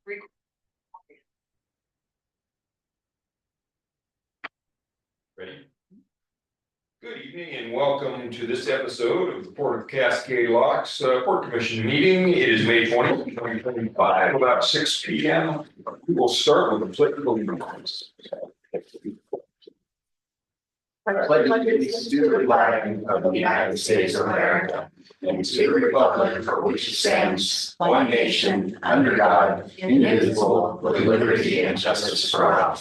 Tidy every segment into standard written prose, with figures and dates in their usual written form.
Ready? Good evening and welcome to this episode of the Port of Cascade Locks Port Commission meeting. It is May 20th, 2025, about 6 p.m. We will start with the political remarks. Pledge allegiance to the flag of the United States of America and to the republic for which it stands, one nation, under God, indivisible, with liberty and justice for all.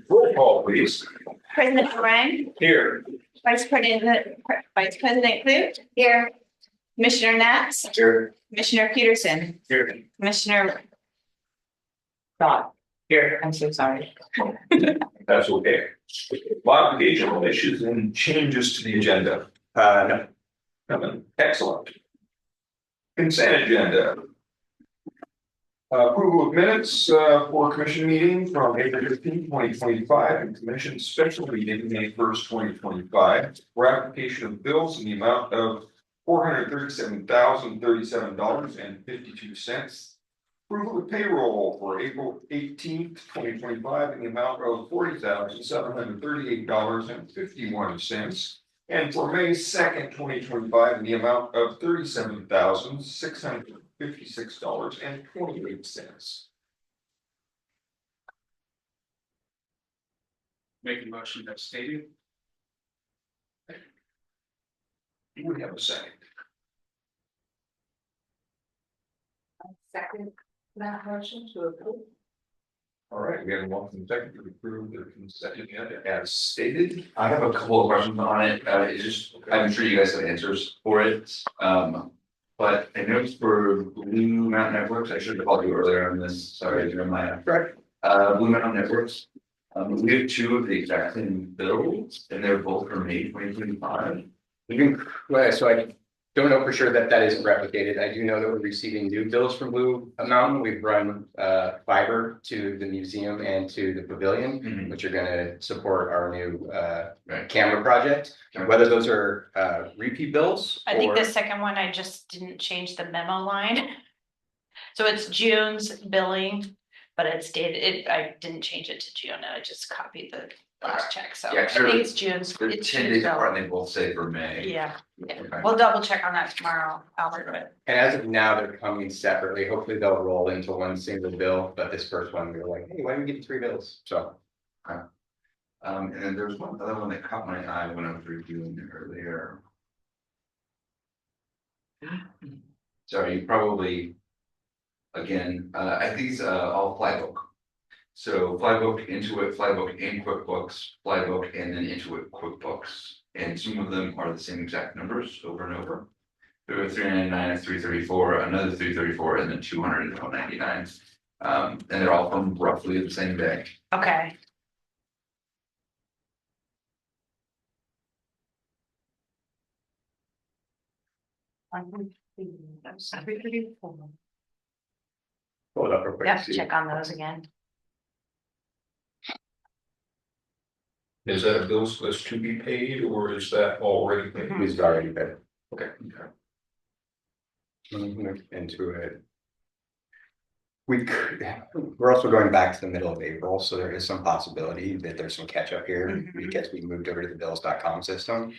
Roll call, please. President Ryan. Here. Vice President Clute. Here. Commissioner Nats. Here. Commissioner Peterson. Here. Commissioner Dodd. Here. I'm so sorry. That's okay. Modification issues and changes to the agenda. No. Nothing. Excellent. Consent agenda. Approval of minutes for commission meeting from April 15, 2025 and commission special meeting May 1st, 2025 for application of bills in the amount of $437,037.52. Approval of payroll for April 18th, 2025 in the amount of $40,738.51. And for May 2nd, 2025 in the amount of $37,656.28. Make a motion as stated. You would have a second. Second that motion to approve. All right, we have a motion second to approve the consent agenda as stated. I have a couple of questions on it. It's just, I'm sure you guys have answers for it. But I noticed for Blue Mountain Networks, I should have called you earlier on this. Sorry, you're my Blue Mountain Networks. We have two of the exact same bills, and they're both from May 2025. So I don't know for sure that isn't replicated. I do know that we're receiving new bills from Blue Mountain. We've run fiber to the museum and to the pavilion, which are going to support our new camera project. Whether those are repeat bills. I think the second one, I just didn't change the memo line. So it's June's billing, but it's dated, I didn't change it to June. I just copied the last check. So Yeah, I think it's June's. They're It's 10 June's days bill. apart, and they both say for May. Yeah. Okay. We'll double check on that tomorrow, Albert, but And as of now, they're coming separately. Hopefully they'll roll into one single bill. But this first one, we were like, hey, why don't we get 3 bills? So. And then there's one other one that caught my eye when I was reviewing it earlier. Sorry, you probably, again, I think it's all Flybook. So Flybook, Intuit, Flybook in QuickBooks, Flybook, and then Intuit QuickBooks. And some of them are the same exact numbers over and over. There were 399, 334, another 334, and then 200 and 199. And they're all from roughly the same day. okay. Hold up real quick. Yeah, check on those again. Is that a bill list to be paid or is that already paid? He's already been Okay. into it. We're also going back to the middle of April, so there is some possibility that there's some catch up here because we moved over to the bills.com system.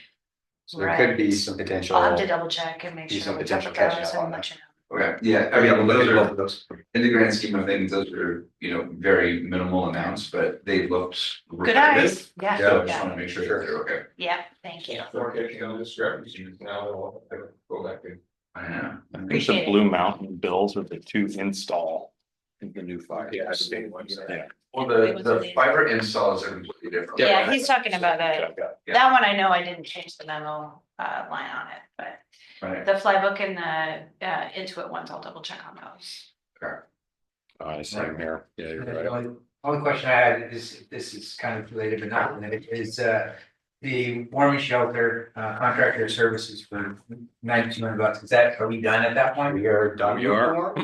So there could be some potential. I'll have to double check and make Be sure. some we check potential with catch those up and on let that. you know. Okay, yeah, I mean, Look at those both are, of those. in the grand scheme of things, those are, very minimal amounts, but they looked. Good eyes, yeah, So I just yeah, want to make sure that they're okay. yeah, thank you. So we're catching on discrepancies now, I'll have to go back in. I know. I think Appreciate the it. Blue Mountain bills are the 2 install in the new fire. Yeah, I've seen one. Yeah. Well, the fiber installs are completely different. Yeah, he's talking about a, Yeah. that one I know I didn't change the memo line on it, but Right. the Flybook and the Intuit ones, I'll double check on those. Same here. Yeah, you're right. Only question I had is, this is kind of related but not related, is the warming shelter contractor services for $9,200. Is that, are we done at that point? We are done. We are.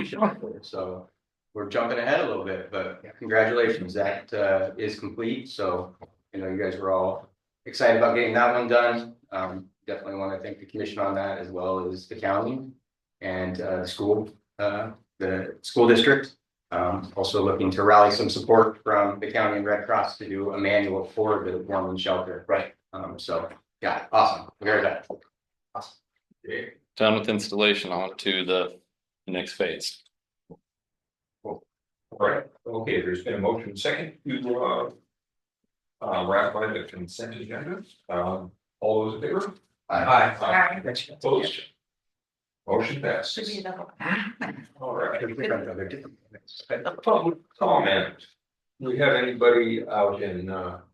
So we're jumping ahead a little bit, but congratulations, that is complete. So, you guys were all excited about getting that one done. Definitely want to thank the commission on that, as well as the county and the school district. Also looking to rally some support from the county and Red Cross to do a manual for the woman shelter. Right. So, yeah, awesome. Very good. Awesome. Okay. Done with installation, on to the next phase. All right, okay, there's been a motion second to ratify the consent agenda. All those in favor? Aye. Opposed? Motion Should passes. be the. All right, The public comment. Do we have anybody out in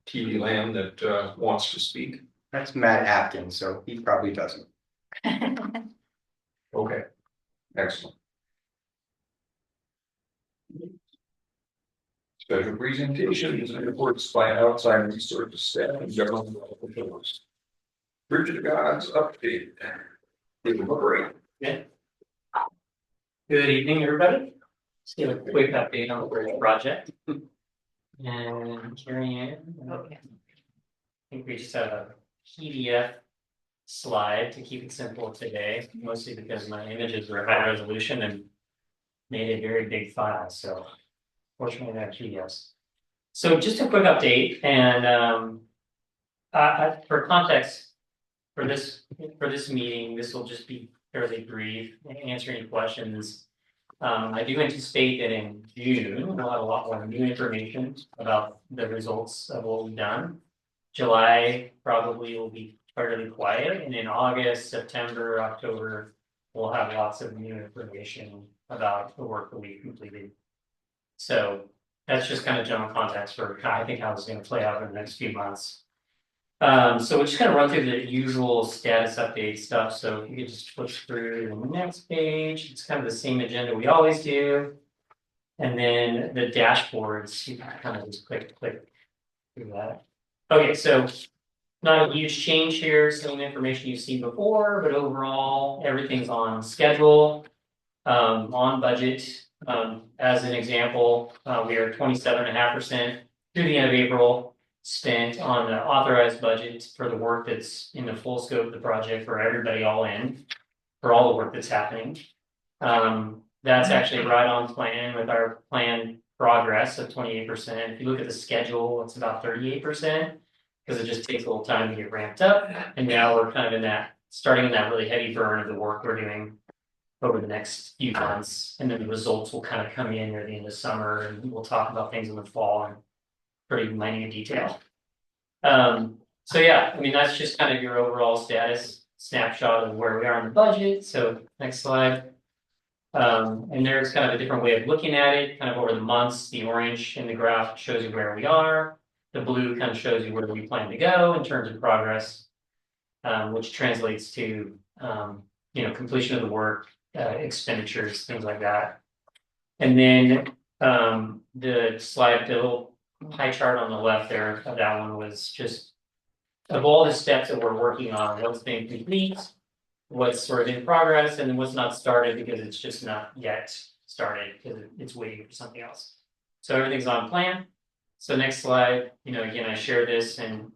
TV land that wants to speak? That's Matt Atkins, so he probably doesn't. Okay, excellent. Special presentations and reports by outside resources staff and governmental officials. Bridget God's update. Give them a break. Good evening, everybody. Just give a quick update on the bridge project. And carrying in. Okay. I think we just have a PDF slide to keep it simple today, mostly because my images were high resolution and made a very big file, so fortunately I have PDFs. So just a quick update and for context, for this meeting, this will just be fairly brief, answer any questions. I do anticipate that in June, we'll have a lot more new information about the results of what we've done. July probably will be fairly quiet, and in August, September, October, we'll have lots of new information about the work that we've completed. So that's just kind of general context for I think how it's going to play out in the next few months. So we'll just kind of run through the usual status update stuff. So if you could just flip through the next page, it's kind of the same agenda we always do. And then the dashboards, you can kind of just click through that. Okay, so not a huge change here, same information you've seen before, but overall everything's on schedule, on budget. As an example, we are 27.5% through the end of April spent on the authorized budget for the work that's in the full scope of the project for everybody all in, for all the work that's happening. That's actually right on plan with our planned progress of 28%. If you look at the schedule, it's about 38%, because it just takes a little time to get ramped up. And now we're kind of in that, starting in that really heavy burn of the work we're doing over the next few months. And then the results will kind of come in near the end of summer, and we'll talk about things in the fall in pretty minute detail. So yeah, I mean, that's just kind of your overall status snapshot of where we are in the budget. So next slide. And there's kind of a different way of looking at it, kind of over the months. The orange in the graph shows you where we are. The blue kind of shows you where we plan to go in terms of progress, which translates to completion of the work, expenditures, things like that. And then the slide, the little pie chart on the left there of that one was just of all the steps that we're working on, what's been complete, what's sort of in progress, and what's not started because it's just not yet started because it's waiting for something else. So everything's on plan. So next slide, again, I share this, and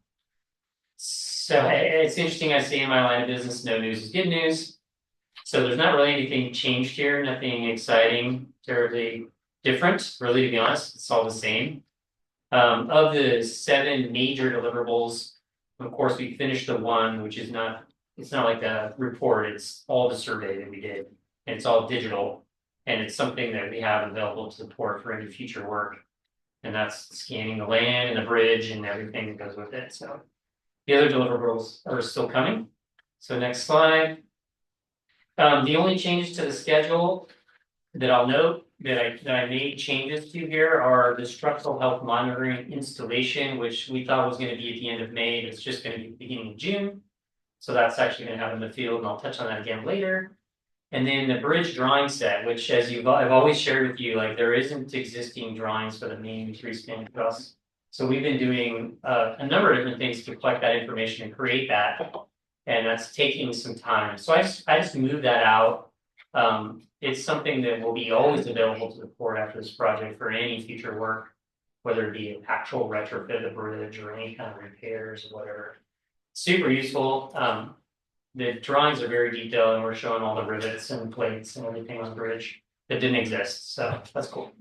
so it's interesting. I say in my line of business, no news is good news. So there's not really anything changed here, nothing exciting, terribly different, really, to be honest. It's all the same. Of the 7 major deliverables, of course, we finished the one, which is not, it's not like a report, it's all the survey that we did. And it's all digital, and it's something that we have available to support for any future work. And that's scanning the land and the bridge and everything that goes with it. So the other deliverables are still coming. So next slide. The only changes to the schedule that I'll note that I made changes to here are the structural health monitoring installation, which we thought was going to be at the end of May, but it's just going to be the beginning of June. So that's actually going to happen in the field, and I'll touch on that again later. And then the bridge drawing set, which I've always shared with you, like there isn't existing drawings for the main 3-span truss. So we've been doing a number of different things to collect that information and create that. And that's taking some time. So I just moved that out. It's something that will be always available to the port after this project for any future work, whether it be an actual retrofit of the bridge or any kind of repairs or whatever. Super useful. The drawings are very detailed, and we're showing all the rivets and plates and everything on the bridge that didn't exist. So that's cool.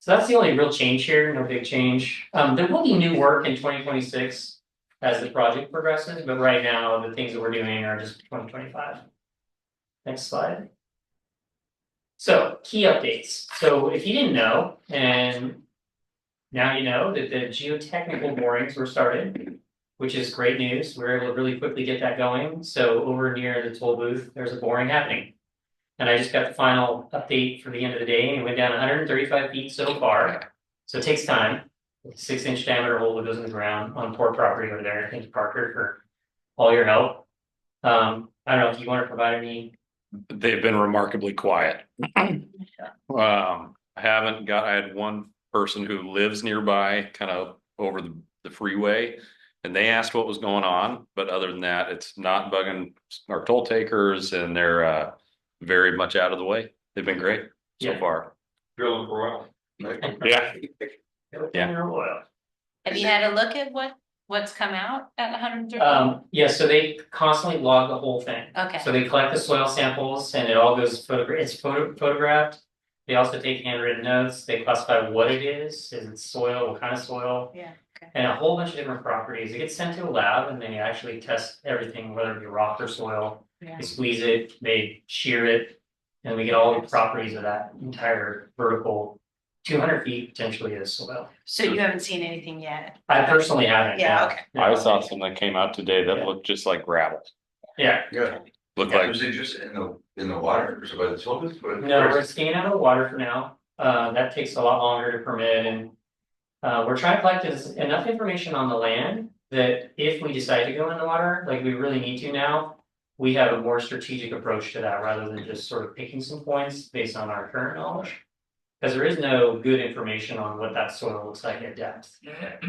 So that's the only real change here, no big change. There will be new work in 2026 as the project progresses, but right now, the things that we're doing are just 2025. Next slide. So key updates. So if you didn't know, and now you know that the geotechnical borings were started, which is great news. We were able to really quickly get that going. So over near the toll booth, there's a boring happening. And I just got the final update for the end of the day, and it went down 135 feet so far. So it takes time. 6-inch diameter hole that goes in the ground on port property over there. Thank you, Parker, for all your help. I don't know if you want to provide any. They've been remarkably quiet. I had one person who lives nearby, kind of over the freeway. And they asked what was going on, but other than that, it's not bugging our toll takers, and they're very much out of the way. They've been great so Yeah. far. Drilling for oil. Yeah. Oil. Have you had a look at what's come out at 130? Yeah, so they constantly log the whole thing. Okay. So they collect the soil samples and it all goes photographed. They also take handwritten notes. They classify what it is it soil, what kind of soil, Yeah, okay. and a whole bunch of different properties. It gets sent to a lab and they actually test everything, whether it be rock or soil. Yeah. They squeeze it, they shear it, and we get all the properties of that entire vertical 200 feet potentially as soil. So you haven't seen anything yet? I personally haven't. Yeah, okay. I saw something that came out today that looked just like gravel. Yeah. Good. Looked Yeah, like, was it just in the water or so by the toll booth? No, we're staying out of the water for now. That takes a lot longer to permit, and we're trying to collect enough information on the land that if we decide to go in the water, like we really need to now, we have a more strategic approach to that rather than just sort of picking some points based on our current knowledge. Because there is no good information on what that soil looks like at depth.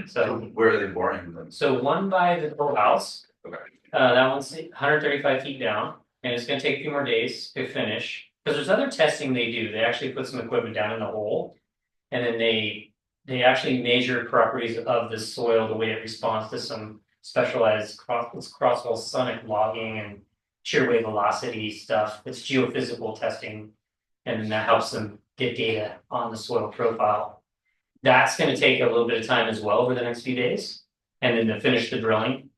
So So, where are they boring them? so one by the whole house. Okay. That one's 135 feet down, and it's gonna take a few more days to finish. Because there's other testing they do. They actually put some equipment down in the hole, and then they actually measure properties of the soil, the way it responds to some specialized cross-hole sonic logging and shear wave velocity stuff. It's geophysical testing, and then that helps them get data on the soil profile. That's gonna take a little bit of time as well over the next few days, and then to finish the drilling.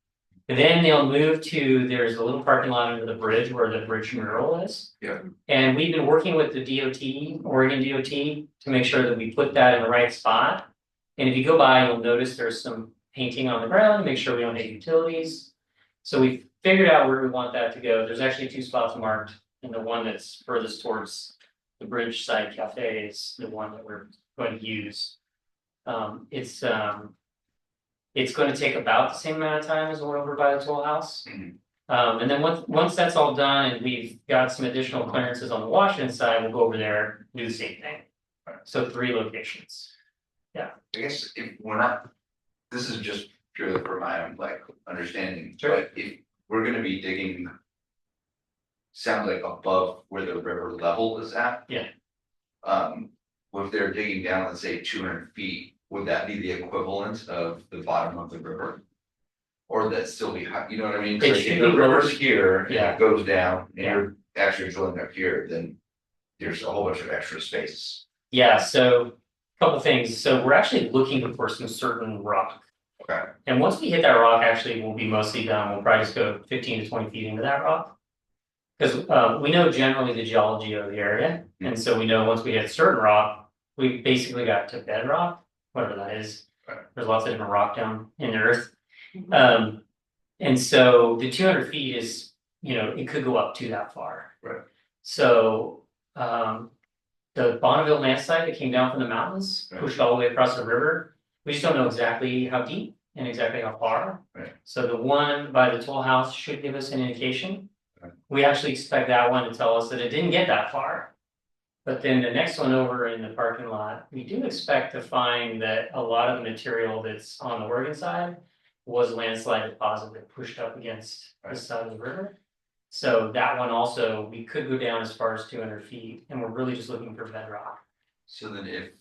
And then they'll move to, there's a little parking lot under the bridge where the bridge mural is. Yeah. And we've been working with the DOT, Oregon DOT, to make sure that we put that in the right spot. And if you go by, you'll notice there's some painting on the ground to make sure we don't hit utilities. So we figured out where we want that to go. There's actually 2 spots marked, and the one that's furthest towards the bridge side cafe is the one that we're going to use. It's going to take about the same amount of time as the one over by the toll house. Mhm. And then once that's all done and we've got some additional clearances on the Washington side, we'll go over there and do the same thing. So 3 locations. I guess if we're not, this is just purely for my own understanding, Sure. but if we're gonna be digging. Sounds like above where the river level is at. Yeah. If they're digging down, let's say 200 feet, would that be the equivalent of the bottom of the river? Or would that still be high, you know what I mean? It Like, should if the be river's lower. here and Yeah. it goes down and Yeah. you're actually drilling up here, then. There's a whole bunch of extra space. Yeah, so a couple things. So we're actually looking for some certain rock. Okay. And once we hit that rock, actually, we'll be mostly done. We'll probably just go 15 to 20 feet into that rock. Because we know generally the geology of the area. And so we know once we hit certain rock, we basically got to bedrock, whatever that is. Right. There's lots of different rock down in the earth. And so the 200 feet is, it could go up to that far. Right. So the Bonneville landslide that came down from the mountains, Right. pushed all the way across the river. We just don't know exactly how deep and exactly how far. Right. So the one by the toll house should give us an indication. Right. We actually expect that one to tell us that it didn't get that far. But then the next one over in the parking lot, we do expect to find that a lot of the material that's on the Oregon side was landslide deposit that pushed up against Right. the side of the river. So that one also, we could go down as far as 200 feet, and we're really just looking for bedrock. So then if,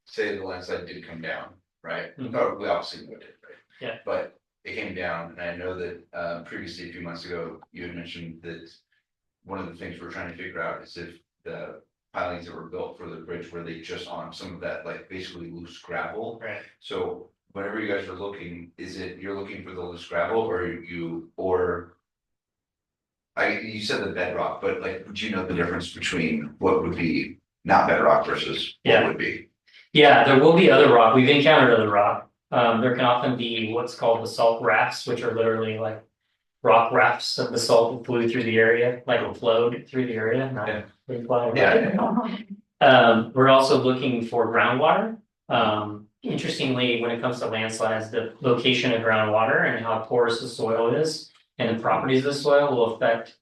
say the landslide did come down, right? Mhm. Oh, we obviously would it, right? Yeah. But it came down, and I know that previously, a few months ago, you had mentioned that one of the things we're trying to figure out is if the pilings that were built for the bridge, were they just on some of that, like basically loose gravel? Right. So whenever you guys are looking, is it, you're looking for the loose gravel or you said the bedrock, but like, do you know the difference between what would be not bedrock versus what Yeah. would be? Yeah, there will be other rock. We've encountered other rock. There can often be what's called basalt rafts, which are literally like rock rafts of basalt that flew through the area, like it flowed through the area. We're also looking for groundwater. Interestingly, when it comes to landslides, the location of groundwater and how porous the soil is and the properties of the soil will affect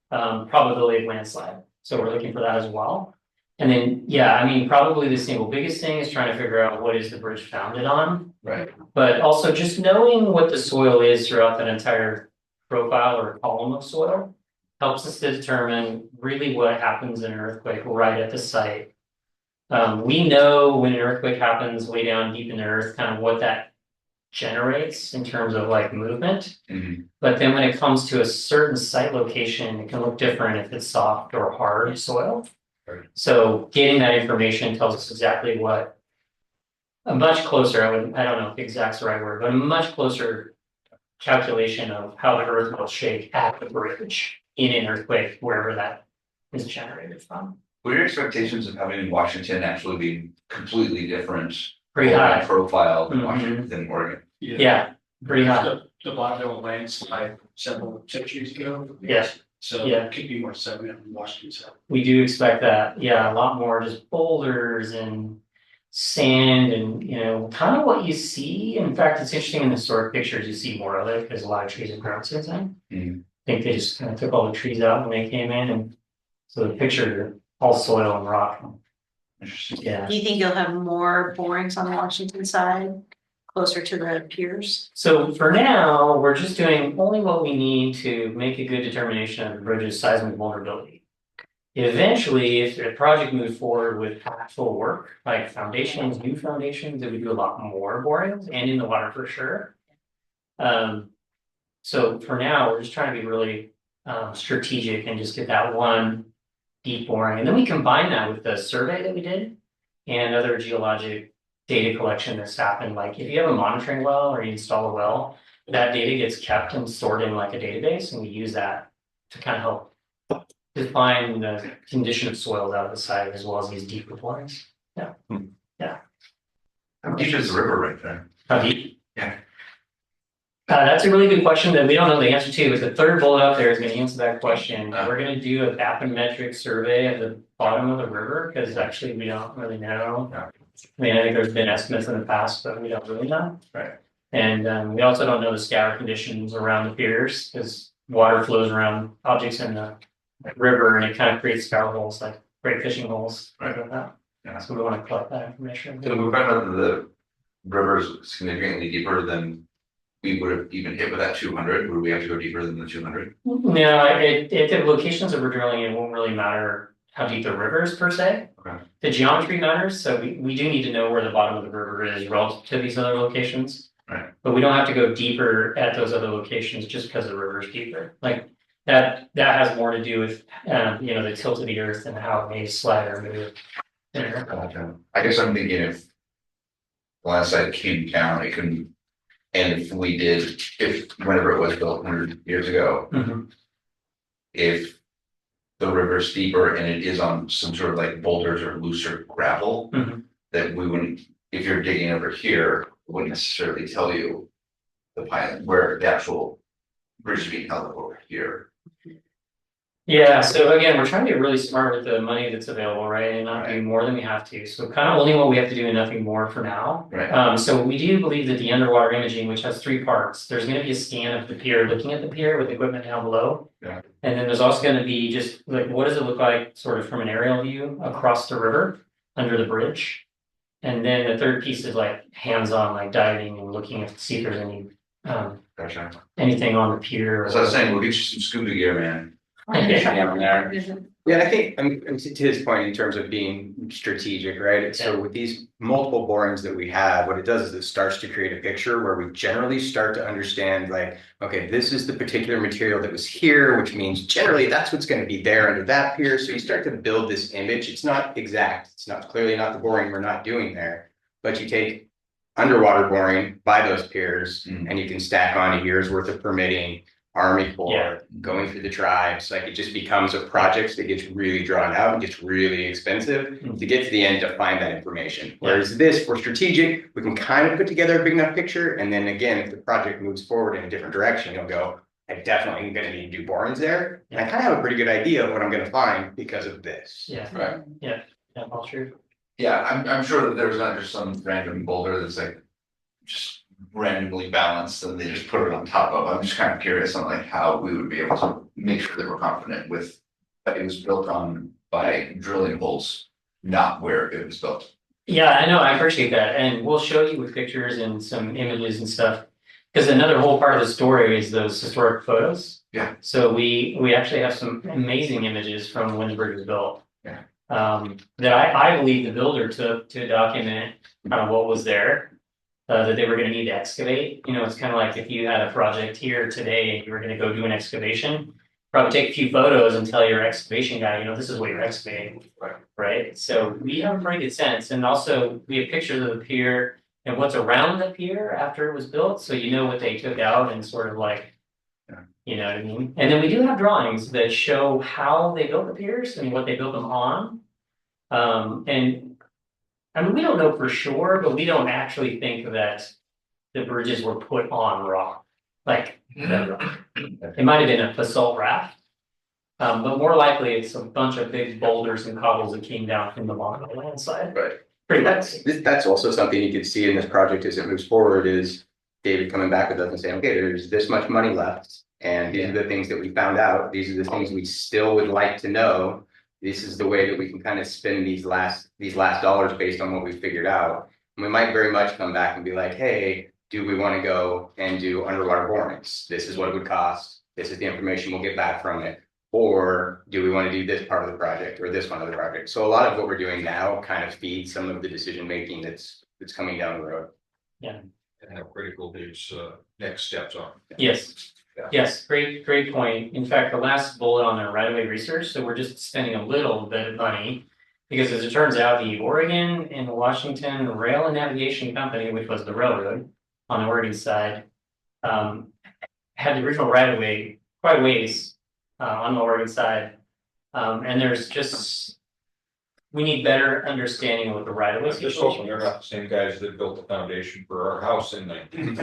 probability of landslide. So we're looking for that as well. And then, yeah, I mean, probably the single biggest thing is trying to figure out what is the bridge founded on. Right. But also just knowing what the soil is throughout that entire profile or column of soil helps us to determine really what happens in an earthquake right at the site. We know when an earthquake happens way down deep in the earth, kind of what that generates in terms of like movement. Mhm. But then when it comes to a certain site location, it can look different if it's soft or hard soil. Right. So getting that information tells us exactly what a much closer, I don't know if exact's the right word, but a much closer calculation of how the earth will shake at the bridge in an earthquake, wherever that is generated from. What are your expectations of having Washington actually be completely different? Pretty high. Profile than Mhm. Washington, than Oregon? Yeah, pretty high. The Bonneville landslide several centuries ago. Yes. So Yeah. it could be more sediment in Washington side. We do expect that, yeah, a lot more just boulders and sand and, you know, kind of what you see. In fact, it's interesting in the historic pictures, you see more of it because a lot of trees have grown since then. Mhm. I think they just kind of took all the trees out when they came in, and so the picture, all soil and rock. Interesting. Yeah. Do you think you'll have more borings on the Washington side, closer to the piers? So for now, we're just doing only what we need to make a good determination of the bridge's seismic vulnerability. Eventually, if the project moves forward with actual work, like foundations, new foundations, then we do a lot more borings and in the water for sure. So for now, we're just trying to be really strategic and just get that one deep boring. And then we combine that with the survey that we did and other geologic data collection that's happened. Like if you have a monitoring well or you install a well, that data gets kept and stored in like a database, and we use that to kind of help define the condition of soils out of the site as well as these deep borings. How deep is the river right there? How deep? Yeah. That's a really good question that we don't know the answer to, but the third bullet up there is gonna answer that question. We're gonna do a bathymetric survey of the bottom of the river, because actually we don't really know. Yeah. I mean, I think there's been estimates in the past, but we don't really know. Right. And we also don't know the scour conditions around the piers, because water flows around objects in the river and it kind of creates scour holes, like great fishing holes, Right. like that. Yeah. So we want to collect that information. So we found out that the river is significantly deeper than we would have even hit with that 200. Would we have to go deeper than the 200? No, the locations that we're drilling in won't really matter how deep the river is per se. Okay. The geometry matters, so we do need to know where the bottom of the river is relative to these other locations. Right. But we don't have to go deeper at those other locations just because the river is deeper. Like that has more to do with the tilt of the earth and how it may slide or move. I guess I'm thinking if the landslide came down, it couldn't, and if whenever it was built 100 years ago, Mhm. if the river's deeper and it is on some sort of like boulders or looser gravel, Mhm. that we wouldn't, if you're digging over here, it wouldn't necessarily tell you the pilot where the actual bridge is being held up over here. Yeah, so again, we're trying to get really smart with the money that's available, right, and not do more than we have to. So kind of only what we have to do and nothing more for now. Right. So we do believe that the underwater imaging, which has 3 parts, there's going to be a scan of the pier, looking at the pier with equipment down below. Yeah. And then there's also going to be just like, what does it look like sort of from an aerial view across the river under the bridge? And then the third piece is like hands-on, like diving and looking to see if there's any Gotcha. anything on the pier. As I was saying, we'll get you some scuba gear, man. Yeah. Down there. Yeah, and I think, to his point in terms of being strategic, right? So with these multiple borings that we have, what it does is it starts to create a picture where we generally start to understand like, okay, this is the particular material that was here, which means generally that's what's going to be there under that pier. So you start to build this image. It's not exact. It's not clearly not the boring we're not doing there, but you take underwater boring by those piers and you can stack on a year's worth of permitting, Army Corps, going through the tribes, like it just becomes a project that gets really drawn out and gets really expensive to get to the end to find that information. Whereas this, for strategic, we can kind of put together a big enough picture. And then again, if the project moves forward in a different direction, you'll go, I definitely am going to need to do borings there. And I kind of have a pretty good idea of what I'm going to find because of this. Yeah, Right. yeah, all true. Yeah, I'm sure that there's not just some random boulder that's like just randomly balanced and they just put it on top of. I'm just kind of curious on like how we would be able to make sure that we're confident with that it was built on by drilling holes, not where it was built. Yeah, I know, I appreciate that, and we'll show you with pictures and some images and stuff. Because another whole part of the story is those historic photos. Yeah. So we actually have some amazing images from when the bridge was built. Yeah. That I believe the builder took to document kind of what was there. That they were gonna need to excavate. You know, it's kind of like if you had a project here today and you were gonna go do an excavation. Probably take a few photos and tell your excavation guy, you know, this is what you're excavating. Right, so we have a pretty good sense, and also we have pictures of the pier and what's around the pier after it was built, so you know what they took out and sort of like. You know what I mean? And then we do have drawings that show how they built the piers and what they built them on. And I mean, we don't know for sure, but we don't actually think that the bridges were put on rock. Like, it might have been a basalt raft. But more likely it's a bunch of big boulders and cobbles that came down from the bottom of the landslide. Right. Pretty much. That's also something you can see in this project as it moves forward is David coming back with us and saying, okay, there's this much money left. And these are the things that we found out. These are the things we still would like to know. This is the way that we can kind of spend these last dollars based on what we figured out. And we might very much come back and be like, hey, do we want to go and do underwater borings? This is what it would cost. This is the information we'll get back from it. Or do we want to do this part of the project or this one of the project? So a lot of what we're doing now kind of feeds some of the decision making that's coming down the road. Yeah. And how critical these next steps are. Yes. Yeah. Yes, great point. In fact, the last bullet on our right-of-way research, so we're just spending a little bit of money. Because as it turns out, the Oregon and Washington Rail and Navigation Company, which was the railroad on the Oregon side, had the original right-of-way quite a ways on the Oregon side. And there's just, we need better understanding of what the right of way Just hoping they're not the same guys that built the foundation for our house in 19.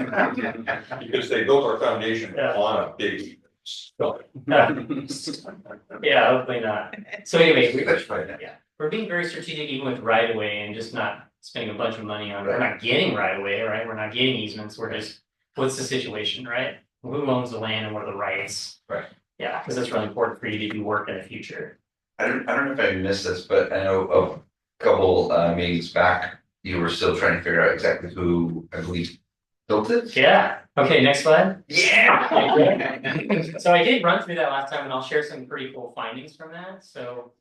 Because they built our foundation on a big stone. Yeah, hopefully not. So anyway, That's right. we're being very strategic even with right of way and just not spending a bunch of money on, we're not getting right of way, right? We're not getting easements, we're just, what's the situation, right? Who owns the land and what are the rights? Right. Yeah, because that's really important for you to do work in the future. I don't know if I missed this, but I know a couple meetings back, you were still trying to figure out exactly who I believe built it. Yeah, okay, next slide. Yeah. So I did run through that last time and I'll share some pretty cool findings from that, so.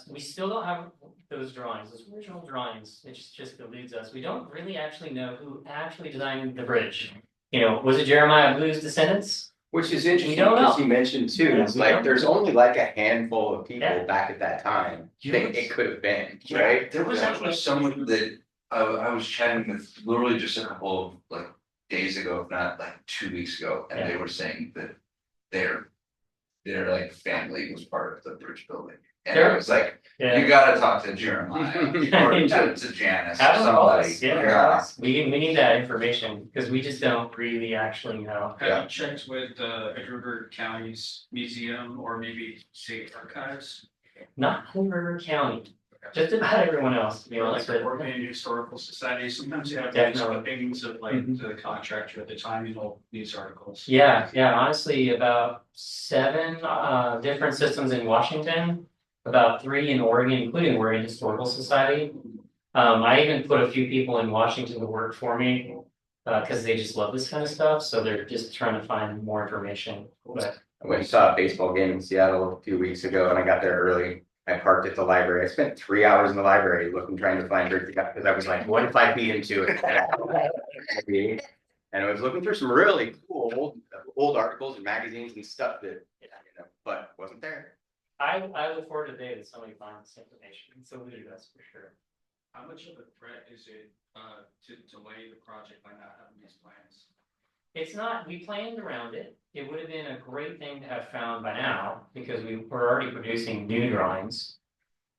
We still don't have those drawings, those original drawings, it just eludes us. We don't really actually know who actually designed the bridge. You know, was it Jeremiah Blue's descendants? Which is interesting don't know. because he mentioned too, Yeah, it's we like don't there's only like a handful of people Yeah. back at that time You that know, it could have been, Yeah, right? there was actually someone that I was chatting with literally just a couple of like days ago, if not like 2 weeks ago, and they were saying that their like family was part of the bridge building. And I was like, you gotta talk to Jeremiah or to Janice, Have them call somebody. us, yeah. We need that information, because we just don't really actually know. Have you checked with Edgewood River County's museum or maybe state archives? Not Hood River County, just about everyone else, to be Or like honest the with you. Oregon Historical Society, sometimes you have these Definitely. clippings of like the contractor at the time, you know, news articles. Yeah, honestly, about 7 different systems in Washington, about 3 in Oregon, including Oregon Historical Society. I even put a few people in Washington to work for me, because they just love this kind of stuff, so they're just trying to find more information. But I went and saw a baseball game in Seattle a few weeks ago, and I got there early. I parked at the library. I spent 3 hours in the library looking, trying to find her, because I was like, what if I be into it? And I was looking for some really cool old articles and magazines and stuff that, but wasn't there. I look forward to the day that somebody finds this information, it's eluded us for sure. How much of a threat is it to delay the project by not having these plans? It's not, we planned around it, it would have been a great thing to have found by now, because we were already producing new drawings.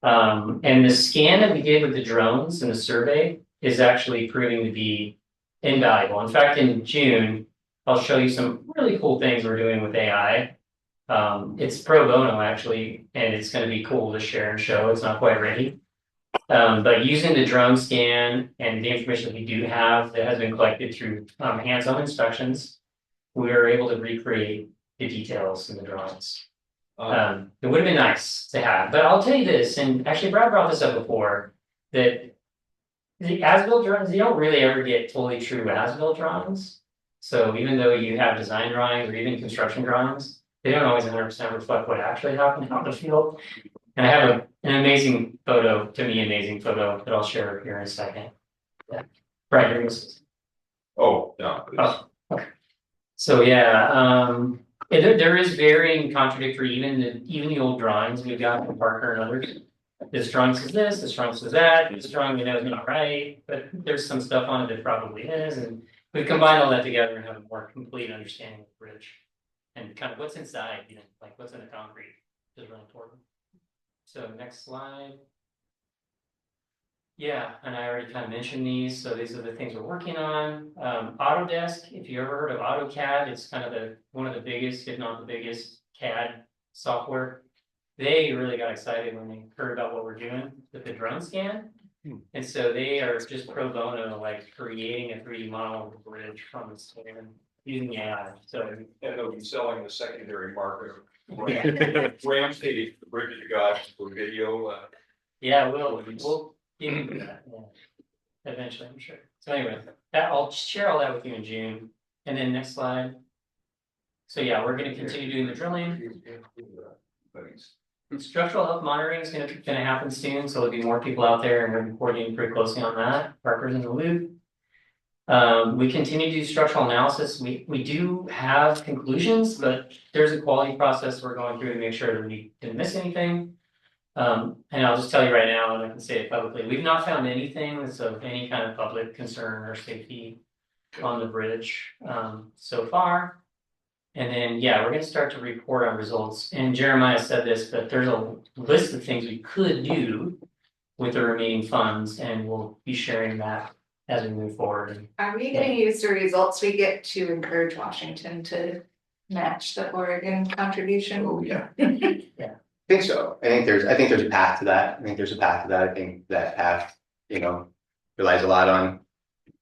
And the scan that we did with the drones and the survey is actually proving to be invaluable. In fact, in June, I'll show you some really cool things we're doing with AI. It's pro bono actually, and it's gonna be cool to share and show, it's not quite ready. But using the drone scan and the information that we do have that has been collected through hands-on inspections, we are able to recreate the details in the drawings. It would have been nice to have, but I'll tell you this, and actually Brad brought this up before, that the as-built drawings, you don't really ever get totally true as-built drawings. So even though you have design drawings or even construction drawings, they don't always 100% reflect what actually happened out in the field. And I have an amazing photo, to me, amazing photo that I'll share here in a second. Yeah, right here. Oh, no. Oh, okay. So yeah, there is varying contradictory, even the old drawings we've got from Parker and others. This drawing says this drawing says that, this drawing is not right, but there's some stuff on it that probably is, and we've combined all that together and have a more complete understanding of the bridge. And kind of what's inside, like what's in the concrete is really important. So next slide. Yeah, and I already kind of mentioned these, so these are the things we're working on. Autodesk, if you ever heard of AutoCAD, it's kind of one of the biggest, if not the biggest CAD software. They really got excited when they heard about what we're doing with the drone scan. And so they are just pro bono, like creating a 3D model of the bridge from the scan using AI. So And they'll be selling the secondary market. Yeah. Ramsey, the Bridge to God for video. yeah, we'll get into that, yeah. Eventually, I'm sure. So anyway, I'll share all that with you in June. And then next slide. So yeah, we're gonna continue doing the drilling. Structural health monitoring is gonna happen soon, so there'll be more people out there and we're coordinating pretty closely on that. Parker's in the loop. We continue to do structural analysis. We do have conclusions, but there's a quality process we're going through to make sure that we didn't miss anything. And I'll just tell you right now, and I can say it publicly, we've not found anything that's of any kind of public concern or safety on the bridge so far. And then, yeah, we're gonna start to report on results. And Jeremiah said this, but there's a list of things we could do with the remaining funds, and we'll be sharing that as we move forward. Are we gonna use the results we get to encourage Washington to match the Oregon contribution? Oh, yeah. I think so. I think there's a path to that. I think that path, relies a lot on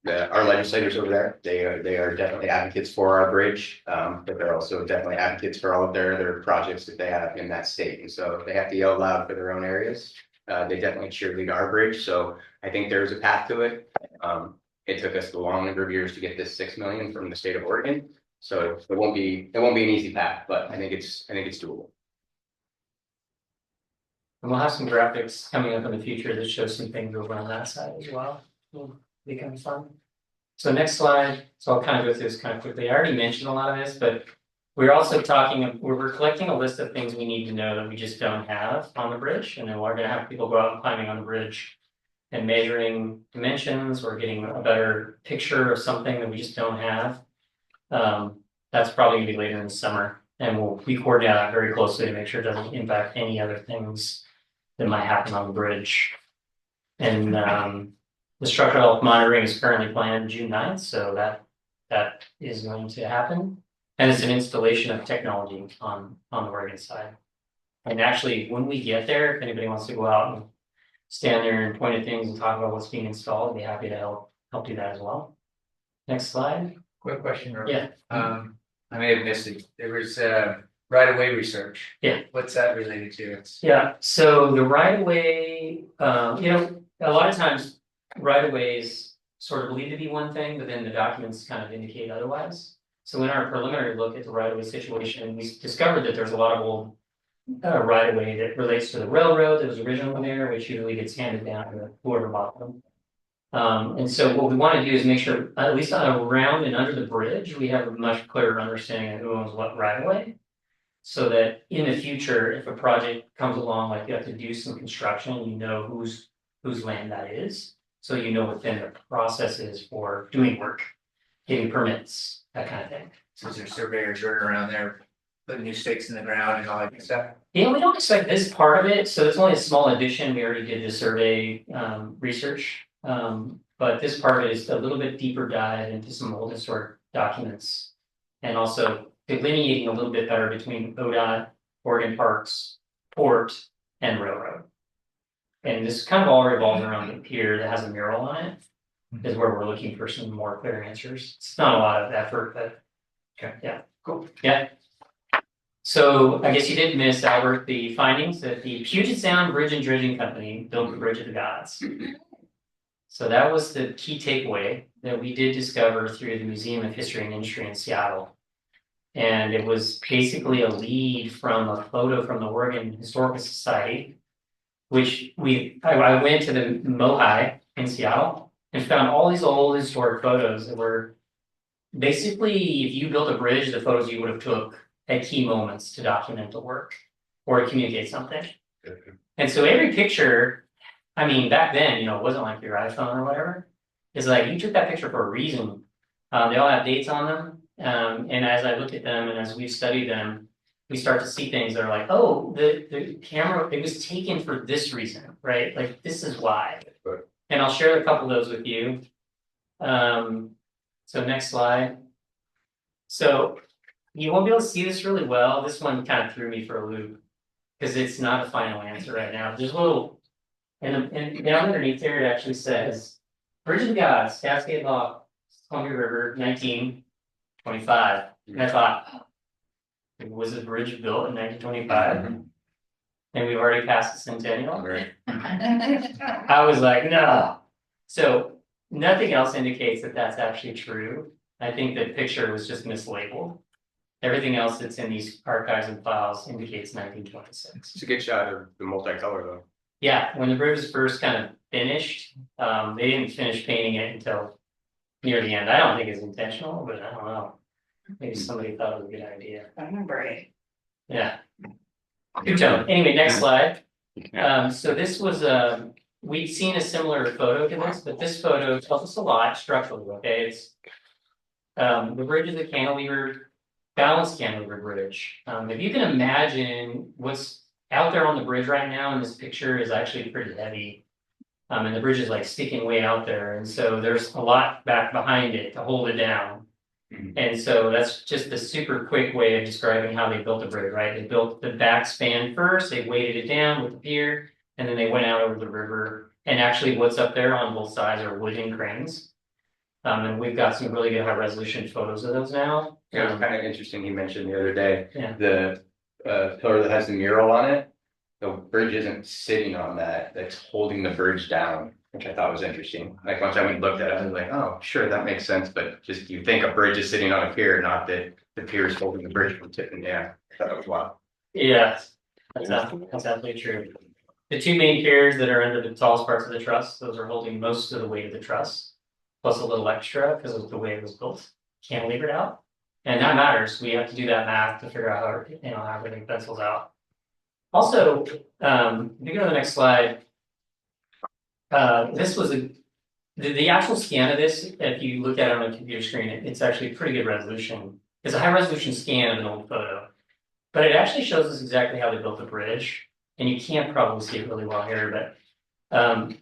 our legislators over there. They are definitely advocates for our bridge, but they're also definitely advocates for all of their projects that they have in that state. And so they have to yell loud for their own areas. They definitely cheerlead our bridge. So I think there's a path to it. It took us a long number of years to get this 6 million from the state of Oregon. So it won't be an easy path, but I think it's doable. And we'll have some graphics coming up in the future that show some things over on that side as well. Will be kind of fun. So next slide. So I'll kind of go through this kind of quickly. I already mentioned a lot of this, but we're also we're collecting a list of things we need to know that we just don't have on the bridge. And then we're gonna have people go out and climbing on the bridge and measuring dimensions or getting a better picture of something that we just don't have. That's probably gonna be later in the summer. And we'll coordinate that very closely to make sure it doesn't impact any other things that might happen on the bridge. And the structural health monitoring is currently planned June 9th, so that is going to happen. And it's an installation of technology on the Oregon side. And actually, when we get there, if anybody wants to go out and stand there and point at things and talk about what's being installed, I'd be happy to help do that as well. Next slide. Quick question. Robert. Yeah. I may have missed it. There was right-of-way research. Yeah. What's that related to? Yeah, so the right-of-way, a lot of times right-of-ways sort of believe to be one thing, but then the documents kind of indicate otherwise. So in our preliminary look at the right of way situation, we discovered that there's a lot of old right of way that relates to the railroad that was originally there, which usually gets handed down to whoever bought them. And so what we want to do is make sure, at least around and under the bridge, we have a much clearer understanding of who owns what right of way. So that in the future, if a project comes along, like you have to do some construction, you know whose land that is. So you know what then the process is for doing work, getting permits, that kind of thing. So is there surveyors running around there, putting new stakes in the ground and all that good stuff? Yeah, we don't expect this part of it, so it's only a small addition, we already did the survey research. But this part is a little bit deeper dive into some old historic documents. And also delineating a little bit better between ODOT, Oregon Parks, Port, and Railroad. And this kind of all revolves around the pier that has a mural on it, is where we're looking for some more clear answers. It's not a lot of effort, but yeah, Cool. yeah. So I guess you did miss, Albert, the findings that the Puget Sound Bridge and Dredging Company built the Bridge of the Gods. So that was the key takeaway that we did discover through the Museum of History and Industry in Seattle. And it was basically a lead from a photo from the Oregon Historical Society, which I went to the Mohi in Seattle and found all these old historic photos that were basically, if you built a bridge, the photos you would have took at key moments to document the work or to communicate something. And so every picture, I mean, back then, it wasn't like your iPhone or whatever. It's like you took that picture for a reason. They all have dates on them. And as I look at them and as we've studied them, we start to see things that are like, oh, the camera, it was taken for this reason, right? Like, this is why. Right. And I'll share a couple of those with you. So next slide. So you won't be able to see this really well. This one kind of threw me for a loop because it's not a final answer right now. There's a little, and down underneath there, it actually says, Bridge of the Gods, Cascade Lock, Columbia River, 1925. And I thought, was the bridge built in 1925? And we've already passed the centennial. Right. I was like, no. So nothing else indicates that that's actually true. I think the picture was just mislabeled. Everything else that's in these archives and files indicates 1926. It's a good shot of the multicolor though. Yeah, when the bridge was first kind of finished, they didn't finish painting it until near the end. I don't think it's intentional, but I don't know. Maybe somebody thought it was a good idea. I remember it. Yeah. Good job. Anyway, next slide. So this was we'd seen a similar photo to this, but this photo tells us a lot structurally. Okay, it's the bridge is a cantilever, balanced cantilever bridge. If you can imagine what's out there on the bridge right now in this picture is actually pretty heavy. And the bridge is like sticking way out there. And so there's a lot back behind it to hold it down. And so that's just the super quick way of describing how they built the bridge, right? They built the back span first, they weighted it down with the pier, and then they went out over the river. And actually what's up there on both sides are wooden cranes. And we've got some really good high resolution photos of those now. It was kind of interesting, he mentioned the other day, Yeah. the pillar that has the mural on it. The bridge isn't sitting on that, that's holding the bridge down, which I thought was interesting. Like once I went and looked at it, I was like, oh, sure, that makes sense, but just you think a bridge is sitting on a pier, not that the pier is holding the bridge from tipping down. I thought that was wild. Yeah, that's absolutely true. The two main piers that are under the tallest parts of the truss, those are holding most of the weight of the truss, plus a little extra because of the way it was built, cantilevered out. And that matters. We have to do that math to figure out how everything pencils out. Also, if you go to the next slide, this was the actual scan of this, if you look at it on a computer screen, it's actually a pretty good resolution. It's a high resolution scan of an old photo, but it actually shows us exactly how they built the bridge. And you can't probably see it really well here, but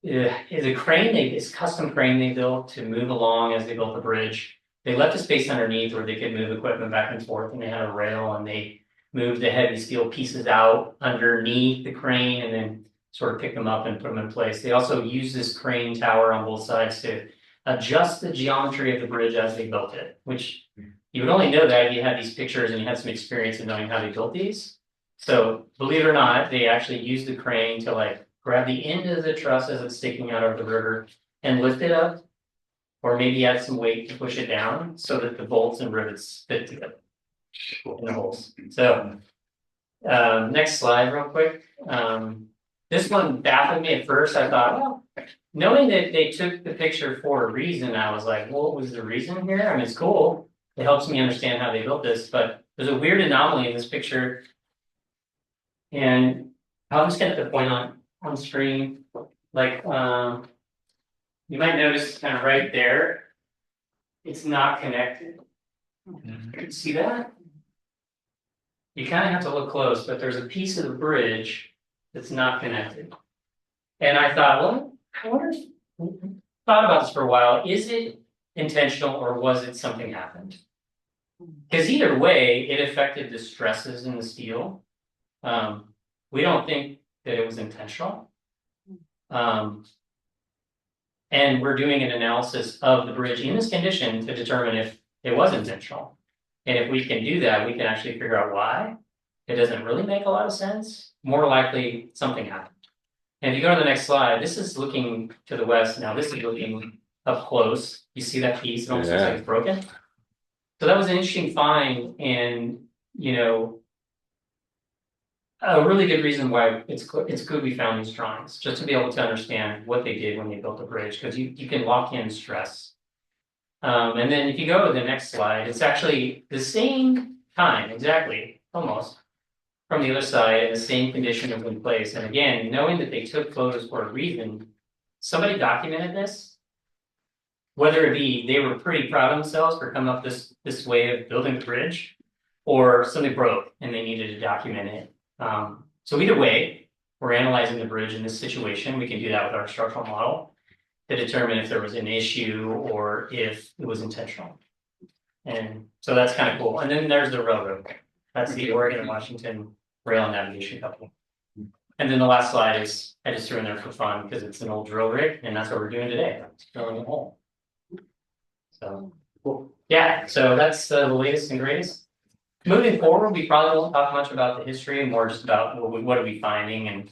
it's a crane, it's custom crane they built to move along as they built the bridge. They left a space underneath where they could move equipment back and forth, and they had a rail, and they moved the heavy steel pieces out underneath the crane and then sort of pick them up and put them in place. They also used this crane tower on both sides to adjust the geometry of the bridge as they built it, which you would only know that if you had these pictures and you had some experience in knowing how they built these. So believe it or not, they actually used the crane to like grab the end of the truss as it's sticking out of the river and lift it up or maybe add some weight to push it down so that the bolts and rivets fit together in the holes. So, next slide real quick. This one baffled me at first. I thought, well, knowing that they took the picture for a reason, I was like, well, what was the reason here? I mean, it's cool. It helps me understand how they built this, but there's a weird anomaly in this picture. And I'm just gonna put the point on screen, like, you might notice kind of right there, it's not connected. You can see that? You kind of have to look close, but there's a piece of the bridge that's not connected. And I thought, well, I wonder, thought about this for a while. Is it intentional or was it something happened? Because either way, it affected the stresses in the steel. We don't think that it was intentional. And we're doing an analysis of the bridge in this condition to determine if it was intentional. And if we can do that, we can actually figure out why. It doesn't really make a lot of sense. More likely, something happened. And if you go to the next slide, this is looking to the west. Now this is looking up close. You see that piece? It almost looks like it's broken. So that was an interesting find, and you know, a really good reason why it's good we found these drawings, just to be able to understand what they did when they built the bridge, because you can lock in stress. And then if you go to the next slide, it's actually the same time, exactly, almost, from the other side, and the same condition was in place. And again, knowing that they took photos for a reason, somebody documented this. Whether it be they were pretty proud of themselves for coming up this way of building the bridge, or something broke and they needed to document it. So either way, we're analyzing the bridge in this situation. We can do that with our structural model to determine if there was an issue or if it was intentional. And so that's kind of cool. And then there's the railroad. That's the Oregon and Washington Rail and Navigation Company. And then the last slide is, I just threw in there for fun because it's an old drill rig, and that's what we're doing today, drilling a hole. So, cool. Yeah, so that's the latest and greatest. Moving forward, we probably won't talk much about the history, more just about what are we finding, and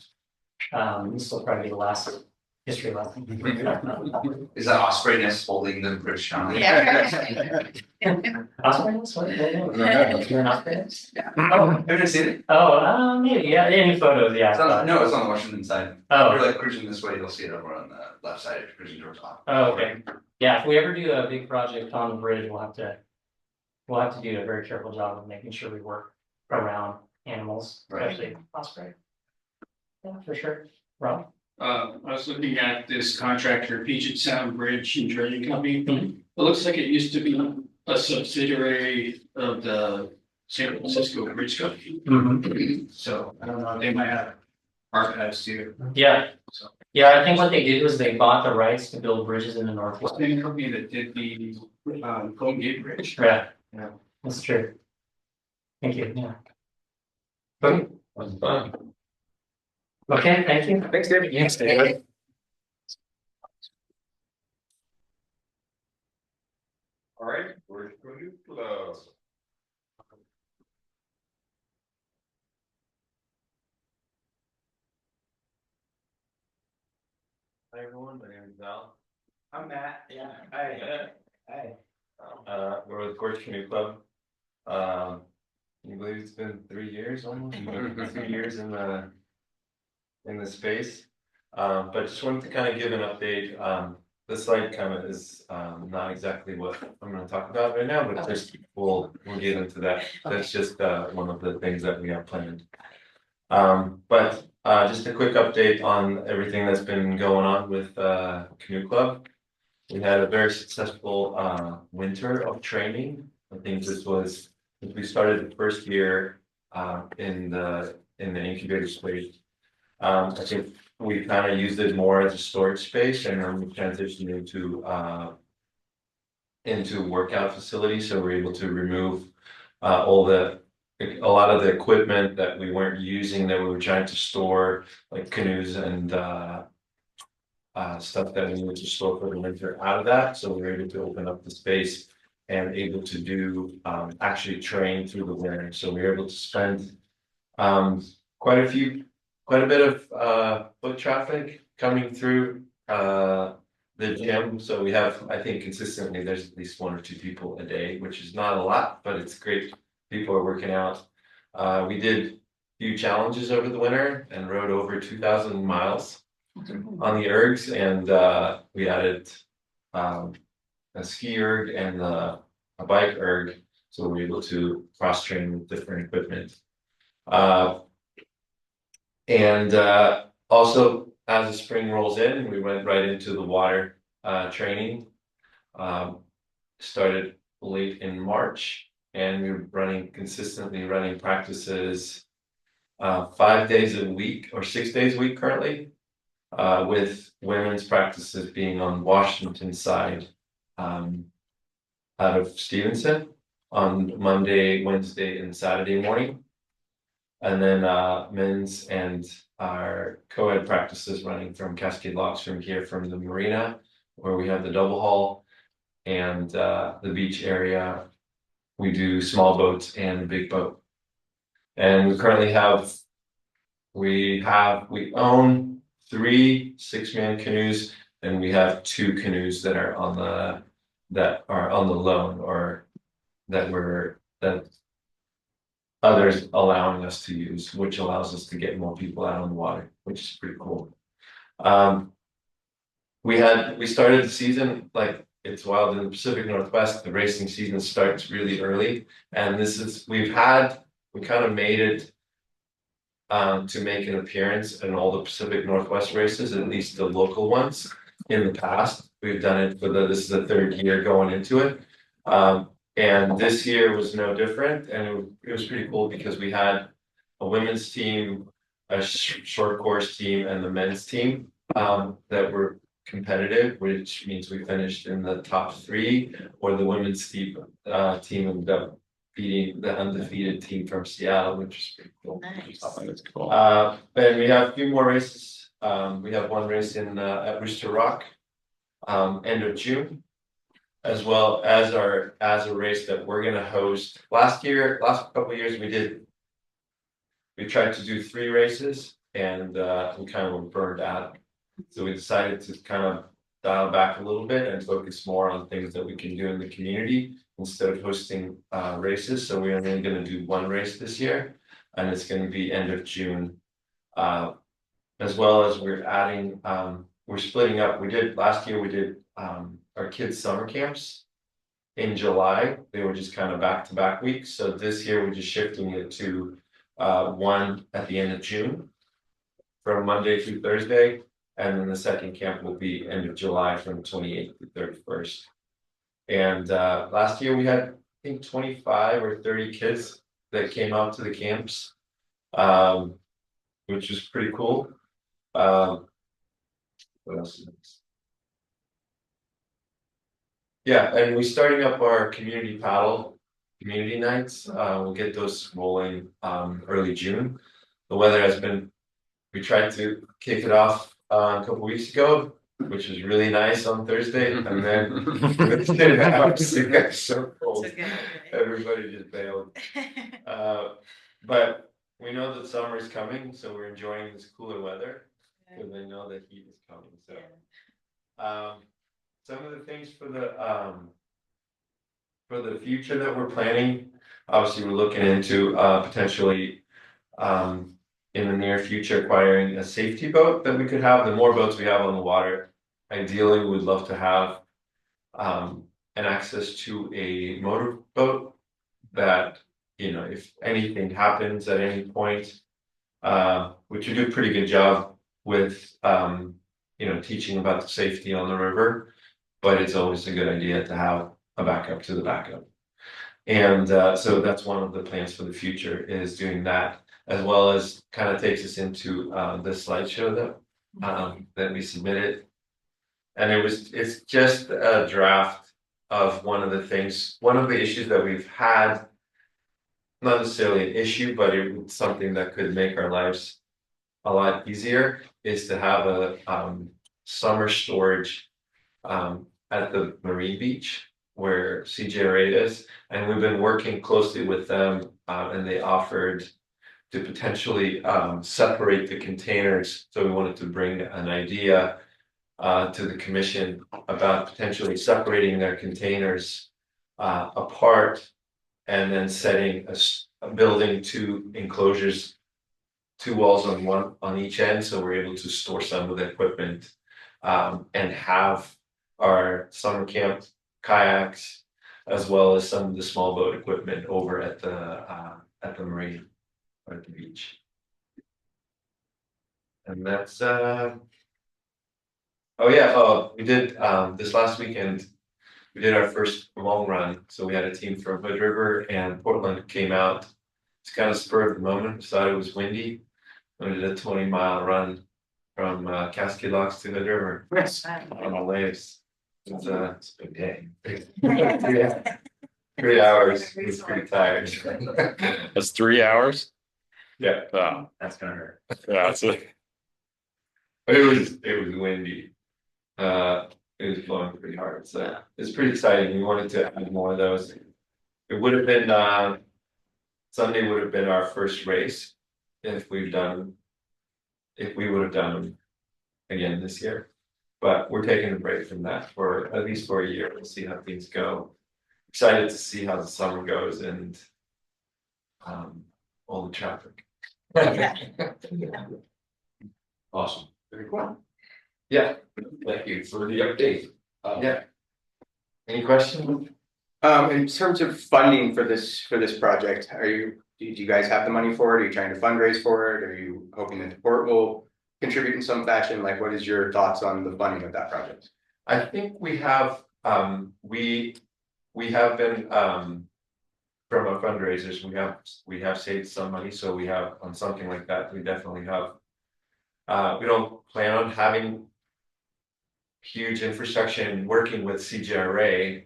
this will probably be the last history lesson. Is that Osprey nest holding the bridge down? Yeah. Osprey nest? What? You're an osprey nest? Oh, have you seen it? Oh, maybe, yeah, any photos, yeah. It's on, no, it's on the Washington side. Oh. If you're like cruising this way, you'll see it over on the left side if you're cruising towards Ottawa. Oh, okay. Yeah, if we ever do a big project on the bridge, we'll have to do a very careful job of making sure we work around animals, especially osprey. Yeah, for sure. Rob? I was looking at this contractor, Puget Sound Bridge and Dredging Company. Mhm. It looks like it used to be a subsidiary of the San Francisco Bridge Company. So I don't know, they might have archives too. Yeah, So yeah, I think what they did was they bought the rights to build bridges in the Northwest. same company that did the Golden Gate Bridge. Yeah, Yeah. that's true. Thank you, yeah. Okay, That's fun. okay, thank you. Thanks, David. Thanks, David. All right, we're going to do the. Hi, everyone, my name is Val. I'm Matt. Yeah. Hi. Hi. We're with Gorge Canoe Club. Can you believe it's been 3 years almost? 2 years in the space. But just wanted to kind of give an update. This slide kind of is not exactly what I'm going to talk about right now, but just we'll get into that. That's just one of the things that we have planned. But just a quick update on everything that's been going on with Canoe Club. We had a very successful winter of training. I think this was since we started the first year in the incubator space. I think we kind of used it more as a storage space, and then we transitioned into workout facility. So we're able to remove a lot of the equipment that we weren't using, that we were trying to store, like canoes and stuff that we needed to store for the winter out of that. So we were able to open up the space and able to do actually train through the winter. So we were able to spend quite a bit of foot traffic coming through the gym, so we have, I think consistently, there's at least 1 or 2 people a day, which is not a lot, but it's great. People are working out. We did a few challenges over the winter and rode over 2,000 miles on the ergs, and we added a ski erg and a bike erg, so we're able to cross train with different equipment. And also, as the spring rolls in, we went right into the water training. Started late in March, and we're consistently running practices 5 days a week or 6 days a week currently, with women's practices being on Washington side, out of Stevenson on Monday, Wednesday, and Saturday morning. And then men's and our co-ed practices running from Cascade Locks from here from the marina, where we have the double haul, and the beach area. We do small boats and big boat. And we currently we own 3 6-man canoes, and we have 2 canoes that are on the loan, or that others allowing us to use, which allows us to get more people out on the water, which is pretty cool. We started the season, like, it's wild in the Pacific Northwest. The racing season starts really early, and we kind of made it to make an appearance in all the Pacific Northwest races, at least the local ones. In the past, we've done it this is the 3rd year going into it. And this year was no different, and it was pretty cool because we had a women's team, a short course team, and the men's team that were competitive, which means we finished in the top 3, or the women's team ended up beating the undefeated team from Seattle, which is pretty cool. Nice. That's cool. And we have a few more races. We have one race at Rooster Rock, end of June, as well as a race that we're gonna host. Last couple of years, we tried to do 3 races, and we kind of were burned out. So we decided to kind of dial back a little bit and focus more on things that we can do in the community instead of hosting races. So we're only gonna do 1 race this year, and it's gonna be end of June. As well as we're splitting up. Last year we did our kids' summer camps in July. They were just kind of back-to-back weeks. So this year we're just shifting it to one at the end of June, from Monday through Thursday, and then the second camp will be end of July from 28th to 31st. And last year we had, I think, 25 or 30 kids that came out to the camps, which was pretty cool. What else is next? Yeah, and we're starting up our community nights. We'll get those rolling early June. The weather we tried to kick it off a couple weeks ago, which was really nice on Thursday, and then it got so cold. Everybody just bailed. But we know that summer is coming, so we're enjoying this cooler weather, because I know that heat is coming. So some of the things for the future that we're planning, obviously we're looking into potentially in the near future acquiring a safety boat that we could have. The more boats we have on the water, ideally we would love to have an access to a motorboat that, if anything happens at any point, which we do a pretty good job with, teaching about the safety on the river, but it's always a good idea to have a backup to the backup. And so that's one of the plans for the future, is doing that, as well as kind of takes us into the slideshow that we submitted. And it's just a draft of one of the issues that we've had, not necessarily an issue, but it's something that could make our lives a lot easier, is to have a summer storage at the marine beach where CJRA is. And we've been working closely with them, and they offered to potentially separate the containers. So we wanted to bring an idea to the commission about potentially separating their containers apart and then setting a building two enclosures, two walls on each end, so we're able to store some of the equipment and have our summer camp kayaks as well as some of the small boat equipment over at the marina or at the beach. And that's oh yeah, we did this last weekend. We did our first long run. So we had a team from Hood River and Portland came out. It's kind of spur of the moment. Decided it was windy. We did a 20-mile run from Cascade Locks to Hood River on the waves. It's a good day. Yeah. 3 hours. It was pretty tired. That's 3 hours. Yeah, Oh, That's gonna hurt. that's it. it was windy. It was blowing pretty hard, so it's pretty exciting. We wanted to add more of those. It would have been Sunday would have been our first race if we would have done them again this year. But we're taking a break from that for at least for a year. We'll see how things go. Excited to see how the summer goes and all the traffic. Awesome. Very cool. Yeah, Thank you for the update. yeah. Any questions? In terms of funding for this project, do you guys have the money for it? Are you trying to fundraise for it? Are you hoping that the port will contribute in some fashion? Like, what is your thoughts on the funding of that project? I think we have we have been from our fundraisers, we have saved some money, so we have on something like that, we definitely have. We don't plan on having huge infrastructure and working with CGRA.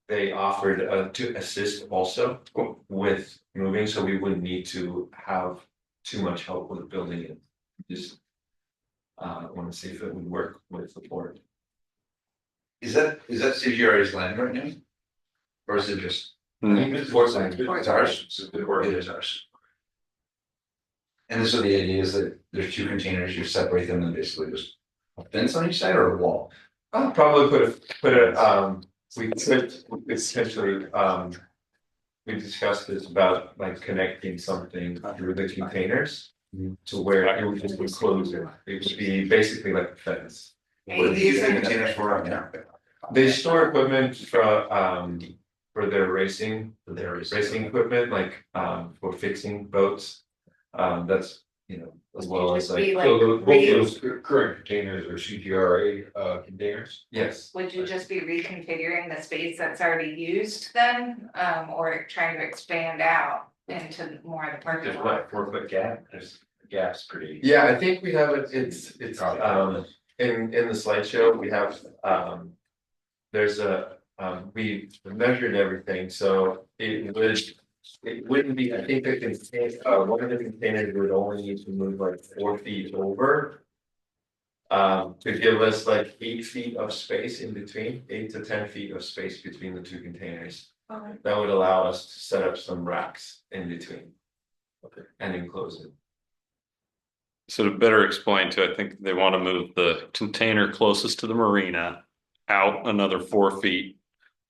They offered to assist also with moving, so we wouldn't need to have too much help with building it. Just want to see if it would work with the port. Is that CGRA's land right now? Or is it just? Hmm. It's ours. It is ours. And so the idea is that there's two containers, you separate them and basically just a fence on each side or a wall? I'll probably put a we could essentially we discussed this about like connecting something through the containers to where it would just close it. It would be basically like a fence. What are they using the containers for right now? They store equipment for their racing equipment, like for fixing boats. That's as well as like So both those current containers are CGRA containers? yes. Would you just be reconfiguring the space that's already used then, or trying to expand out into more of the parking There's lot? what, 4-foot gap? There's the gap's pretty. Yeah, I think we have it. It's in the slideshow we have there's a we measured everything, so it wouldn't be, I think one of the containers would only need to move like 4 feet over. To give us like 8 feet of space in between, 8 to 10 feet of space between the two containers. Okay. That would allow us to set up some racks in between. Okay. And enclose it. So to better explain to, I think they want to move the container closest to the marina out another 4 feet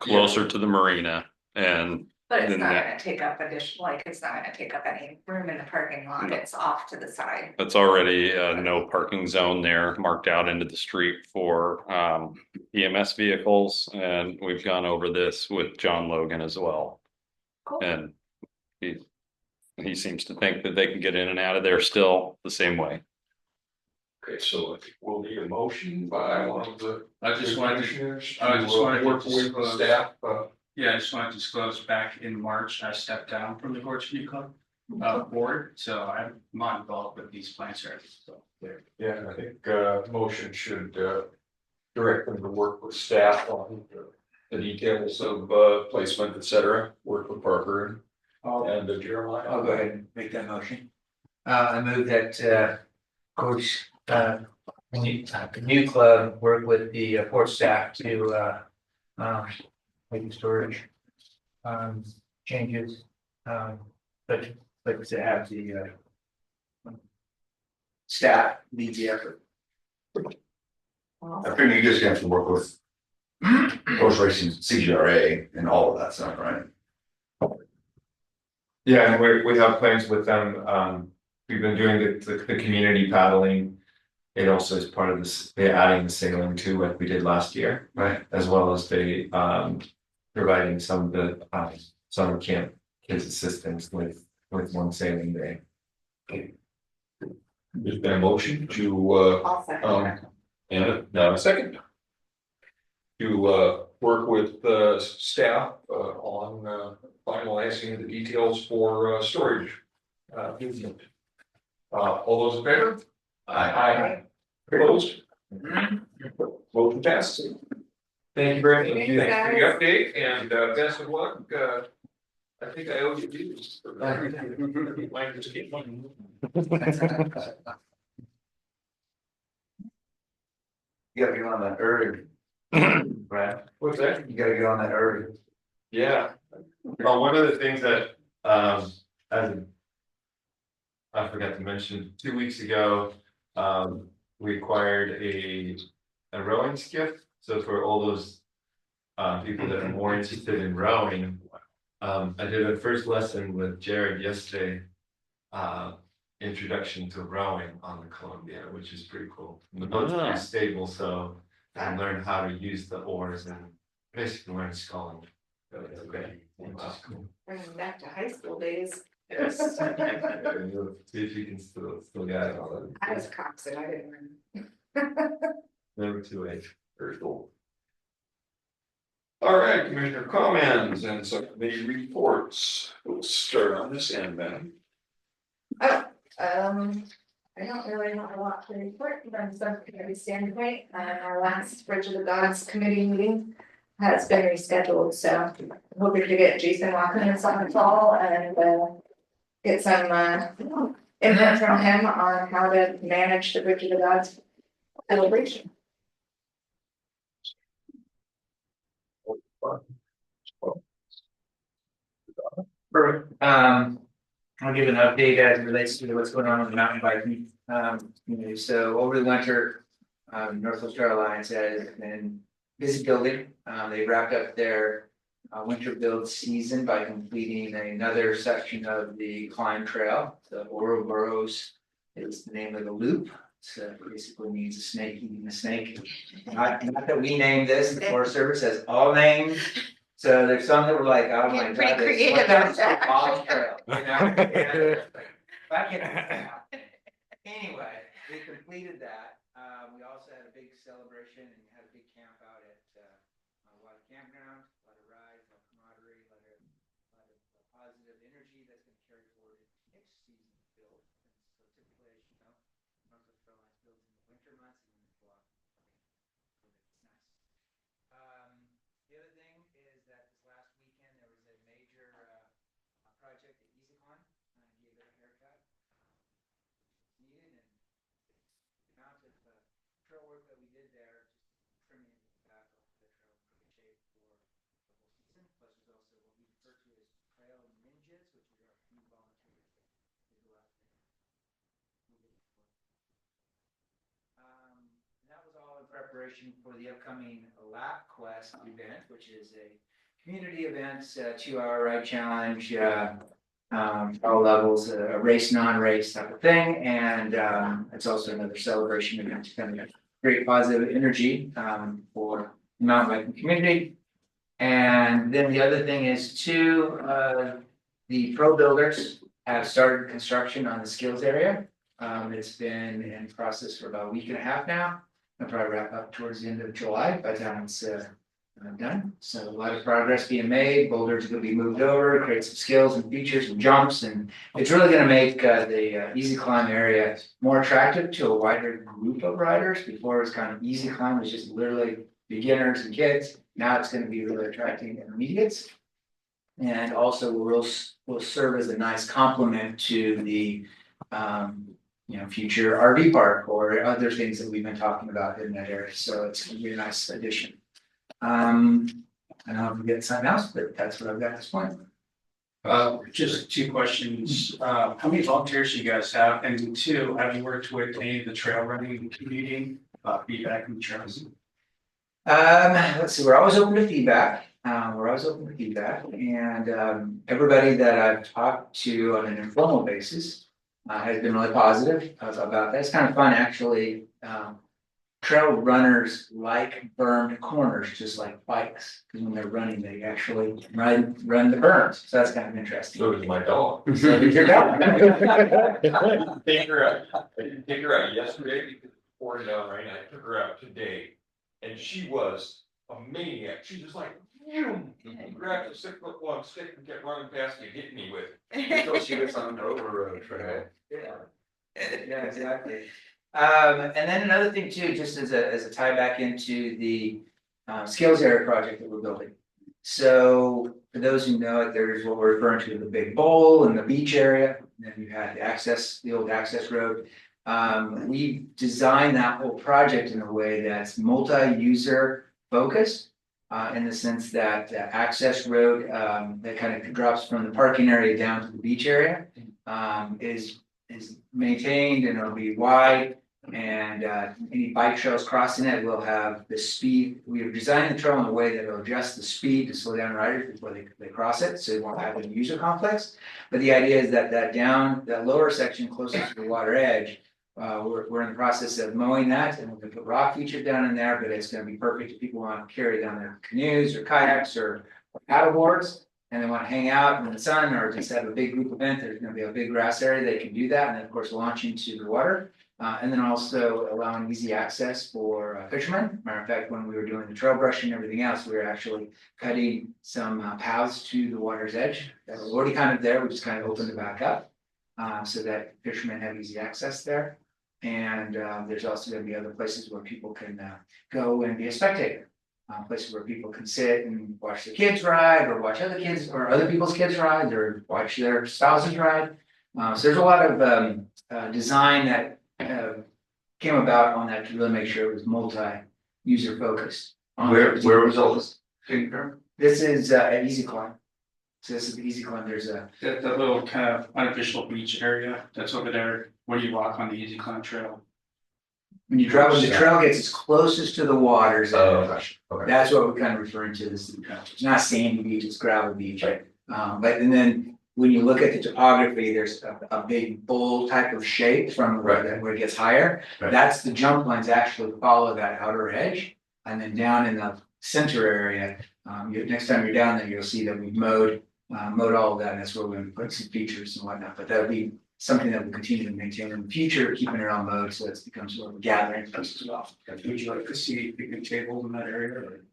closer to the marina, and But it's then not that- gonna take up it's not gonna take up any room in the parking lot, No. it's off to the side. That's already a no parking zone there marked out into the street for EMS vehicles, and we've gone over this with John Logan as well. Cool. And he seems to think that they can get in and out of there still the same way. Okay, so I think we'll need a motion by one of the. I just wanted to commissioners work with the disclose. staff. Yeah, I just wanted to disclose back in March, I stepped down from the Gorge Community Club board, so I'm not involved with these plans already, so. Yeah, I think motion should direct them to work with staff on the details of placement, et cetera, work with Parker and Jeremiah. I'll go ahead and make that motion. I move that Coach new club work with the port staff to make the storage changes. But to have the staff lead the effort. I figure you guys gonna have to work with horse racing, CGRA and all of that stuff, right? Yeah, and we have plans with them, we've been doing the community paddling. It also is part of this, they're adding the sailing too, like we did last year. Right. As well as they, providing some of the, summer camp kids assistance with one sailing day. There's been a motion to, I'll second that. and now a second. To, work with, staff, on, finalizing the details for, storage. Movement. All those in favor? Aye. Opposed? Motion passes. Thank you very much. Thanks, Thanks for the update and, best of luck. I think I owe you these. Mine just keep one. You gotta get on that early. Right, What's that? you gotta get on that early. Yeah. Well, one of the things that, I forgot to mention, 2 weeks ago, we acquired a rowing skiff. So for all those people that are more interested in rowing, I did a first lesson with Jared yesterday. Introduction to rowing on the Columbia, which is pretty cool. The boat's pretty stable, so I learned how to use the oars and basically learn sculling. Okay, which is cool. Bringing back to high school days. Yes. See if you can still get it all. I was coxswain, I didn't learn. Number 2A. Very cool. All right, Commissioner comments and subcommittee reports. We'll start on this end then. I don't really have a lot to report from subcommittee standpoint. Our last Bridge of the Gods committee meeting has been rescheduled, so I'm hoping to get Jason walking in on the call and get some input from him on how to manage the Bridge of the Gods celebration. Perfect. I'll give an update as it relates to what's going on with the mountain biking community. So over the winter, Northwest Star Alliance has been busy building. They wrapped up their winter build season by completing another section of the climb trail. The Ouroboros is the name of the loop. So basically means a snake eating a snake. Not that we named this, the Forest Service has all names. So there's some that were like, oh my God. Pretty this- creative out there. Bob's Trail, you know? Anyway, we completed that. We also had a big celebration and had a big camp out at Water Campground, a lot of rides, a lot of camaraderie, a lot of positive energy that's going to carry forward into next season build. And so typically, as you know, Northwest Carolina builds in the winter months and then they go out. It's nice. The other thing is that this last weekend there was a major project at EasyCon. Gave it a haircut. Needed and the amount of trail work that we did there, just trimming the back of the trail in perfect shape for the whole season. Plus, there's also what we refer to as trail ninjas, which are our few volunteers that go out there. And that was all in preparation for the upcoming Lap Quest event, which is a community event, 2-hour ride challenge, all levels, a race, non-race type of thing. And it's also another celebration event to kind of create positive energy for the mountain biking community. And then the other thing is too, the pro builders have started construction on the skills area. It's been in process for about a week and a half now. I'll probably wrap up towards the end of July by the time it's done. So a lot of progress being made. Boulders are going to be moved over, create some skills and features and jumps, and it's really going to make the easy climb area more attractive to a wider group of riders. Before it was kind of easy climb was just literally beginners and kids. Now it's going to be really attracting intermediates, and also will serve as a nice complement to the future RV park or other things that we've been talking about in that area. So it's going to be a nice addition. I don't know if we get something else, but that's what I've got at this point. Just two questions. How many volunteers do you guys have? And two, have you worked with any of the trail running community feedback from the trails? Let's see, we're always open to feedback, and, everybody that I've talked to on an informal basis. Has been really positive about that, it's kind of fun, actually, trail runners like bermed corners, just like bikes, because when they're running, they actually run the berms, so that's kind of interesting. So does my dog. So did your dog. Take her out, I didn't take her out yesterday because it poured down rain, I took her out today. And she was a maniac, she just like, grabbed a 6-foot-long stick and kept running past me, hitting me with it. Until she gets on the road trail. Yeah, exactly. And then another thing too, just as a tie back into the skills area project that we're building. So for those who know it, there's what we're referring to as the big bowl in the beach area. And then you had the old access road. We designed that whole project in a way that's multi-user focused. In the sense that the access road that kind of drops from the parking area down to the beach area is maintained and it'll be wide. And any bike trails crossing it will have the speed. We have designed the trail in a way that will adjust the speed to slow down riders before they cross it, so you won't have any user conflicts. But the idea is that that lower section closest to the water edge, we're in the process of mowing that, and we're gonna put rock feature down in there, but it's gonna be perfect if people want to carry down their canoes or kayaks or paddle boards. And they want to hang out in the sun or just have a big group event, there's gonna be a big grass area, they can do that, and then of course launch into the water. And then also allowing easy access for fishermen. Matter of fact, when we were doing the trail brushing and everything else, we were actually cutting some paths to the water's edge that were already kind of there, we just kind of opened it back up. So that fishermen have easy access there. And there's also gonna be other places where people can go and be a spectator. Places where people can sit and watch their kids ride or watch other kids or other people's kids ride or watch their spouses ride. So there's a lot of design that came about on that to really make sure it was multi-user focused. Where was all this taken from? This is at Easy Climb. So this is the Easy Climb, there's a. That little kind of unofficial beach area that's over there, where you walk on the Easy Climb Trail. When you drive, when the trail gets as closest to the waters, Oh, gosh, okay. that's what we're kind of referring to as, it's not sandy beach, it's gravel beach. But and then when you look at the topography, there's a big bowl type of shape from where it gets higher. Right. That's the jump lines actually follow that outer edge. And then down in the center area, next time you're down there, you'll see that we've mowed all of that. And that's where we're going to put some features and whatnot. But that'll be something that we'll continue to maintain in the future, keeping it on mode so it becomes sort of a gathering place as well. Would you like to see picnic tables in that area? Or?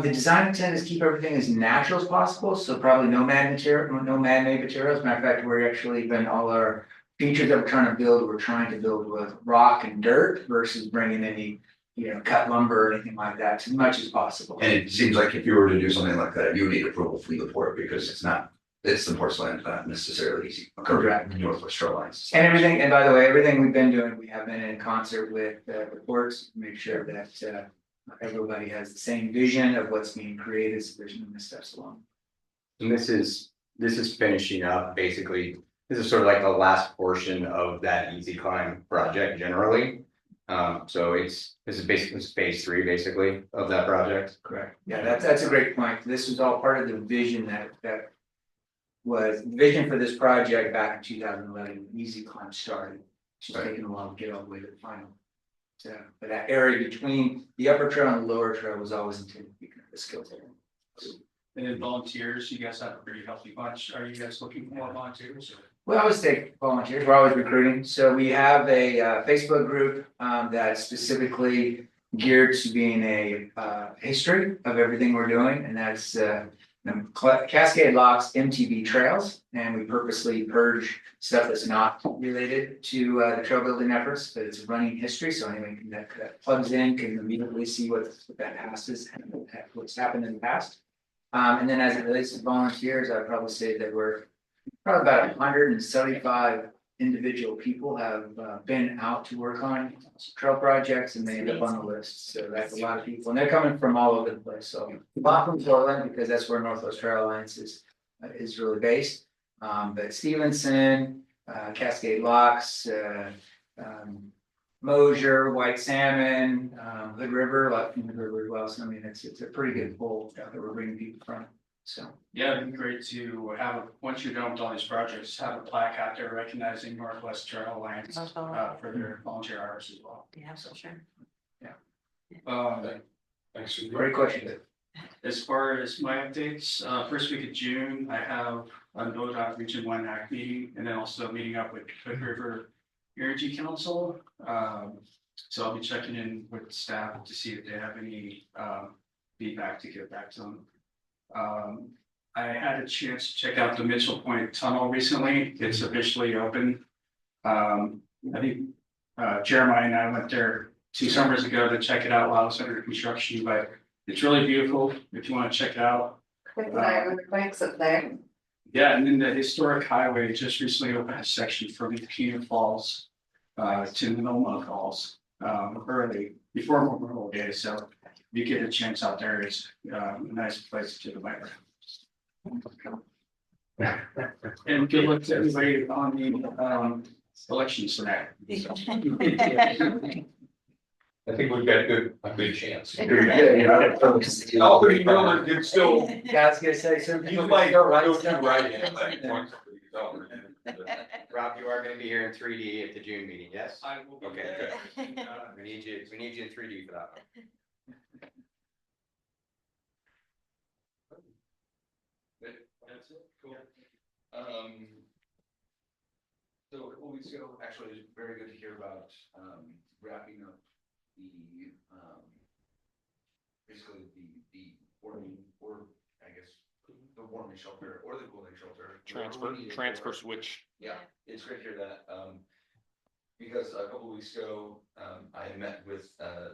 The design intent is keep everything as natural as possible, so probably no man-made materials. Matter of fact, we're actually been all our features that we're trying to build with rock and dirt versus bringing any, cut lumber or anything like that as much as possible. And it seems like if you were to do something like that, you would need approval from the port because it's the port's land, not necessarily easy. Correct. Northwest shorelines. And everything, and by the way, everything we've been doing, we have been in concert with the ports to make sure that everybody has the same vision of what's being created, so there's no missteps along. And this is finishing up, basically, this is sort of like the last portion of that Easy Climb project generally. So this is basically phase 3 basically of that project. Correct. Yeah, that's a great point. This was all part of the vision that was the vision for this project back in 2011, when Easy Climb started. It's just taking a while to get all the way to the final. So, but that area between the upper trail and the lower trail was always intended to be kind of a skills area. And then volunteers, you guys have a pretty healthy bunch. Are you guys looking for more volunteers? Or? We always take volunteers. We're always recruiting. So we have a Facebook group that's specifically geared to being a history of everything we're doing, and that's Cascade Locks MTB Trails, and we purposely purge stuff that's not related to the trail building efforts, but it's running history. So anyone that plugs in can immediately see what that past is, what's happened in the past. And then as it relates to volunteers, I'd probably say that we're probably about 175 individual people have been out to work on trail projects, and they end up on the list. So that's a lot of people, and they're coming from all over the place. So a lot from Portland, because that's where Northwest Trail Alliance is really based. But Stevenson, Cascade Locks, Mosier, white salmon, Hood River, like from Hood River as well. So I mean, it's a pretty good pool that we're bringing people from. So. Yeah, it'd be great to have, once you're done with all these projects, have a plaque out there recognizing Northwest Trail Alliance for their volunteer hours as well. Yeah, so sure. Thanks. Great question. As far as my updates, first week of June, I have a NODOT Region 1 ACT meeting, and then also meeting up with Hood River Energy Council. So I'll be checking in with staff to see if they have any feedback to get back to them. I had a chance to check out the Mitchell Point Tunnel recently. It's officially open. I think Jeremiah and I went there 2 summers ago to check it out while it was under construction, but it's really beautiful if you want to check it out. Quick eye on the bikes up there. Yeah, and then the historic highway just recently opened a section from Keener Falls to Noma Falls early before Memorial Day. So if you get a chance out there, it's a nice place to the bike. And good luck to everybody on the elections tonight. I think we've got a good chance. Yeah. Albany Miller did still, Yeah, I was gonna say, so you might go to right in like once. Rob, you are gonna be here in 3D at the June meeting, yes? I will be Okay, there. good. We need you in 3D for that one. That's it, cool. So a couple weeks ago, actually, it was very good to hear about, wrapping up the, basically the warming, or I guess, the warming shelter or the cooling shelter. Transfer switch. Yeah, it's great to hear that, because a couple weeks ago, I met with, I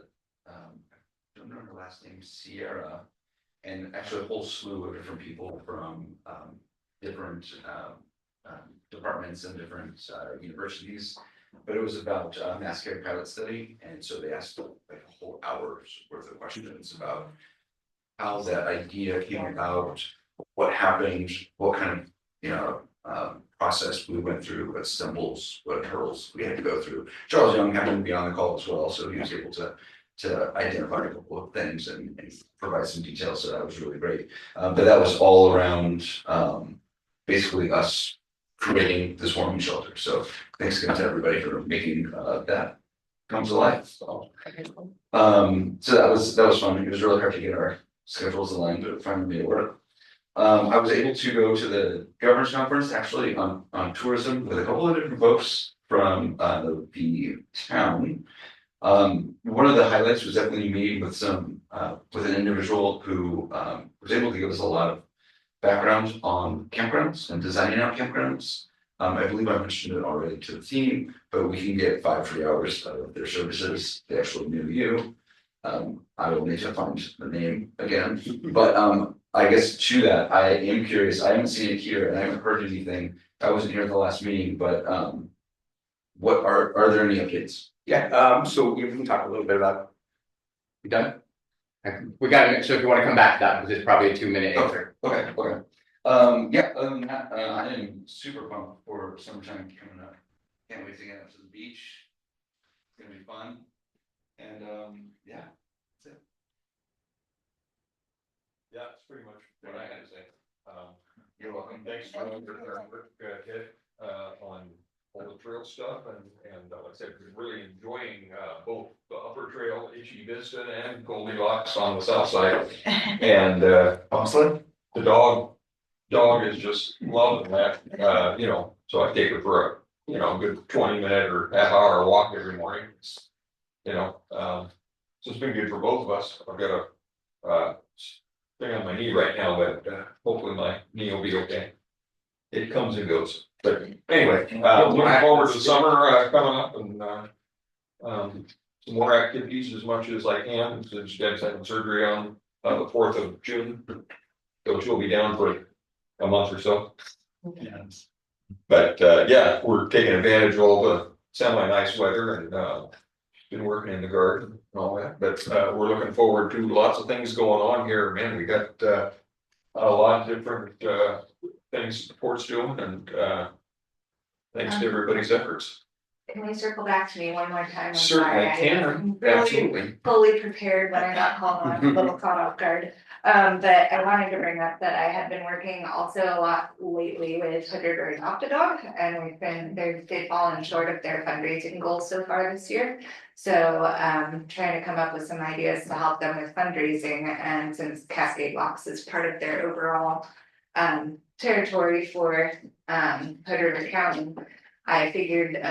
don't remember her last name, Sierra, and actually a whole slew of different people from, different, departments and different, universities. But it was about mass care pilot study, and so they asked like a whole hour's worth of questions about how that idea came about, what happened, what kind of, process we went through, what stumbles, what hurdles we had to go through. Charles Young happened to be on the call as well, so he was able to identify a couple of things and provide some details, so that was really great. But that was all around basically us creating this warming shelter. So thanks again to everybody for making that come to life. So that was fun. It was really hard to get our schedules aligned, but it finally made it work. I was able to go to the governor's conference actually on tourism with a couple of different folks from the town. One of the highlights was definitely meeting with with an individual who was able to give us a lot of background on campgrounds and designing out campgrounds. I believe I mentioned it already to the team, but we can get 5 free hours out of their services. They actually knew you. I will need to find the name again, but I guess to that, I am curious. I haven't seen it here and I haven't heard anything. I wasn't here at the last meeting, but what are there any updates? Yeah, so we can talk a little bit about. You done? We got it, so if you wanna come back to that, because it's probably a 2-minute answer. Okay. Yeah, other than that, I am super pumped for summertime coming up. Can't wait to get up to the beach. It's gonna be fun. And yeah, that's it. Yeah, that's pretty much what I had to say. You're welcome. Thanks for your work, Kit, on all the trail stuff and like I said, we're really enjoying both the upper trail, Itchy Vista and Goldilocks on the south side. And Honestly, the dog is just loving that, so I take her for a good 20-minute or half-hour walk every morning. So it's been good for both of us. I've got a thing on my knee right now, but hopefully my knee will be okay. It comes and goes, but anyway, looking forward to the summer coming up and some more activities as much as I can, since Deb's having surgery on the 4th of June. So she'll be down for a month or so. But yeah, we're taking advantage of all the semi-nice weather and been working in the garden and all that, but we're looking forward to lots of things going on here. Man, we got a lot of different things the port's doing, and thanks to everybody's efforts. Can we circle back to me one more time? I'm Certainly sorry, I can, wasn't really absolutely. fully prepared when I got called on, a little caught off guard. But I wanted to bring up that I have been working also a lot lately with Hooded or Adopt a Dog, and they've fallen short of their fundraising goals so far this year. So trying to come up with some ideas to help them with fundraising, and since Cascade Locks is part of their overall territory for Hood County, I figured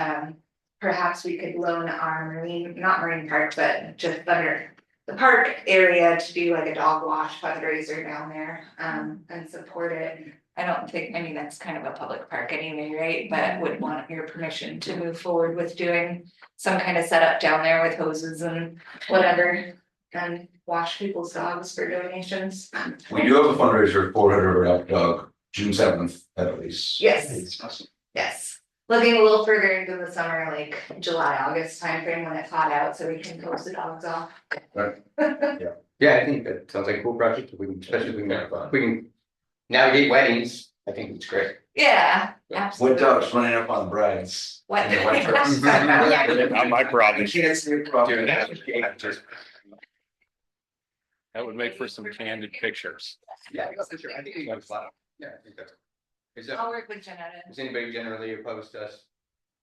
perhaps we could loan our not marine park, but just under the park area to do like a dog wash fundraiser down there and support it. I don't think, I mean, that's kind of a public park anyway, right? But would want your permission to move forward with doing some kind of setup down there with hoses and whatever. And wash people's dogs for donations. We do have a fundraiser for Hood Up Dog, June 7th at least. Yes. Yes, looking a little further into the summer, like July, August timeframe when it's hot out, so we can post the dogs off. Yeah, I think that sounds like a cool project. We can, especially if we can navigate weddings. I think it's great. Yeah, What absolutely. dogs running up on brides? What? Not my problem. Can't see a problem. Doing that. Just, That would make for some candid pictures. yeah, I think it's a lot. Yeah, I think that's. Is that, I'll work with Janetta. is anybody generally opposed to us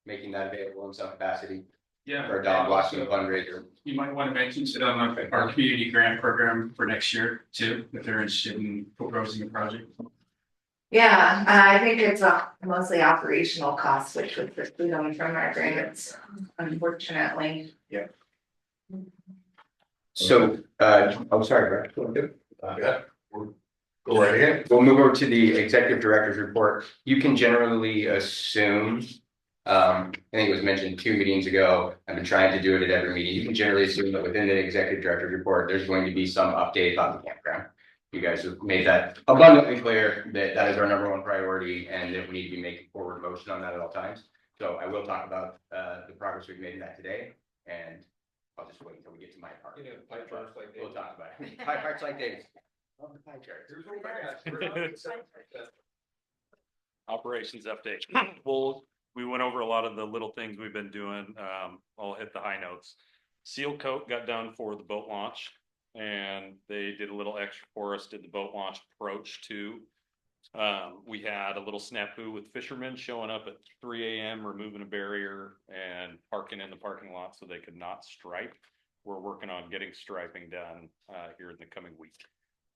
making that available in some capacity Yeah. for a dog washing So fundraiser? You might want to mention it on our community grant program for next year too, if they're interested in proposing a project. Yeah, I think it's mostly operational costs, which would preclude them from our grants, unfortunately. So, I'm sorry, Brett. Go right ahead. We'll move over to the executive director's report. You can generally assume, I think it was mentioned 2 meetings ago, I've been trying to do it at every meeting. You can generally assume that within the executive director's report, there's going to be some update about the campground. You guys have made that abundantly clear that that is our #1 priority and that we need to be making forward motion on that at all times. So I will talk about the progress we've made in that today, and I'll just wait until we get to my part. We'll talk about it. Pie charts like Dave's. Love the pie charts. Operations update. Well, we went over a lot of the little things we've been doing. I'll hit the high notes. Seal coat got done for the boat launch, and they did a little extra for us, did the boat launch approach too. We had a little snafu with fishermen showing up at 3 a.m. removing a barrier and parking in the parking lot so they could not stripe. We're working on getting striping done here in the coming week.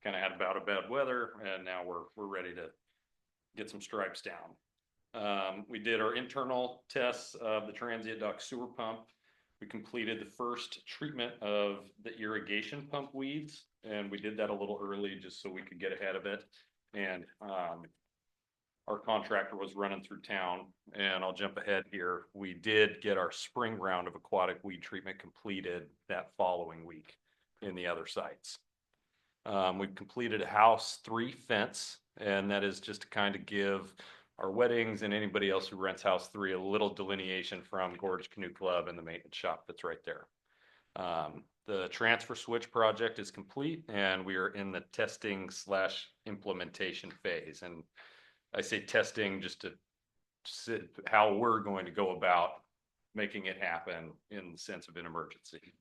Kind of had about a bad weather, and now we're ready to get some stripes down. We did our internal tests of the transient dock sewer pump. We completed the first treatment of the irrigation pump weeds, and we did that a little early just so we could get ahead of it. And our contractor was running through town, and I'll jump ahead here. We did get our spring round of aquatic weed treatment completed that following week in the other sites. We've completed a house 3 fence, and that is just to kind of give our weddings and anybody else who rents house 3 a little delineation from Gorge Canoe Club and the maintenance shop that's right there. The transfer switch project is complete, and we are in the testing / implementation phase. And I say testing just to see how we're going to go about making it happen in the sense of an emergency.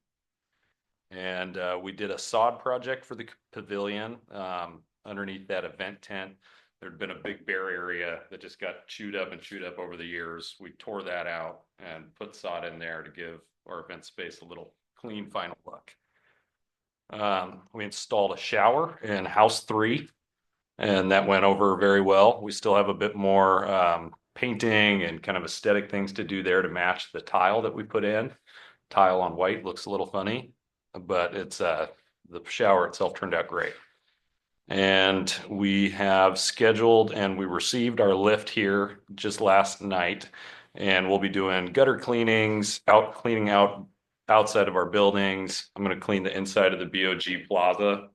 And we did a sod project for the pavilion underneath that event tent. There'd been a big bare area that just got chewed up over the years. We tore that out and put sod in there to give our event space a little clean final look. We installed a shower in house 3, and that went over very well. We still have a bit more painting and kind of aesthetic things to do there to match the tile that we put in. Tile on white looks a little funny, but it's the shower itself turned out great. And we have scheduled, and we received our lift here just last night, and we'll be doing gutter cleanings, cleaning out outside of our buildings. I'm going to clean the inside of the BOG Plaza,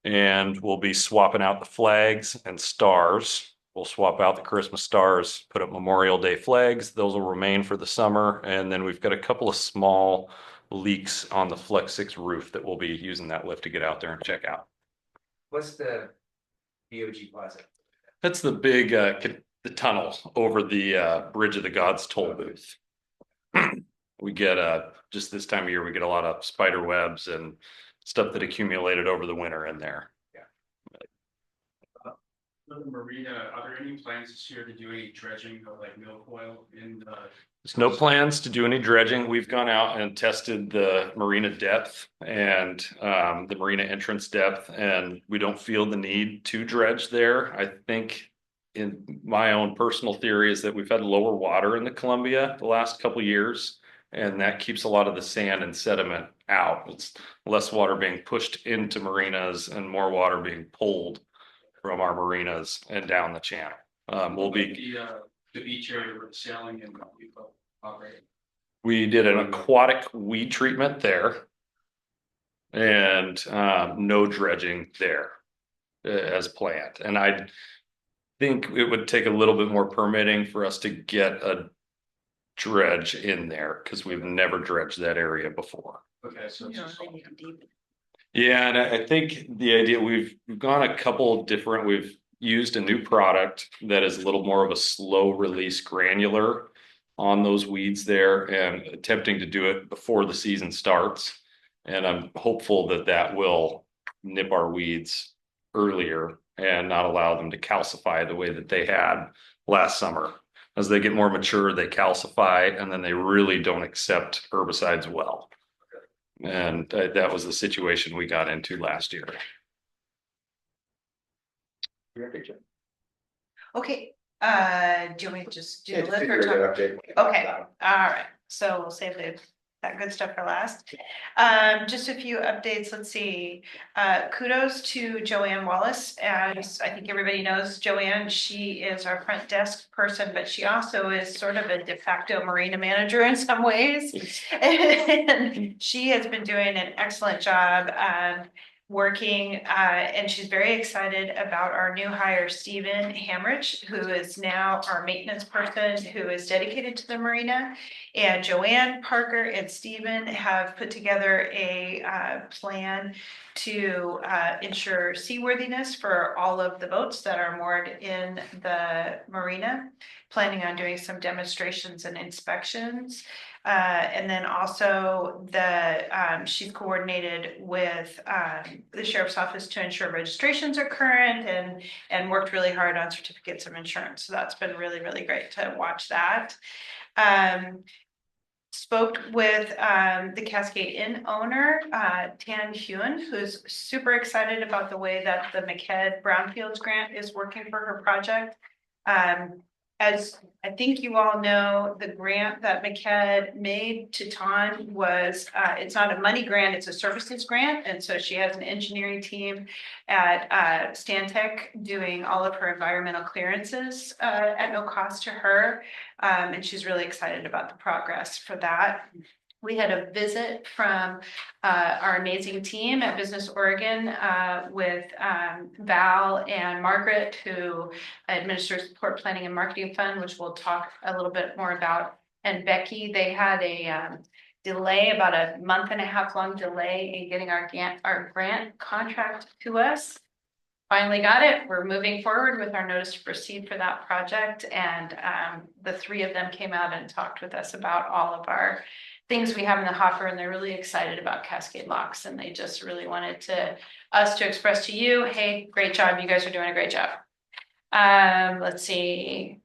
and we'll be swapping out the flags and stars. We'll swap out the Christmas stars, put up Memorial Day flags. Those will remain for the summer. And then we've got a couple of small leaks on the Flex 6 roof that we'll be using that lift to get out there and check out. What's the BOG Plaza? That's the big the tunnel over the Bridge of the Gods toll booth. We get just this time of year, we get a lot of spider webs and stuff that accumulated over the winter in there. For the marina, are there any plans this year to do any dredging of like milfoil in the? There's no plans to do any dredging. We've gone out and tested the marina depth and the marina entrance depth, and we don't feel the need to dredge there. I think in my own personal theory is that we've had lower water in the Columbia the last couple years, and that keeps a lot of the sand and sediment out. It's less water being pushed into marinas and more water being pulled from our marinas and down the channel. We'll be. The beach area where the sailing and people operate. We did an aquatic weed treatment there. And no dredging there as planned. And I think it would take a little bit more permitting for us to get a dredge in there because we've never dredged that area before. Okay, so it's just. Yeah, and I think the idea we've gone a couple different, we've used a new product that is a little more of a slow release granular on those weeds there and attempting to do it before the season starts. And I'm hopeful that that will nip our weeds earlier and not allow them to calcify the way that they had last summer. As they get more mature, they calcify and then they really don't accept herbicides well. And that was the situation we got into last year. Okay, do you want me to just do the list or talk? Okay, all right, so we'll save that good stuff for last. Just a few updates, let's see. Kudos to Joanne Wallace. As I think everybody knows, Joanne, she is our front desk person, but she also is sort of a de facto marina manager in some ways. And she has been doing an excellent job working, and she's very excited about our new hire, Stephen Hamrich, who is now our maintenance person who is dedicated to the marina. And Joanne, Parker, and Stephen have put together a plan to ensure seaworthiness for all of the boats that are moored in the marina, planning on doing some demonstrations and inspections. And then also she's coordinated with the sheriff's office to ensure registrations are current and worked really hard on certificates of insurance. So that's been really, really great to watch that. Spoke with the Cascade Inn owner, Tan Hewen, who's super excited about the way that the McKed Brownfields grant is working for her project. As I think you all know, the grant that McKed made to Tan was, it's not a money grant, it's a services grant. And so she has an engineering team at Stantec doing all of her environmental clearances at no cost to her. And she's really excited about the progress for that. We had a visit from our amazing team at Business Oregon with Val and Margaret, who administers the Port Planning and Marketing Fund, which we'll talk a little bit more about. And Becky, they had a delay, about a month and a half long delay in getting our grant contract to us. Finally got it. We're moving forward with our notice to proceed for that project. And the three of them came out and talked with us about all of our things we have in the hopper, and they're really excited about Cascade Locks, and they just really wanted us to express to you, hey, great job, you guys are doing a great job. Let's see.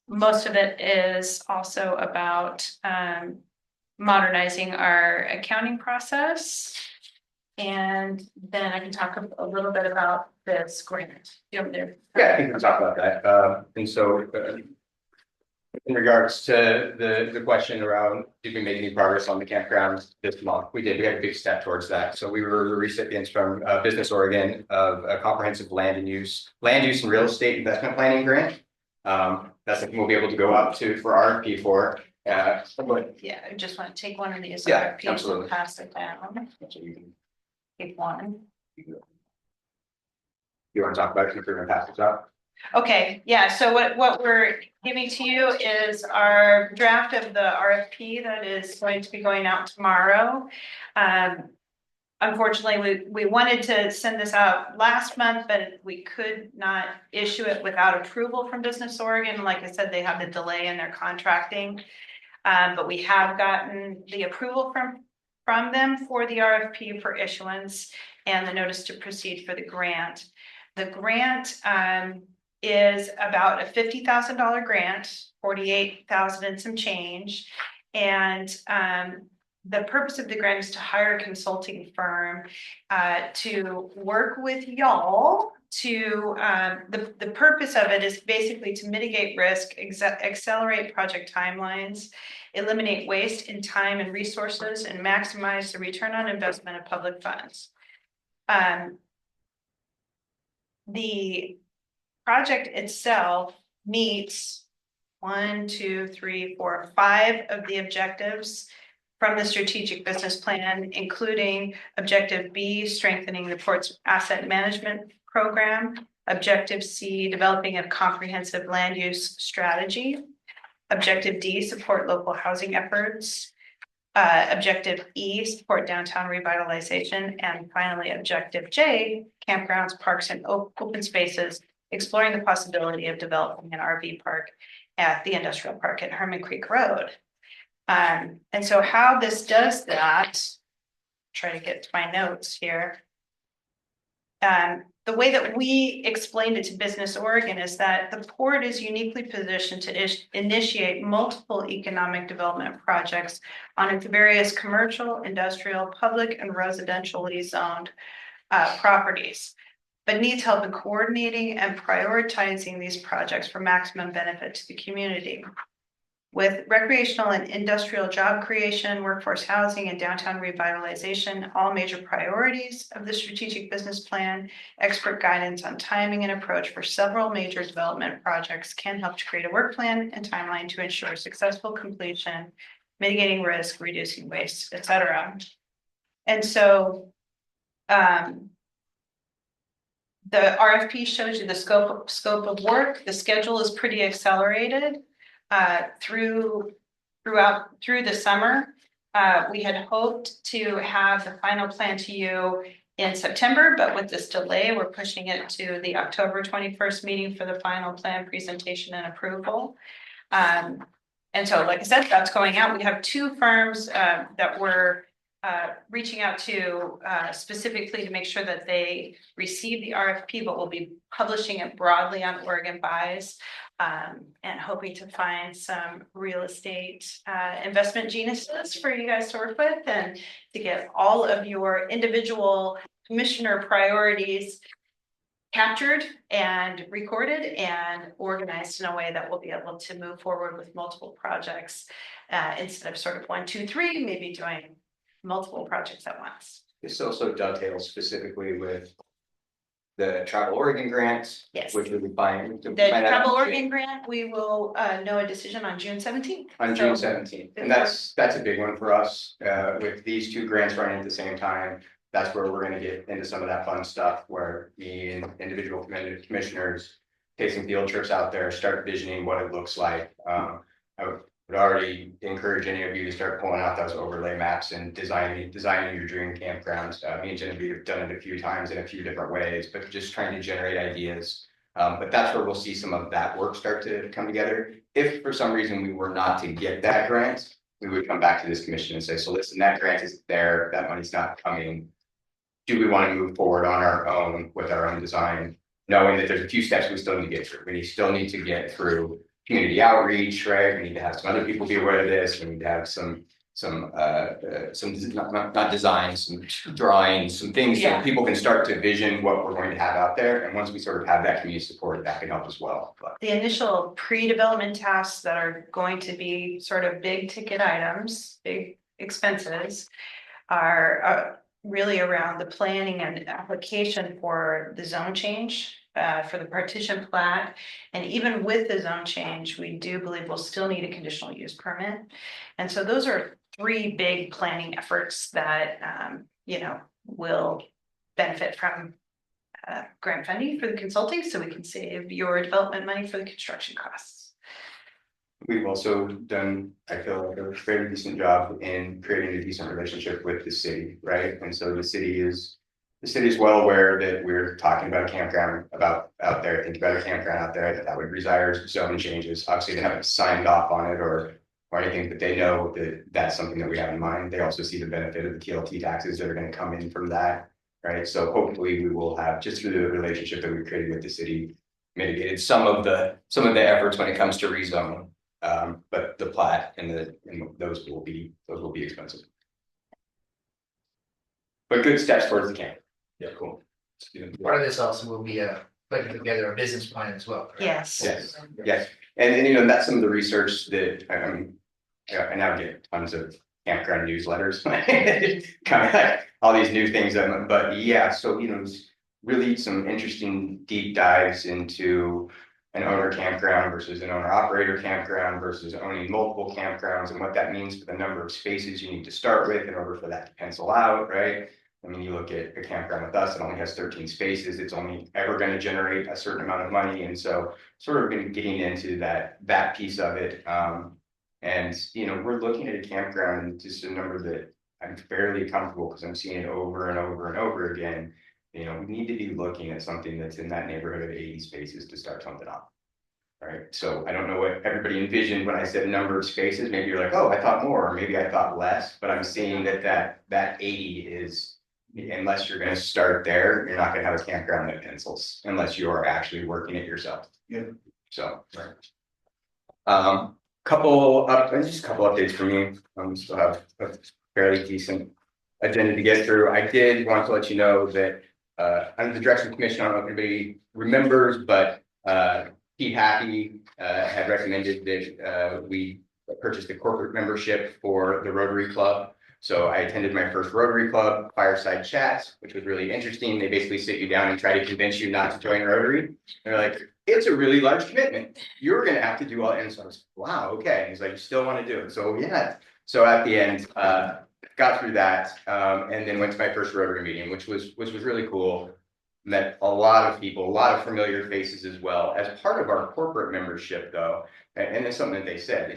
Most of it is also about modernizing our accounting process. And then I can talk a little bit about this grant. Yeah, I think we can talk about that. And so in regards to the question around, did we make any progress on the campgrounds this month? We did. We had a big step towards that. So we were the recipients from Business Oregon of a comprehensive land use and real estate investment planning grant. That's something we'll be able to go up to for RFP for. Yeah, I just want to take one of these RFPs absolutely. And pass it down. Take one. You want to talk about it if we're going to pass this out? Okay, yeah, so what we're giving to you is our draft of the RFP that is going to be going out tomorrow. unfortunately, we wanted to send this out last month, but we could not issue it without approval from Business Oregon. Like I said, they have the delay in their contracting. But we have gotten the approval from them for the RFP for issuance and the notice to proceed for the grant. The grant is about a $50,000 grant, 48,000 and some change. And the purpose of the grant is to hire a consulting firm to work with y'all to the purpose of it is basically to mitigate risk, accelerate project timelines, eliminate waste in time and resources, and maximize the return on investment of public funds. The project itself meets 5 of the objectives from the strategic business plan, including objective B, strengthening the port's asset management program, objective C, developing a comprehensive land use strategy, objective D, support local housing efforts, objective E, support downtown revitalization, and finally objective J, campgrounds, parks, and open spaces, exploring the possibility of developing an RV park at the industrial park at Herman Creek Road. And so how this does that, try to get to my notes here. The way that we explained it to Business Oregon is that the port is uniquely positioned to initiate multiple economic development projects on its various commercial, industrial, public, and residentially zoned properties, but needs help in coordinating and prioritizing these projects for maximum benefit to the community. With recreational and industrial job creation, workforce housing, and downtown revitalization, all major priorities of the strategic business plan, expert guidance on timing and approach for several major development projects can help to create a work plan and timeline to ensure successful completion, mitigating risk, reducing waste, etc. And so the RFP shows you the scope of work. The schedule is pretty accelerated. Through the summer, we had hoped to have the final plan to you in September, but with this delay, we're pushing it to the October 21st meeting for the final plan presentation and approval. And so, like I said, that's going out. We have 2 firms that we're reaching out to specifically to make sure that they receive the RFP, but we'll be publishing it broadly on Oregon Buys. And hoping to find some real estate investment geniuses for you guys to work with and to get all of your individual commissioner priorities captured and recorded and organized in a way that we'll be able to move forward with multiple projects instead of sort of 1, 2, 3, maybe doing multiple projects at once. This also dovetails specifically with the Travel Oregon grant. Yes. Which we'll be buying. The Travel Oregon grant, we will know a decision on June 17th. On June 17th, and that's a big one for us, with these 2 grants running at the same time. That's where we're gonna get into some of that fun stuff where me and individual commissioners take some field trips out there, start visioning what it looks like. I would already encourage any of you to start pulling out those overlay maps and designing your dream campgrounds. Me and Genevieve have done it a few times in a few different ways, but just trying to generate ideas. But that's where we'll see some of that work start to come together. If for some reason we were not to get that grant, we would come back to this commission and say, so listen, that grant is there, that money's not coming. Do we want to move forward on our own with our own design, knowing that there's a few steps we still need to get through. We still need to get through community outreach, right? We need to have some other people be aware of this. We need to have some not designs, some drawings, some things that people can start to vision what we're going to have out there. And once we sort of have that community support, that can help as well. But the initial pre-development tasks that are going to be sort of big ticket items, big expenses, are really around the planning and application for the zone change. For the partition plat, and even with the zone change, we do believe we'll still need a conditional use permit. And so those are 3 big planning efforts that will benefit from grant funding for the consulting, so we can save your development money for the construction costs. We've also done, I feel like, a fairly decent job in creating a decent relationship with the city, right? And so the city is well aware that we're talking about a campground out there, think about a campground out there that would desire zone changes. Obviously, they haven't signed off on it or anything, but they know that that's something that we have in mind. They also see the benefit of the TLT taxes that are going to come in from that, right? So hopefully we will have, just through the relationship that we created with the city, mitigated some of the efforts when it comes to rezoning. But the plat and those will be expensive. But good steps towards the camp. Yeah, cool. Part of this also will be putting together a business plan as well. correct? Yes. Yes, and that's some of the research that I now get tons of campground newsletters, kind of like all these new things. But yeah, so really some interesting deep dives into an owner campground versus an owner operator campground versus owning multiple campgrounds and what that means for the number of spaces you need to start with in order for that to pencil out, right? I mean, you look at a campground with us, it only has 13 spaces. It's only ever going to generate a certain amount of money. And so sort of been getting into that piece of it. And we're looking at a campground and just a number that I'm fairly comfortable because I'm seeing it over and over and over again. We need to be looking at something that's in that neighborhood of 80 spaces to start something up. Right. So I don't know what everybody envisioned when I said number of spaces. Maybe you're like, oh, I thought more, or maybe I thought less, but I'm seeing that 80 is, unless you're going to start there, you're not going to have a campground that pencils unless you are actually working it yourself. Yeah. So, right. Just a couple updates for me. Still have a fairly decent agenda to get through. I did want to let you know that under the Direction Commission, I don't know if anybody remembers, but Pete Happy had recommended that we purchase the corporate membership for the Rotary Club. So I attended my first Rotary Club fireside chat, which was really interesting. They basically sit you down and try to convince you not to join Rotary. They're like, it's a really large commitment. You're going to have to do all. And so I was, wow, okay. And he's like, you still want to do it? So yeah. So at the end, got through that, and then went to my first Rotary meeting, which was really cool. Met a lot of people, a lot of familiar faces as well. As part of our corporate membership, though, and it's something that they said,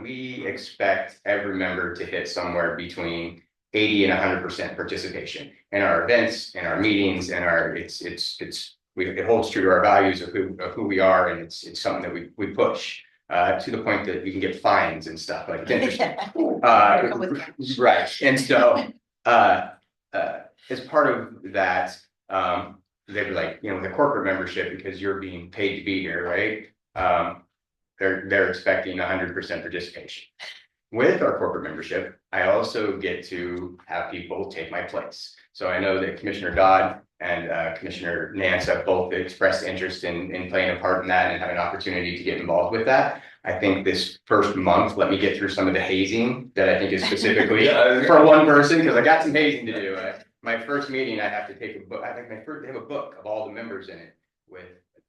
we expect every member to hit somewhere between 80 and 100% participation in our events, in our meetings, and it holds true to our values of who we are, and it's something that we push. To the point that we can get fines and stuff, like it's interesting. Right. And so as part of that, they were like, the corporate membership, because you're being paid to be here, right? They're expecting 100% participation. With our corporate membership, I also get to have people take my place. So I know that Commissioner Dodd and Commissioner Nance have both expressed interest in playing a part in that and have an opportunity to get involved with that. I think this first month, let me get through some of the hazing that I think is specifically for one person, because I got some hazing to do. My first meeting, I have to take a book. They have a book of all the members in it with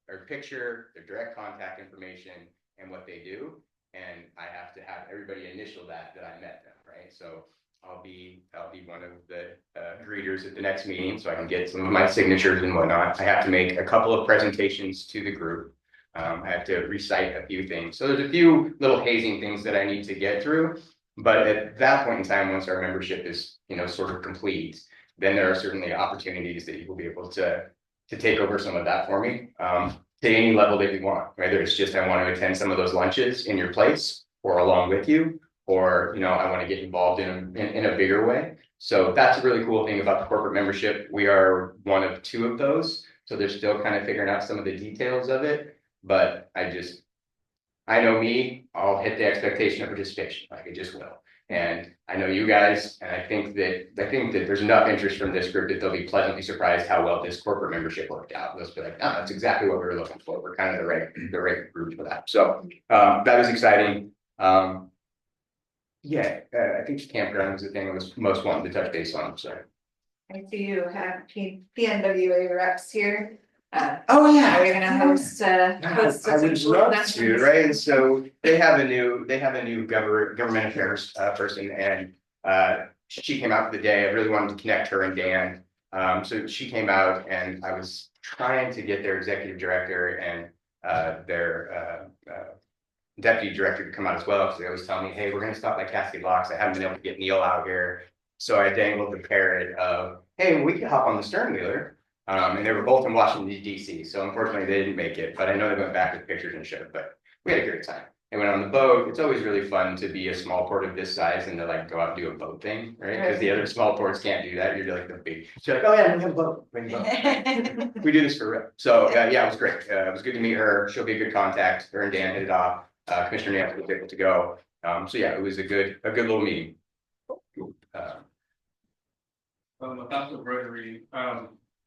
their picture, their direct contact information, and what they do. And I have to have everybody initial that I met them, right? So I'll be one of the greeters at the next meeting, so I can get some of my signatures and whatnot. I have to make a couple of presentations to the group. I have to recite a few things. So there's a few little hazing things that I need to get through. But at that point in time, once our membership is, sort of complete, then there are certainly opportunities that you will be able to take over some of that for me, to any level that you want. Whether it's just I want to attend some of those lunches in your place or along with you, or I want to get involved in a bigger way. So that's a really cool thing about the corporate membership. We are one of two of those, so they're still kind of figuring out some of the details of it. But I know me, I'll hit the expectation of participation, like it just will. And I know you guys, and I think that there's enough interest from this group that they'll be pleasantly surprised how well this corporate membership worked out. They'll be like, oh, that's exactly what we were looking for. We're kind of the right group for that. So that was exciting. I think campground was the thing I was most wanting to touch base on. So I see you have PNWA reps here. Oh yeah, we're gonna host. I would love to, right? And so they have a new government affairs person, and she came out for the day. I really wanted to connect her and Dan. So she came out, and I was trying to get their executive director and their deputy director to come out as well, because they always tell me, hey, we're gonna stop by Cascade Locks. I haven't been able to get Neil out here. So I dangled the carrot of, hey, we could hop on the stern wheeler. And they were both in Washington DC, so unfortunately they didn't make it, but I know they went back with pictures and shit, but we had a great time. And when on the boat, it's always really fun to be a small port of this size and to like go out and do a boat thing, right? Because the other small ports can't do that. You're like the big, you're like, oh yeah, we have a boat, bring a boat. We do this for real. So yeah, it was great. It was good to meet her. She'll be a good contact. Her and Dan hit it off. Commissioner Nance was able to go. So yeah, it was a good little meeting. About the Rotary,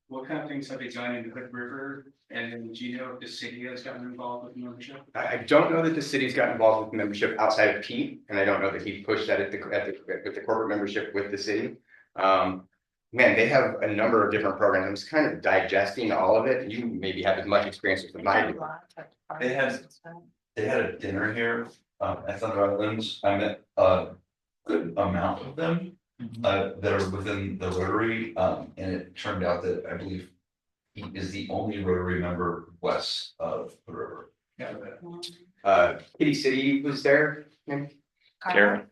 what kind of things have they done in the Hood River? And then do you know if the city has gotten involved with membership? I don't know that the city's got involved with membership outside of Pete, and I don't know that he pushed that with the corporate membership with the city. Man, they have a number of different programs. I'm just kind of digesting all of it. You maybe have as much experience with mine. They had a dinner here at Thunder Islands. I met a good amount of them that are within the Rotary, and it turned out that I believe he is the only Rotary member west of the river. Kitty City was there. Kara.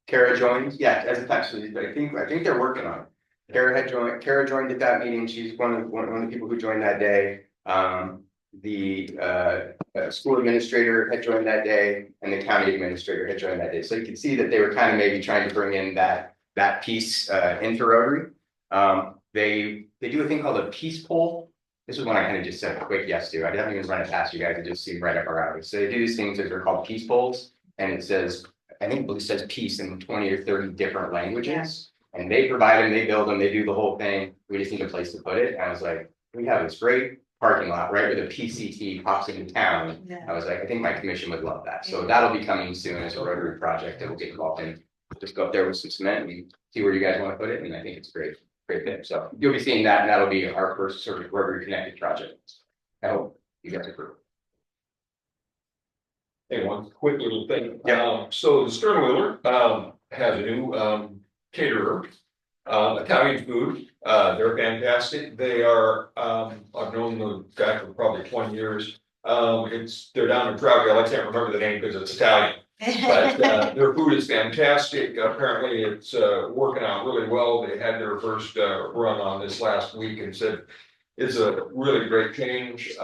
Kara joined. Yeah, as a fact, I think they're working on it. Kara joined at that meeting. She's one of the people who joined that day. The school administrator had joined that day, and the county administrator had joined that day. So you can see that they were kind of maybe trying to bring in that piece into Rotary. They do a thing called a peace poll. This is one I kind of just said a quick yes to. I didn't even run it past you guys. It just seemed right up our alley. So they do these things that are called peace polls, and it says, I think it says peace in 20 or 30 different languages. And they provide them, they build them, they do the whole thing. We just need a place to put it. And I was like, we have this great parking lot right where the PCT pops into town. I was like, I think my commission would love that. So that'll be coming soon as a Rotary project that we'll get involved in. Just go up there with some cement and see where you guys want to put it. And I think it's great thing. So you'll be seeing that, and that'll be our first sort of Rotary connected project. I hope you guys approve. Hey, one quick little thing. Yeah. So the stern wheeler has a new caterer, Italian food. They're fantastic. They are I've known the guy for probably 20 years. They're down in Troutdale. I can't remember the name because it's Italian. But their food is fantastic. Apparently it's working out really well. They had their first run on this last week and said it's a really great change.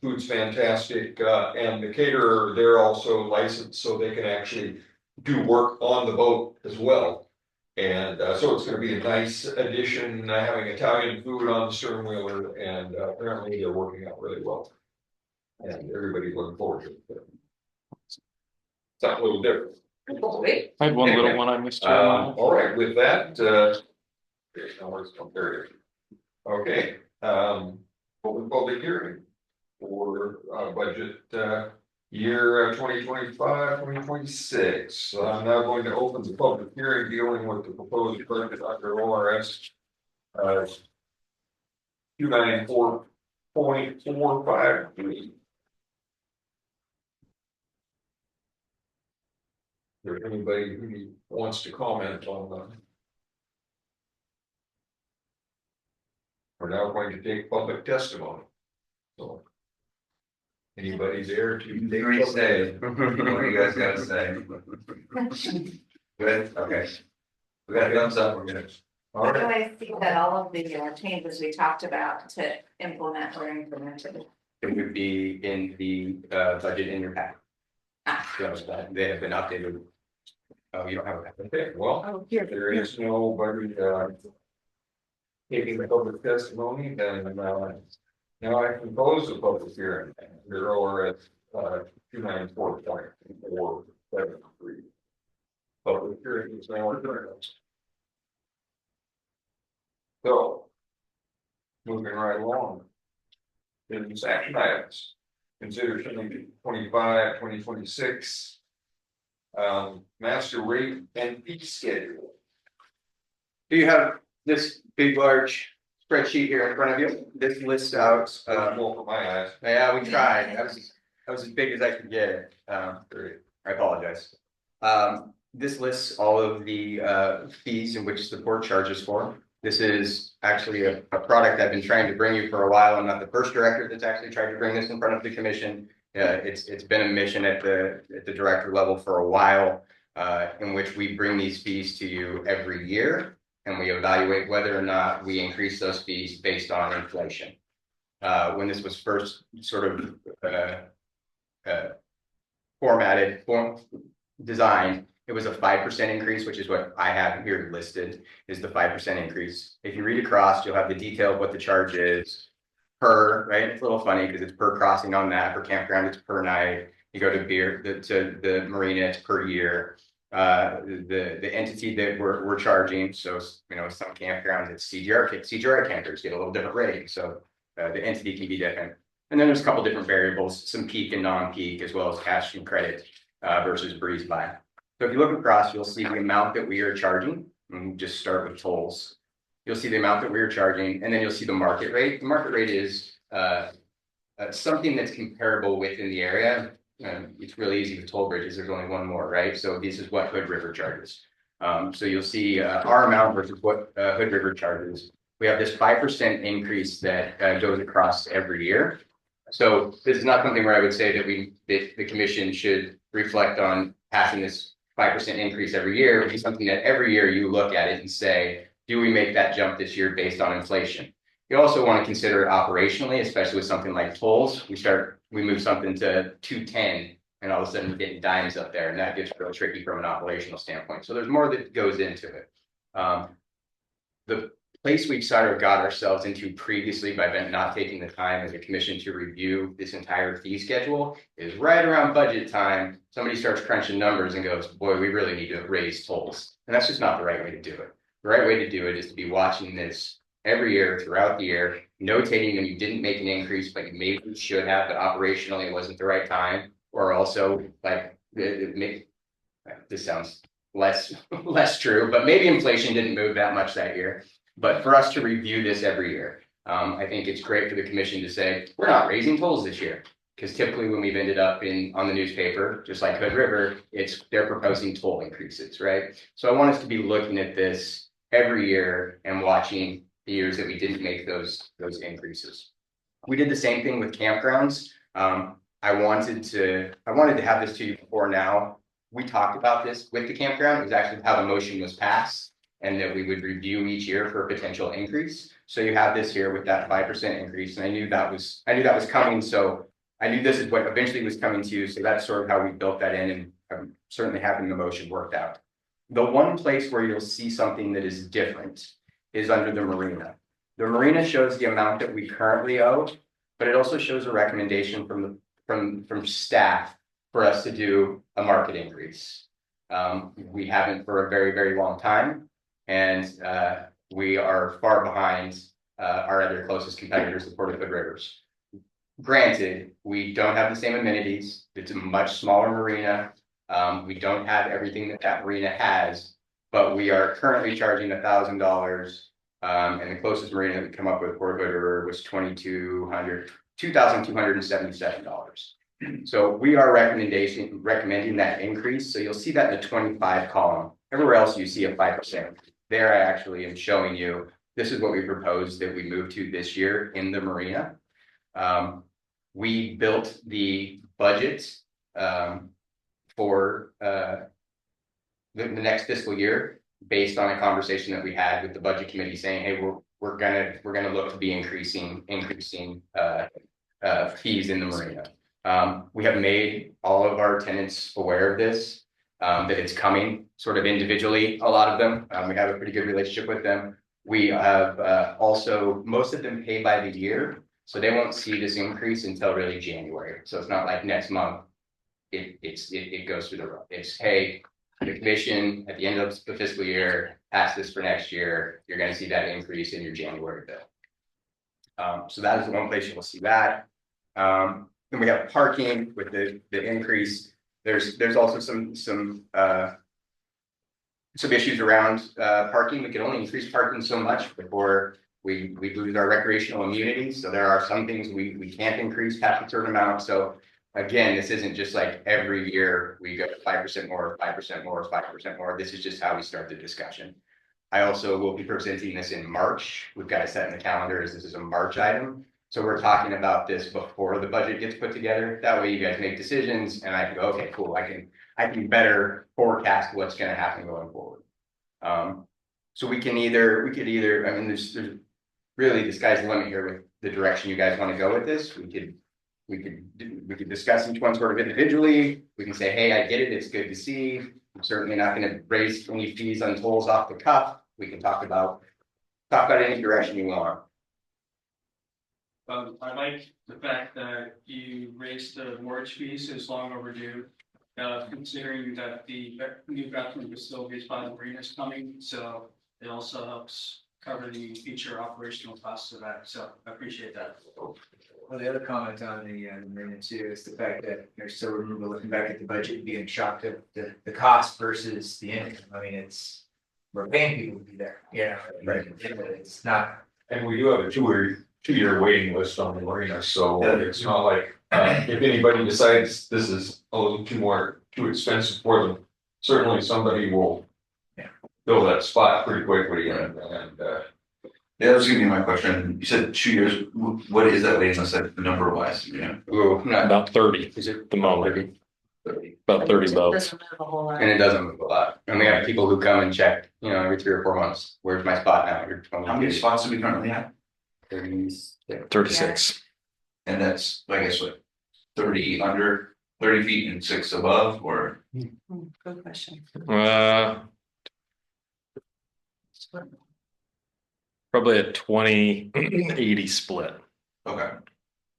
Food's fantastic, and the caterer, they're also licensed so they can actually do work on the boat as well. And so it's going to be a nice addition, having Italian food on the stern wheeler, and apparently they're working out really well. And everybody's looking forward to it. Something a little different. I had one little one I missed. All right, with that, there's no words compared. Okay, open public hearing for budget year 2025-2026. I'm now going to open the public hearing dealing with the proposed budget under ORS 294.453. Is there anybody who wants to comment on that? We're now going to take public testimony. So, anybody there to take What do you say? public- What do you guys gotta say? Good, okay. We got a thumbs up, we're good. All How do right, I see that all of the changes we talked about to implement were implemented? It would be in the budget in your pack. So they have been updated. Oh, you don't have a okay, well, Oh, here. there is nobody taking the public testimony, then now I can close the public hearing. There are at 294.473. Public hearing is now adjourned. So, moving right along. Business action items. Consider 2025-2026 master rate and fee schedule. Do you have this big, large spreadsheet here in front of you? This lists out, More for my eyes. yeah, we tried. That was as big as I could get it. I apologize. This lists all of the fees in which the port charges for. This is actually a product I've been trying to bring you for a while. I'm not the first director that's actually tried to bring this in front of the commission. It's been a mission at the director level for a while, in which we bring these fees to you every year, and we evaluate whether or not we increase those fees based on inflation. When this was first sort of designed, it was a 5% increase, which is what I have here listed, is the 5% increase. If you read across, you'll have the detail of what the charge is per, right? It's a little funny because it's per crossing on that. For campground, it's per night. You go to the marina, it's per year. The entity that we're charging, so you know, some campgrounds it's CGR campers get a little different rating, so the entity can be different. And then there's a couple different variables, some peak and non-peak, as well as cash and credit versus breeze by. So if you look across, you'll see the amount that we are charging, and just start with tolls. You'll see the amount that we are charging, and then you'll see the market rate. The market rate is something that's comparable within the area. It's really easy with toll bridges. There's only one more, right? So this is what Hood River charges. So you'll see our amount versus what Hood River charges. We have this 5% increase that goes across every year. So this is not something where I would say that the commission should reflect on passing this 5% increase every year. It would be something that every year you look at it and say, do we make that jump this year based on inflation? You also want to consider it operationally, especially with something like tolls. We move something to 210, and all of a sudden we're getting dimes up there, and that gets real tricky from an operational standpoint. So there's more that goes into it. The place we've sort of got ourselves into previously by not taking the time as a commission to review this entire fee schedule is right around budget time. Somebody starts crunching numbers and goes, boy, we really need to raise tolls. And that's just not the right way to do it. The right way to do it is to be watching this every year throughout the year, notating when you didn't make an increase, but you maybe should have, but operationally it wasn't the right time. Or also like this sounds less true, but maybe inflation didn't move that much that year. But for us to review this every year, I think it's great for the commission to say, we're not raising tolls this year. Because typically when we've ended up on the newspaper, just like Hood River, they're proposing toll increases, right? So I want us to be looking at this every year and watching the years that we didn't make those increases. We did the same thing with campgrounds. I wanted to have this to you before now. We talked about this with the campground. It was actually how the motion was passed, and that we would review each year for a potential increase. So you have this here with that 5% increase, and I knew that was coming. So I knew this is what eventually was coming to you. So that's sort of how we built that in, and I'm certainly having the motion worked out. The one place where you'll see something that is different is under the marina. The marina shows the amount that we currently owe, but it also shows a recommendation from staff for us to do a market increase. We haven't for a very, very long time, and we are far behind our other closest competitors, the Port of Hood Rivers. Granted, we don't have the same amenities. It's a much smaller marina. We don't have everything that marina has, but we are currently charging $1,000. And the closest marina that we come up with, Port of Hood River, was $2,277. So we are recommending that increase. So you'll see that in the 25 column. Everywhere else you see a 5%. There I actually am showing you, this is what we proposed that we move to this year in the marina. We built the budget for the next fiscal year based on a conversation that we had with the budget committee saying, hey, we're gonna look to be increasing fees in the marina. We have made all of our tenants aware of this, that it's coming sort of individually, a lot of them. We have a pretty good relationship with them. We have also, most of them pay by the year, so they won't see this increase until really January. So it's not like next month, it goes through the roof. It's, hey, the commission at the end of the fiscal year, pass this for next year, you're gonna see that increase in your January bill. So that is the one place you will see that. Then we have parking with the increase. There's also some issues around parking. We can only increase parking so much before we lose our recreational immunity. So there are some things we can't increase past a certain amount. So again, this isn't just like every year we go 5% more, 5% more, 5% more. This is just how we start the discussion. I also will be presenting this in March. We've got it set in the calendar as this is a March item. So we're talking about this before the budget gets put together. That way you guys make decisions and I can go, okay, cool, I can better forecast what's gonna happen going forward. So we could either, I mean, there's really the sky's the limit here with the direction you guys want to go with this. We could discuss each one sort of individually. We can say, hey, I get it, it's good to see. I'm certainly not gonna raise any fees on tolls off the cuff. We can talk about any direction you want. I like the fact that you raised the mortgage fees, it's long overdue. Considering that the new bathroom facilities by the marina is coming, so it also helps cover the future operational costs of that, so I appreciate that. Well, the other comment on the marina too is the fact that I still remember looking back at the budget and being shocked at the cost versus the income. I mean, we're paying people to be there, right? It's not. And we do have a two-year waiting list on the marina, so it's not like, if anybody decides this is a little too expensive for them, certainly somebody will fill that spot pretty quickly and. Yeah, that was gonna be my question. You said 2 years. What is that waiting list like number wise? Yeah. Ooh, not About 30 is it at the moment, 30. about 30 boats. and it doesn't move a lot. And we have people who come and check, every 3 or 4 months. Where's my spot now? You're 20. How many spots do we currently have? 36. And that's, I guess, what, 30 under, 30 feet and 6 above, or? Good question. Probably a 20-80 split, Okay.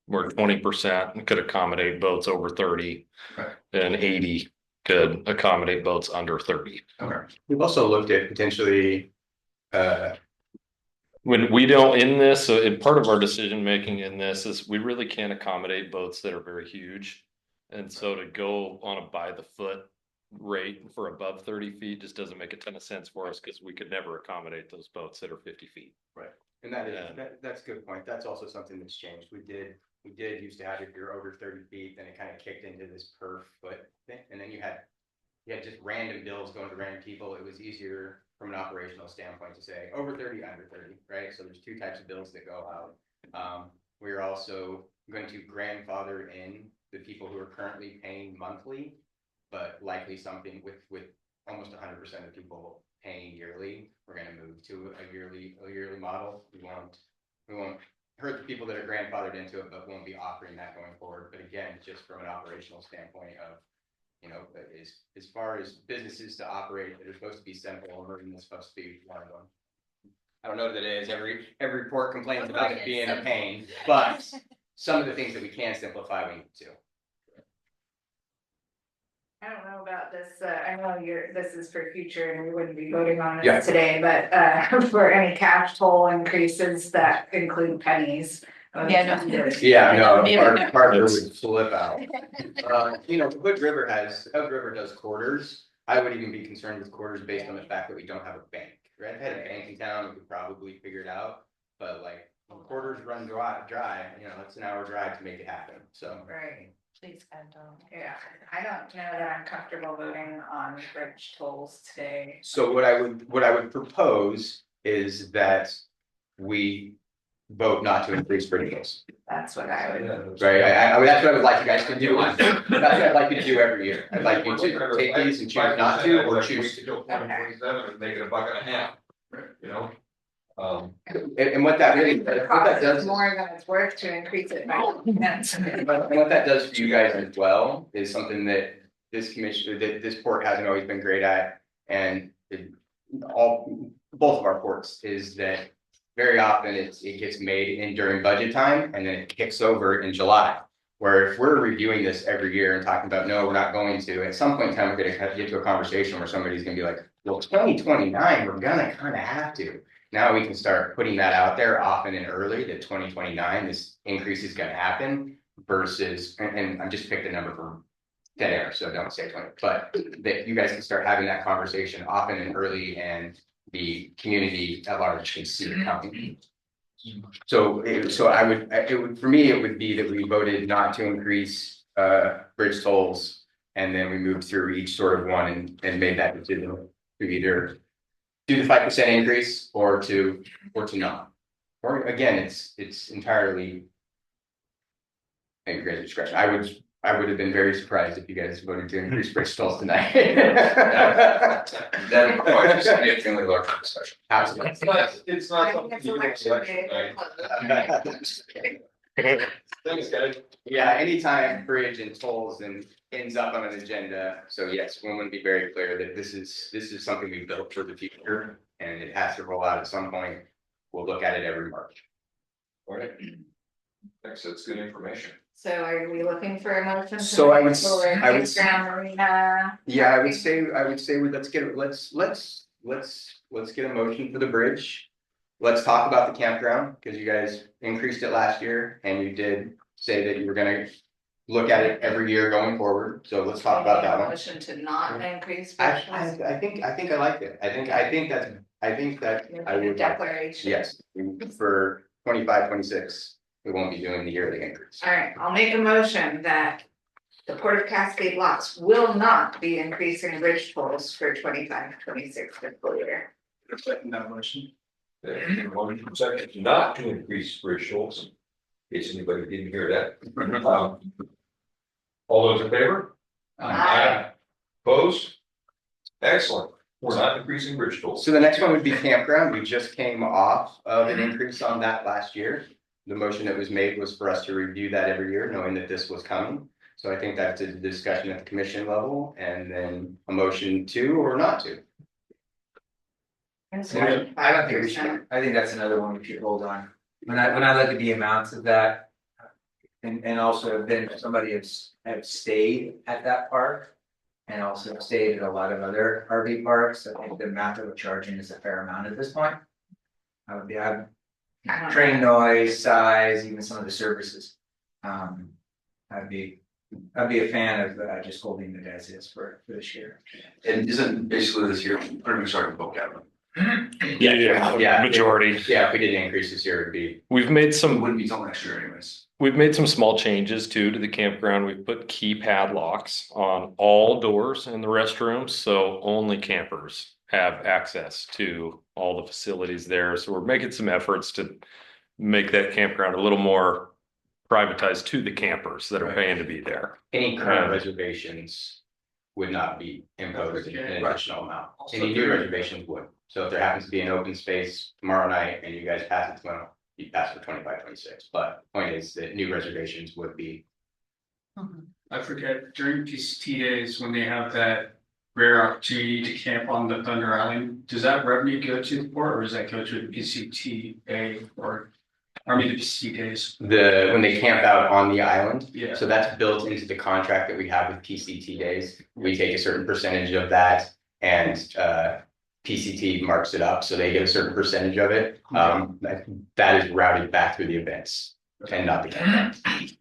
where 20% could accommodate boats over 30 Okay. and 80 could accommodate boats under 30. Okay. We've also looked at potentially, When we don't in this, so in part of our decision making in this is we really can't accommodate boats that are very huge. And so to go on a by the foot rate for above 30 feet just doesn't make a ton of sense for us because we could never accommodate those boats that are 50 feet. and that's a good point. That's also something that's changed. We did used to have, if you're over 30 feet, then it kind of kicked into this per foot thing. And then you had just random bills going to random people. It was easier from an operational standpoint to say over 30, under 30, right? So there's 2 types of bills that go out. We're also going to grandfather in the people who are currently paying monthly, but likely something with almost 100% of people paying yearly. We're going to move to a yearly model. We won't hurt the people that are grandfathered into it, but won't be offering that going forward. But again, just from an operational standpoint of, as far as businesses to operate that are supposed to be simple, marina is supposed to be one of them. I don't know that it is. Every port complains about it being a pain, but some of the things that we can simplify, we need to. I don't know about this, I know this is for future and we wouldn't be voting on Yeah. this today, but for any cash toll increases that include pennies. Yeah, no. Yeah, no, Yeah. Parker would flip out. Hood River does quarters. I would even be concerned with quarters based on the fact that we don't have a bank. Right, if I had a bank in town, we could probably figure it out, but like quarters run dry, it's an hour drive to make it happen, so. Right, Please, God, don't. yeah, I don't know that I'm comfortable voting on bridge tolls today. So what I would propose is that we vote not to increase bridge tolls. That's what I would. Right, that's what I would like you guys to do. That's what I'd like you to do every year. I'd like you to take these and choose not to, or choose to. And make it $1.50, And what that really, what that Cost does. is more than it's worth to increase it by. And what that does for you guys as well is something that this commission, that this port hasn't always been great at. And both of our ports is that very often it gets made in during budget time and then it kicks over in July. Where if we're reviewing this every year and talking about, no, we're not going to, at some point in time, we're gonna get to a conversation where somebody's gonna be like, well, 2029, we're gonna kind of have to. Now we can start putting that out there often and early that 2029, this increase is gonna happen versus, and I just picked a number from thin air, so don't say 20, but that you guys can start having that conversation often and early and the community at large can see it coming. So for me, it would be that we voted not to increase bridge tolls. And then we moved through each sort of one and made that decision to either do the 5% increase or to not. Or again, it's entirely at your guys' discretion. I would have been very surprised if you guys voted to increase bridge tolls tonight. That requires significantly larger discussion. Absolutely. It's I not think something it's you do election in day. election, Thanks, guys. Yeah, anytime bridge and tolls and ends up on an agenda, so yes, we want to be very clear that this is something we built for the future. And it has to roll out at some point. We'll look at it every March. All right. Thanks, that's good information. So are we looking for a motion? So I would- For I would- campground marina? Yeah, I would say, let's get a motion for the bridge. Let's talk about the campground, because you guys increased it last year and you did say that you were gonna look at it every year going forward. So let's talk about that one. Motion to not increase. I bridge tolls? think I like it. I think that I would. Declaration. Yes, for 25, 26, we won't be doing the yearly increase. All right, I'll make a motion that the Port of Cascade Locks will not be increasing bridge tolls for 25-26 fiscal year. Second that motion. One second, not to increase bridge tolls. In case anybody didn't hear that. All those in favor? Aye. Opposed? Excellent. We're not increasing bridge tolls. So the next one would be campground. We just came off of an increase on that last year. The motion that was made was for us to review that every year, knowing that this was coming. So I think that's a discussion at the commission level and then a motion to or not to. I don't think we should, I think that's another one we should hold on. When I look at the amounts of that. And also have been, somebody have stayed at that park. And also stayed at a lot of other RV parks, I think the amount that we're charging is a fair amount at this point. I've train noise, size, even some of the services. I'd be a fan of just holding it as is for this year. And isn't basically this year pretty much starting to book out? Yeah. Majority. Yeah, if we did an increase this year, it'd be. We've made It some, wouldn't be till next year anyways. we've made some small changes too to the campground. We've put key padlocks on all doors in the restrooms, so only campers have access to all the facilities there. So we're making some efforts to make that campground a little more privatized to the campers that are paying to be there. Any current reservations would not be imposed an additional amount. Any new reservations would. So if there happens to be an open space tomorrow night and you guys pass it tomorrow, you pass for 25, 26. But point is that new reservations would be. I forget, during PCT days, when they have that rare opportunity to camp on the Thunder Island, does that revenue go to the port or does that go to the PCTA or, I mean, the PCT days? When they camp out on the island. Yeah. So that's built into the contract that we have with PCT days. We take a certain percentage of that and PCT marks it up, so they get a certain percentage of it. That is routed back through the events and not the campground.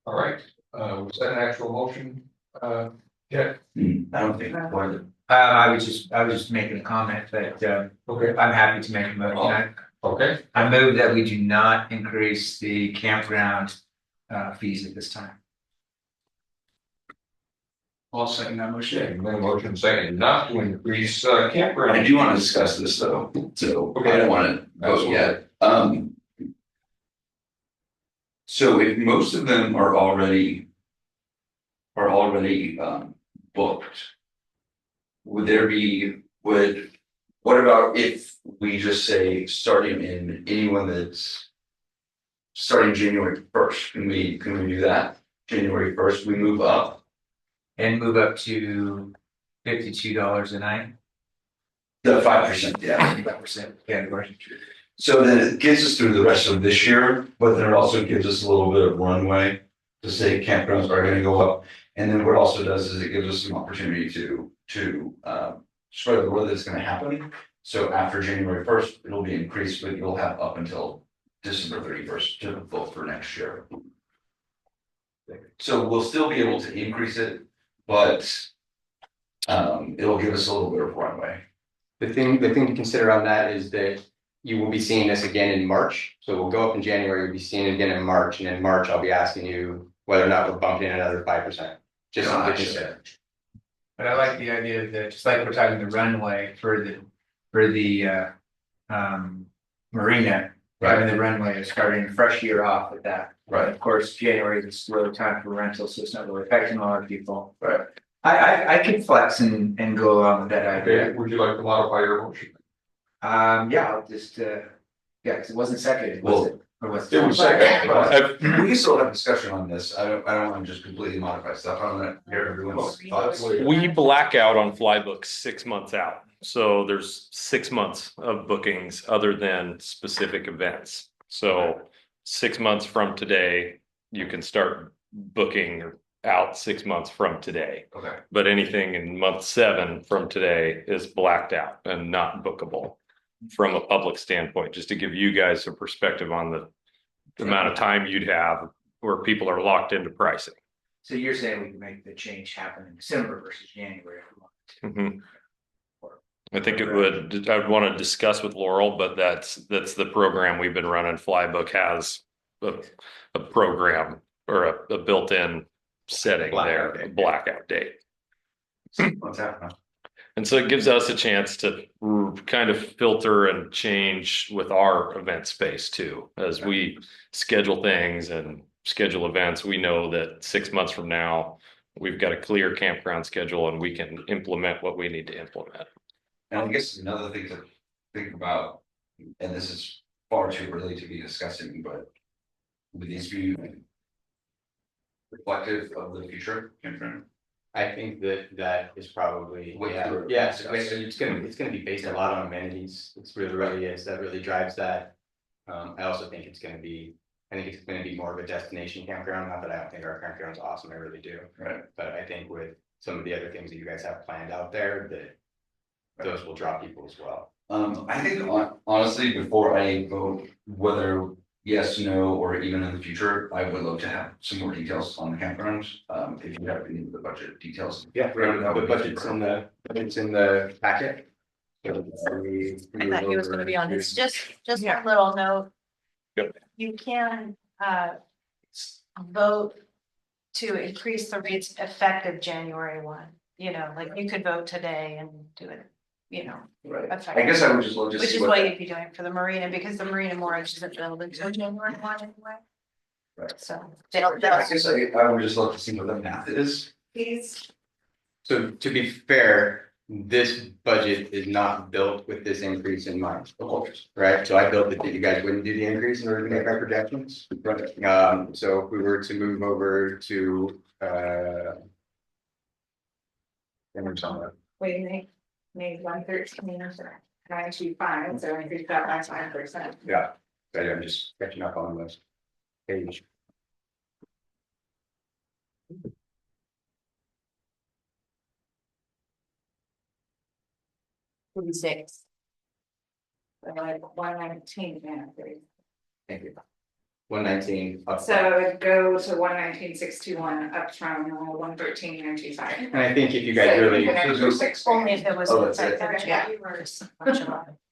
All right, was that an actual motion? Yeah. I don't think. I was just making a comment that, Okay. I'm happy to make a motion. Okay, I move that we do not increase the campground, fees at this time. I'll second that motion. okay, then motion second not to increase campground. I do want to discuss this though, so I don't want to vote yet. So if most of them are already booked. What about if we just say starting in anyone that's starting January 1st, can we do that? January 1st, we move up. And move up to $52 a night. The 5%, yeah. 5% category. So then it gets us through the rest of this year, but then it also gives us a little bit of runway to say campgrounds are gonna go up. And then what it also does is it gives us some opportunity to spread the word that's gonna happen. So after January 1st, it'll be increased, but you'll have up until December 31st to vote for next year. So we'll still be able to increase it, but it'll give us a little bit of runway. The thing to consider on that is that you will be seeing this again in March. So we'll go up in January, you'll be seeing it again in March, and in March, I'll be asking you whether or not we're bumping another 5%. Just something to consider. But I like the idea that, just like we're talking the runway for the marina, having the runway, starting a fresh year off with that. Right. Of course, January is a slow time for rentals, so it's not really affecting a lot of people. Right. I can flex and go along with that Okay, idea. would you like to modify your motion? Yeah, I'll just, yeah, because it wasn't seconded, was Well, it? Or was It was second. We can still have discussion on this. I don't want to just completely modify stuff. I want to hear everyone's thoughts. We black out on Flybooks 6 months out. So there's 6 months of bookings other than specific events. So 6 months from today, you can start booking out 6 months from today. Okay. But anything in month 7 from today is blacked out and not bookable from a public standpoint, just to give you guys a perspective on the amount of time you'd have where people are locked into pricing. So you're saying we can make the change happen in December versus January? If we want to. I think it would, I'd want to discuss with Laurel, but that's the program we've been running. Flybook has a program or a built-in setting there, a blackout date. What's happening? And so it gives us a chance to kind of filter and change with our event space too. As we schedule things and schedule events, we know that 6 months from now, we've got a clear campground schedule and we can implement what we need to implement. And I guess another thing to think about, and this is far too early to be discussing, but would these be reflective of the future campground? I think that is probably, Way yeah, too early to yeah, discuss. it's gonna be based a lot on amenities. It's really is, that really drives that. I also think it's gonna be more of a destination campground, not that I don't think our campground's awesome, I really do. Right. But I think with some of the other things that you guys have planned out there, that those will draw people as well. I think honestly, before I vote whether yes, no, or even in the future, I would love to have some more details on the campground. If you have any of the budget details. Yeah, the budget's in the packet. I thought he was gonna be on this, just a little note. Yep. You can vote to increase the rates effective January 1. You know, like you could vote today and do it, you know. Right. effective. I guess I would just love to Which see is what what that- you'd be doing for the marina, because the marina mortgage isn't billed until January 1 anyway. Right. So I guess I would just love to see what the math is. Please, So to be fair, this budget is not built with this increase in mind, Of course. right? So I built it that you guys wouldn't do the increase in order to make our projections. So if we were to move over to, we made 113 or 925, so increase that by 5%. yeah, but I'm just catching up on this page. Six. So like 119, yeah, please. Thank you. 119. up. So it'd go to 119,621 up from 113,925. And I think if you guys really, only if it was Oh, that's it. effective Yeah. January.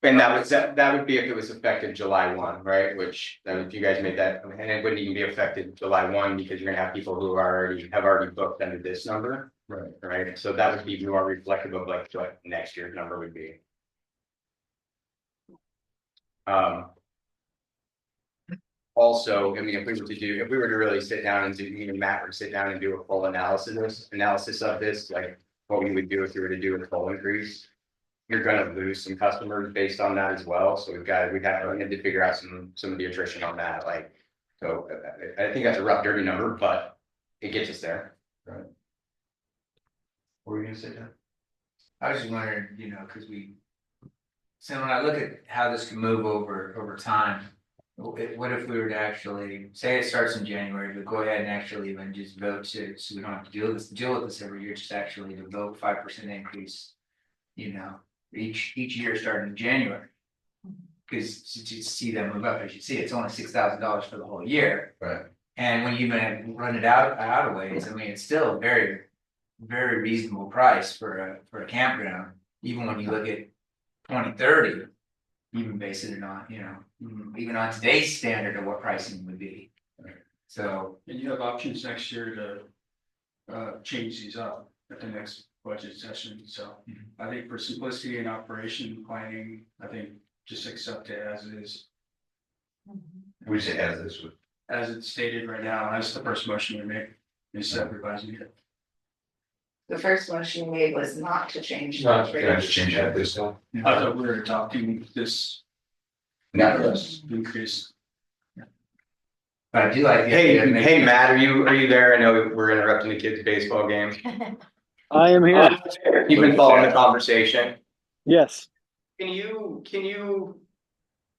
and that would be if it was effective July 1, right? Which if you guys made that, and it wouldn't even be effective July 1 because you're gonna have people who have already booked under this number. Right. Right, so that would be more reflective of like what next year's number would be. Also, I mean, if we were to really sit down and do, me and Matt were to sit down and do a full analysis of this, like what we would do if we were to do a full increase. You're gonna lose some customers based on that as well, so we have to figure out some of the attrition on that, like. So I think that's a rough dirty number, but it gets us there. Right. What were you gonna say, Dan? I was just wondering, you know, because so when I look at how this can move over time, what if we were to actually, say it starts in January, but go ahead and actually even just vote to, so we don't have to deal with this every year, just actually to vote 5% increase, you know, each year starting in January. Because to see them move up, as you see, it's only $6,000 for the whole year. Right. And when you even run it out of ways, I mean, it's still a very, very reasonable price for a campground, even when you look at 2030, even basing it on, you know, even on today's standard of what pricing would be. So, And you have options next year to change these up at the next budget session, so I think for simplicity and operation planning, I think just accept it as it is. We say as this would. as it's stated right now, that's the first motion we make, is revising it. The first motion you made was not to change. the Can I rate. just change that, please? I thought we were adopting this Not this. increase. But I do like. the Hey, idea of making- hey, Matt, are you there? I know we're interrupting the kids' baseball game. I am here. You've been following the conversation. Yes. Can you,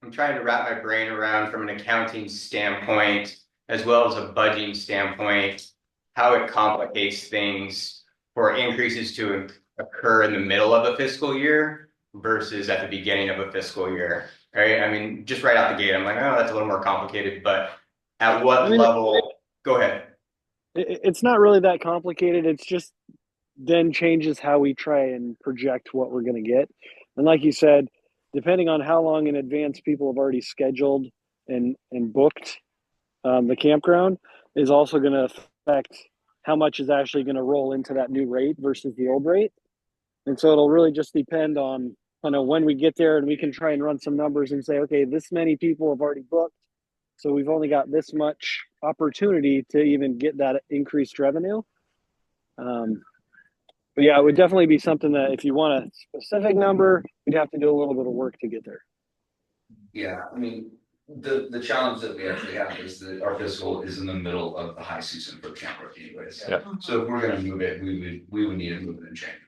I'm trying to wrap my brain around from an accounting standpoint, as well as a budgeting standpoint, how it complicates things for increases to occur in the middle of a fiscal year versus at the beginning of a fiscal year, right? I mean, just right out the gate, I'm like, oh, that's a little more complicated, but at what level? Go ahead. It's not really that complicated. It's just then changes how we try and project what we're going to get. And like you said, depending on how long in advance people have already scheduled and booked the campground is also going to affect how much is actually going to roll into that new rate versus the old rate. And so it'll really just depend on when we get there, and we can try and run some numbers and say, okay, this many people have already booked. So we've only got this much opportunity to even get that increased revenue. But yeah, it would definitely be something that if you want a specific number, you'd have to do a little bit of work to get there. Yeah, I mean, the challenge that we actually have is that our fiscal is in the middle of the high season for the campground anyways. Yeah. So if we're gonna move it, we would need to move it in January.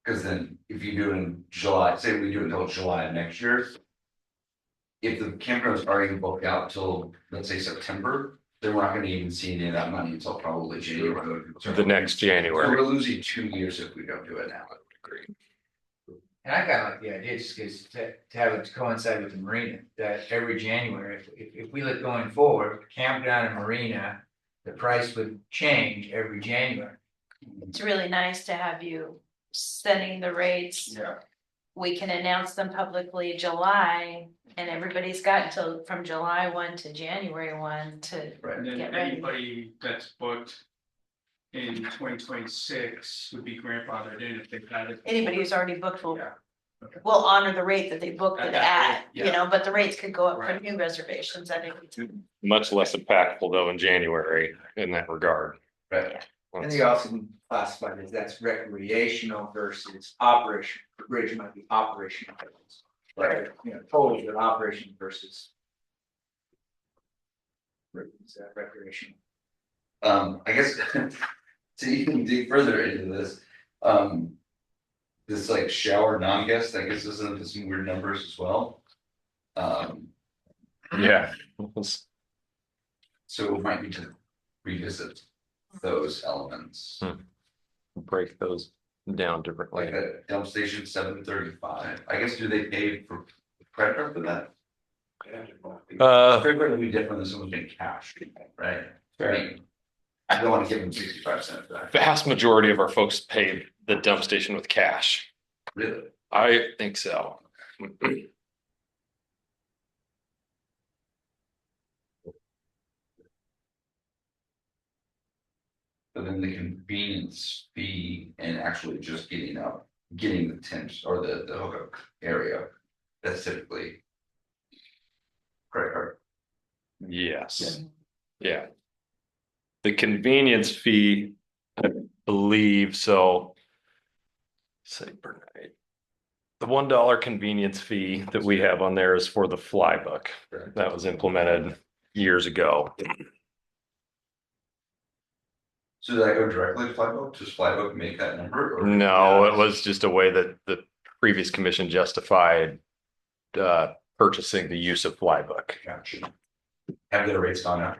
Cause then if you do it in July, say we do it until July of next year. If the campground's already booked out till, let's say, September, then we're not gonna even see any of that money until probably January. The next So January. we're losing 2 years if we don't do it now. And I kind of like the idea, just because to have it coincide with the marina, that every January, if we look going forward, campground and marina, the price would change every January. It's really nice to have you setting the rates. Yeah. We can announce them publicly July, and everybody's got until from July 1 to January 1 to Right. And then get ready. anybody that's booked in 2026 would be grandfathered in if they've had it. Anybody who's already booked will, Yeah. will honor the rate that they booked At it that at, rate, yeah. you know, but the rates could go up for Right. new reservations at any time. Much less impactful though in January in that regard. Right. And they also classify it as that's recreational versus operation. The bridge might be operational. Right. You know, totals of operation versus. Recreational. I guess to even dig further into this, this like shower non-guest, I guess is into some weird numbers as well. Yeah. So we might need to revisit those elements. Break those down Like differently. a dump station 735, I guess, do they pay for credit card for that? Credit card would be different than someone paying cash, right? I mean, I don't want to give them 65 cents for that. Vast majority of our folks pay the dump station with cash. Really? I think so. But then the convenience fee and actually just getting the temps or the hookup area, that's typically credit card. Yes. Yeah. The convenience fee, I believe so. Say per night. The $1 convenience fee that we have on there is for the flybook. That was implemented years ago. So did I go directly to Flybook? Does Flybook make that number? Or- No, it was just a way that the previous commission justified purchasing the use of flybook. Gotcha. Have their rates gone up?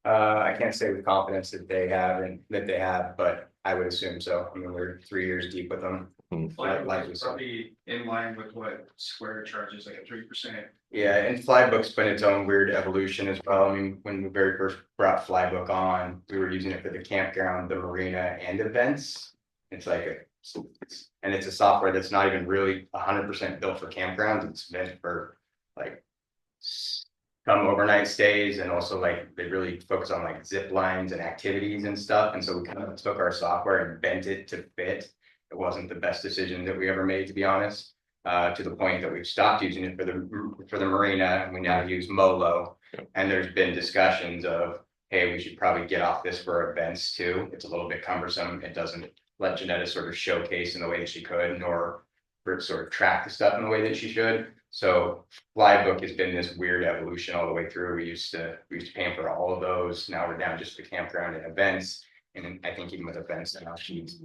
I can't say with confidence that they have, but I would assume so. I mean, we're 3 years deep with them. Flybook is probably in line with what Square charges, like a 3%. Yeah, and Flybook's been its own weird evolution as well. I mean, when we very first brought Flybook on, we were using it for the campground, the marina, and events. It's like it's a software that's not even really 100% built for campgrounds. It's meant for like some overnight stays, and also like they really focus on like zip lines and activities and stuff. And so we kind of took our software and bent it to fit. It wasn't the best decision that we ever made, to be honest. To the point that we've stopped using it for the marina, and we now use Molo. And there's been discussions of, hey, we should probably get off this for events too. It's a little bit cumbersome. It doesn't let Janetta sort of showcase in the way that she could, nor for it sort of track the stuff in the way that she should. So Flybook has been this weird evolution all the way through. We used to pay for all of those. Now we're down just to campground and events. And then I think even with events now, she's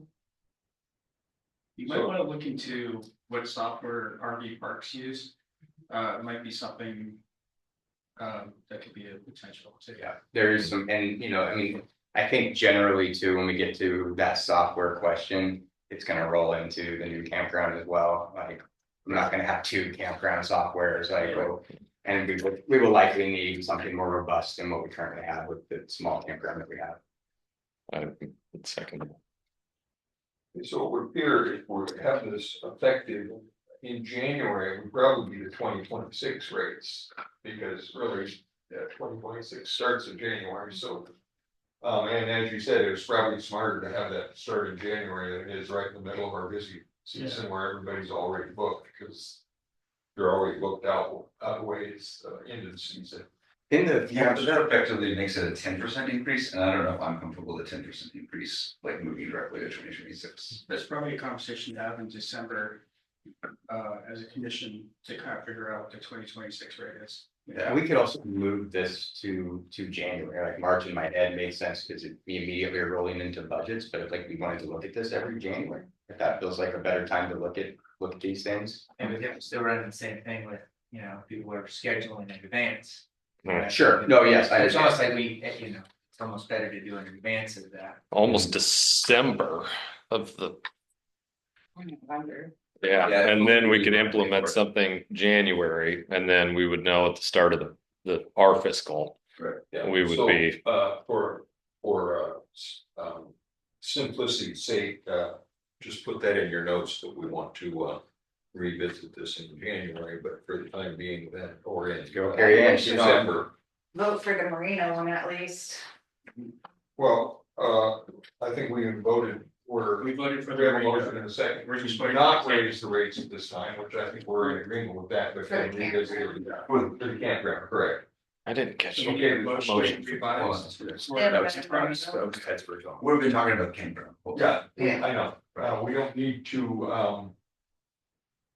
You might want to look into what software RV parks use. It might be something that could be a potential too. yeah, there is some, and I mean, I think generally too, when we get to that software question, it's gonna roll into the new campground as well. Like, I'm not gonna have two campground softwares, like, and we will likely need something more robust than what we currently have with the small campground that we have. I would second. So it would appear if we're having this effective in January, it would probably be the 2026 rates. Because really, 2026 starts in January, so. And as you said, it was probably smarter to have that start in January than it is right in the middle of our busy season where everybody's already booked, because. You're already booked out ways into the season. Yeah, but that effectively makes it a 10% increase, and I don't know if I'm comfortable with a 10% increase, like moving directly to 2026. That's probably a conversation to have in December. As a commission to kind of figure out what the 2026 rate is. Yeah, we could also move this to January, like March in my head made sense because we immediately are rolling into budgets, but if like we wanted to look at this every January, if that feels like a better time to look at these things. And we can still run the same thing with, people are scheduling in advance. Right. Sure, no, yes, I It's almost understand. like it's almost better to do in advance of that. Almost December of the, November. yeah, Yeah, and then we we could would implement work. something January, and then we would know at the start of our fiscal. Right. Yeah, We would so, be- for simplicity's sake, just put that in your notes that we want to revisit this in January, but for the time being, that or in. Go Carrie Ann, she's on. December. Vote for the marina one at least. Well, I think we voted, We voted for we have a the motion in a second, We're just but putting- not raise the rates at this time, which I think we're in agreement with that, but For the then revisit it for the campground, correct? I didn't catch So we it. get a motion Motion. to revise. Yeah, That was but- premise, that was Ted's original. We've been talking about campground. Yeah, Yeah. I know, we don't need to,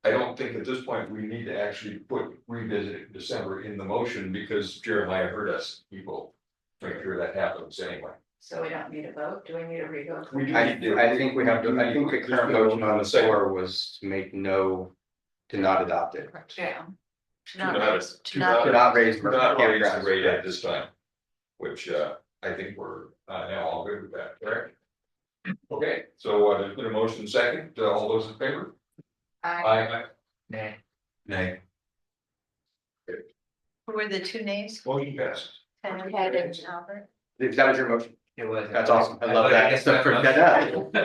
I don't think at this point we need to actually revisit it in December in the motion, because Jeremiah heard us, people. Make sure that happens anyway. So we don't need a vote, do we need a revote? We do I need to- think we have, I think the current motion on the floor was to not adopt it. Yeah. To not not- raise- to to not- To not raise. Not raise the campgrounds. rate at this time, which I think we're now all good with that, correct? Okay, so there's been a motion second, all those in favor? Aye. Nah. Nay. Who were the two names? Motion passes. Ted Ted and and- Albert. If that was your motion, It was. that's awesome, I love that. guess that-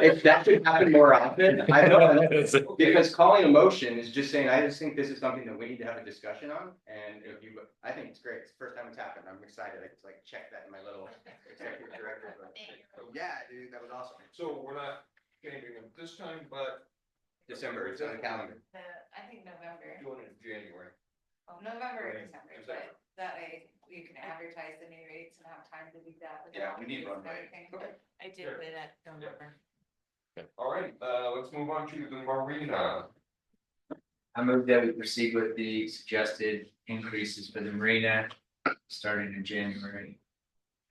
If that should happen more often, I know. Because calling a motion is just saying, I just think this is something that we need to have a discussion on, and if you, I think it's great, it's the first time it's happened, I'm excited, I can like check that in my little executive director. book. Yeah, dude, that was awesome. So we're not changing them this time, but December, it's on the calendar. I think November, doing it in January. November or Right, December, December. but that way you can advertise the new rates and have time to do that. with Yeah, all we the need dates and runway. everything. Okay. I did Sure. play that November. All right, let's move on to the marina. I move that we proceed with the suggested increases for the marina, starting in January.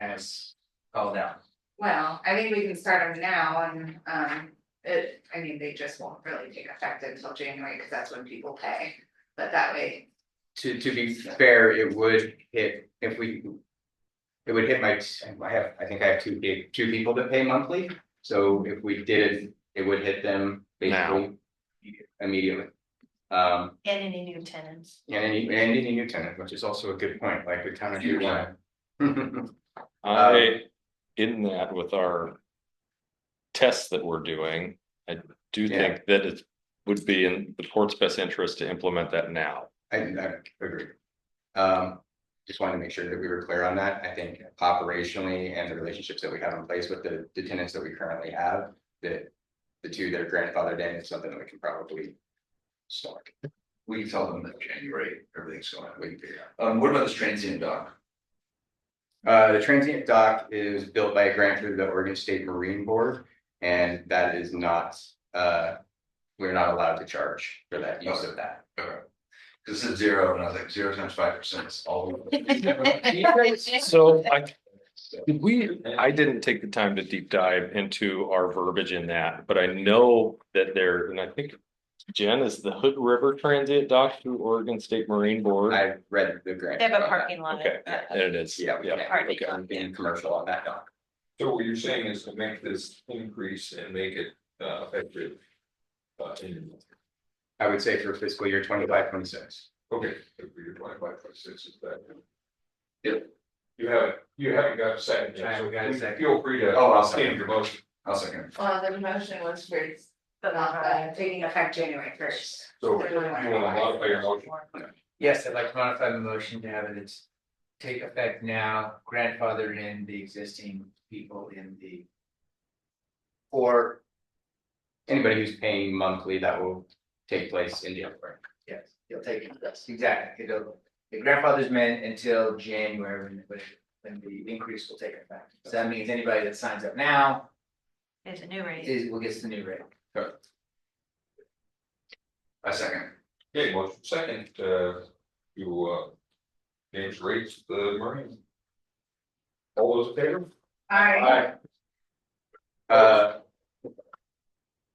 As called out. Well, I think we can start them now and, they just won't really take effect until January, because that's when people pay. But that way, To be fair, it would hit, it would hit I think I have two people that pay monthly. So if we did, it would hit them basically immediately. And any new tenants. And any new tenant, which is also a good point, like we kind of do want. In that with our tests that we're doing, I do Yeah. think that it would be in the port's best interest to implement that now. I agree. Just wanted to make sure that we were clear on that. I think operationally and the relationships that we have in place with the tenants that we currently have, that the two that are grandfathered in is something that we can probably stock. We can tell them that January, everything's going, we can figure out. What about this transient dock? The transient dock is built by a grant through the Oregon State Marine Board, and that is not, we're not allowed to charge for that use of that. Okay. Cause it's 0, and I was like, 0 times 5% is all. So I didn't take the time to deep dive into our verbiage in that, but I know that there, and I think Jen is the Hood River Transient Dock through Oregon State Marine Board. I read the grant. They have a on that. parking lot. Okay, and it is. Yeah, we can't, Parking we can't be commercial on that dock. So what you're saying is to make this increase and make it effective. I would say for fiscal year 25-26. Okay, if you're 25-26 is that. Yep. You haven't got a second yet, I so haven't got a second. feel free to. Oh, I'll stand second your motion. I'll second. The motion was for taking effect January 1st. So you want to modify your motion? Yes, I'd like to modify the motion to have it take effect now, grandfather in the existing people in the. Or anybody who's paying monthly, that will take place in January. Yes, you'll take it, yes, exactly, the grandfather's meant until January when the increase will take effect. So that means anybody that signs up now It's a new rate. will get the new rate. I second. Okay, motion second, James rates the Marine. All those in favor? Aye.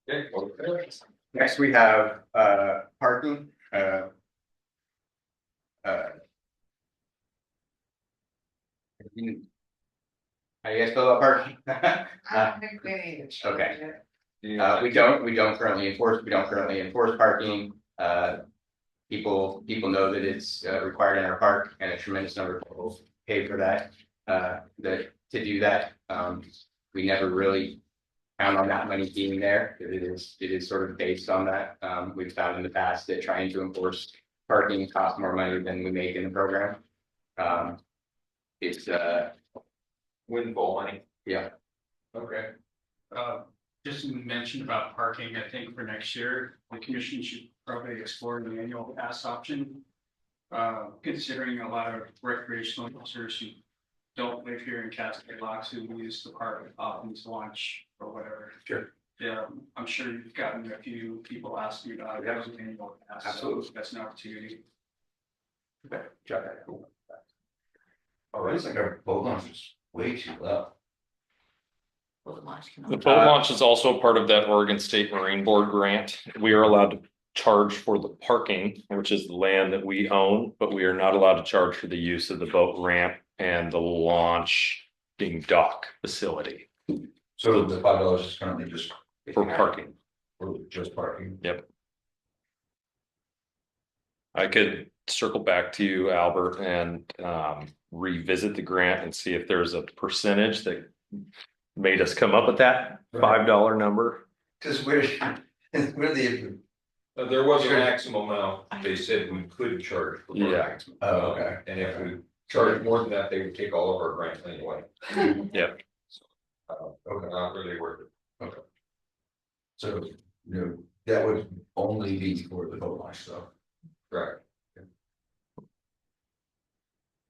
Okay, motion carries. Next, we have parking. How do you guys feel about parking? I don't think we need to. Okay. Yeah. We don't currently enforce parking. People know that it's required in our park, and a tremendous number of people pay for that. To do that, we never really count on that money being there. It is sort of based on that. We've found in the past that trying to enforce parking costs more money than we make in the program. It's Windfall money. yeah. Okay. Just to mention about parking, I think for next year, the commission should probably explore the annual pass option. Considering a lot of recreational officers who don't live here in Cascade Locks who use the park often to lunch or whatever. Sure. Yeah, I'm sure you've gotten a few people asking about it as an annual pass. so Absolutely. That's an opportunity. Oh, it's like our boat launch is way too low. The boat launch is also part of that Oregon State Marine Board grant. We are allowed to charge for the parking, which is the land that we own, but we are not allowed to charge for the use of the boat ramp and the launch being dock facility So the $5 is currently just. for parking. For just parking. Yep. I could circle back to you, Albert, and revisit the grant and see if there's a percentage that made us come up with that $5 number. Cause we're the. There was a maximum amount, they said we could charge. for Yeah. parking. Oh, okay. And if we charge more than that, they would take all of our grants anyway. Yep. Okay, not really worth it. So, that would only be for the boat launch, though. Correct.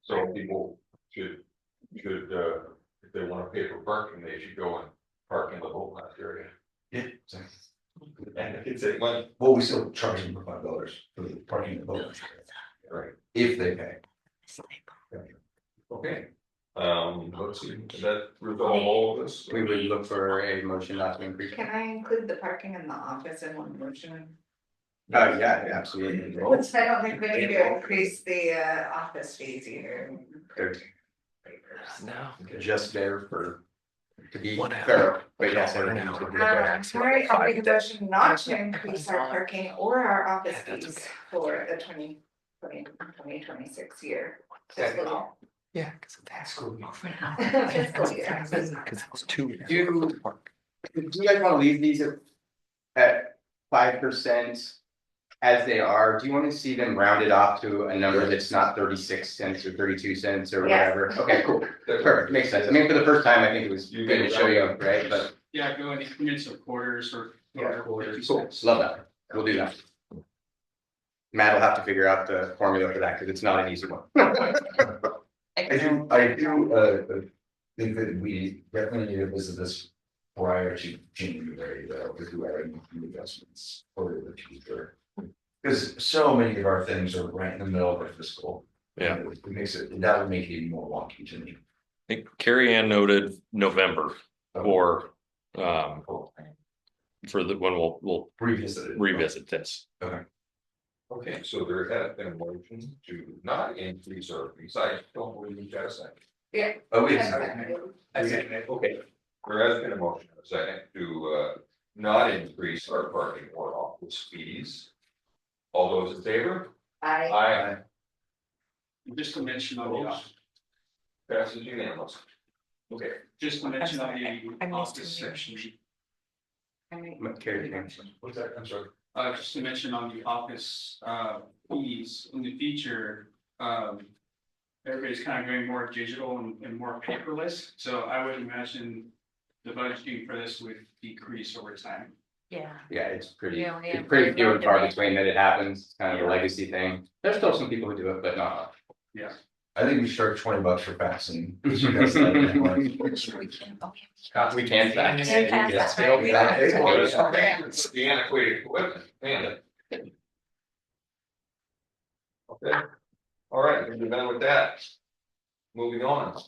So people should, if they wanna pay for parking, they should go and park in the boat launch area. Yeah. And if it's a money, Well, we still charge them for $5 for the parking in the boat launch area. right, If they pay. okay. Let's see, did that resolve all of this? We would look for a motion not to increase. Can I include the parking in the office in one motion? Yeah, absolutely. I don't think we need to increase the office fees either. They're No. just there to be What fair, but yes, An everything hour. should be there. Sorry, I'll make a motion not to increase our parking or our office Yeah, that's fees okay. for the 2026 year. Second. Yeah, because of that school. Fiscal year. Because it was 2 years. Do you guys want to leave these at 5% as they are? Do you want to see them rounded off to a number that's not 36 cents or 32 cents or Yes. whatever? Okay, cool. Perfect, makes sense. I mean, for the first time, I think it was You good to get show you, rounded. right? But Yeah, go in increments of quarters or. Yeah, quarters. cool, love that. We'll do that. Matt will have to figure out the formula for that, because it's not an easy one. I do think that we definitely need to visit this prior to January, with whoever investments for the future. Because so many of our things are right in the middle of our fiscal. Yeah. It makes it, that would make it even more wonky to me. I think Carrie Ann noted November for when we'll revisit this. Okay, so there has been a motion to not increase our fees. I don't believe you got a second. Yeah. Oh, That's yeah. fine. Okay, there has been a motion, a second, to not increase our parking or office fees. All those in favor? Aye. Just to mention on the, Passes unanimous. Okay, just to mention on I the missed office a meeting. section. Carrie, what's that? I'm sorry. Just to mention on the office, fees in the future, everybody's kind of going more digital and more paperless, so I would imagine the budgeting for this would decrease over time. Yeah. yeah, it's pretty, Yeah, we have it's pretty few and far demand. between that it happens, it's kind of a Yeah. legacy thing. There's still some people who do it, but not. Yeah. I think we charge $20 for faxing. You guys like that much? We can fax. Can fax, Yeah. that's right. We don't- It's the antiquated equipment, man. Okay, all right, we're done with that. Moving on.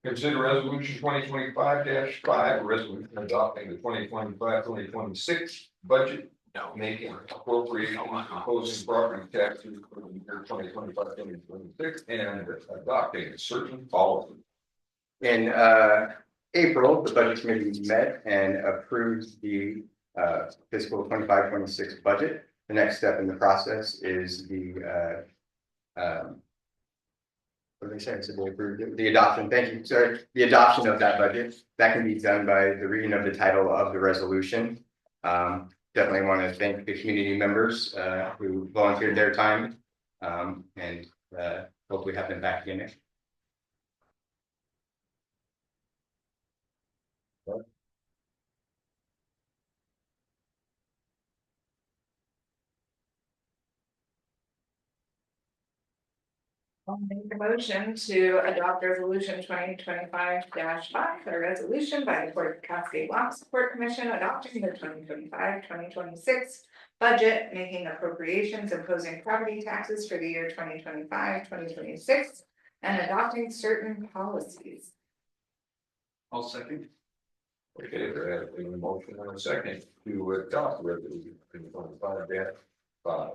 Consider resolution 2025-5, a resolution adopting the 2025-2026 budget. Making appropriation proposing property taxes for the year 2025-2026 and adopting certain policies. In April, the budget committee met and approved the fiscal 25-26 budget. The next step in the process is the what did they say? I said they approved it. The adoption, thank you, sorry, the adoption of that budget. That can be done by the reading of the title of the resolution. Definitely want to thank the community members who volunteered their time and hopefully have them back again next. I'll make a motion to adopt resolution 2025-5, a resolution by the Port of Cascade Law Support Commission adopting the 2025-2026 budget, making appropriations, imposing property taxes for the year 2025-2026, and adopting certain policies. I'll second. Okay, there has been a motion and a second to adopt resolution 2025-5.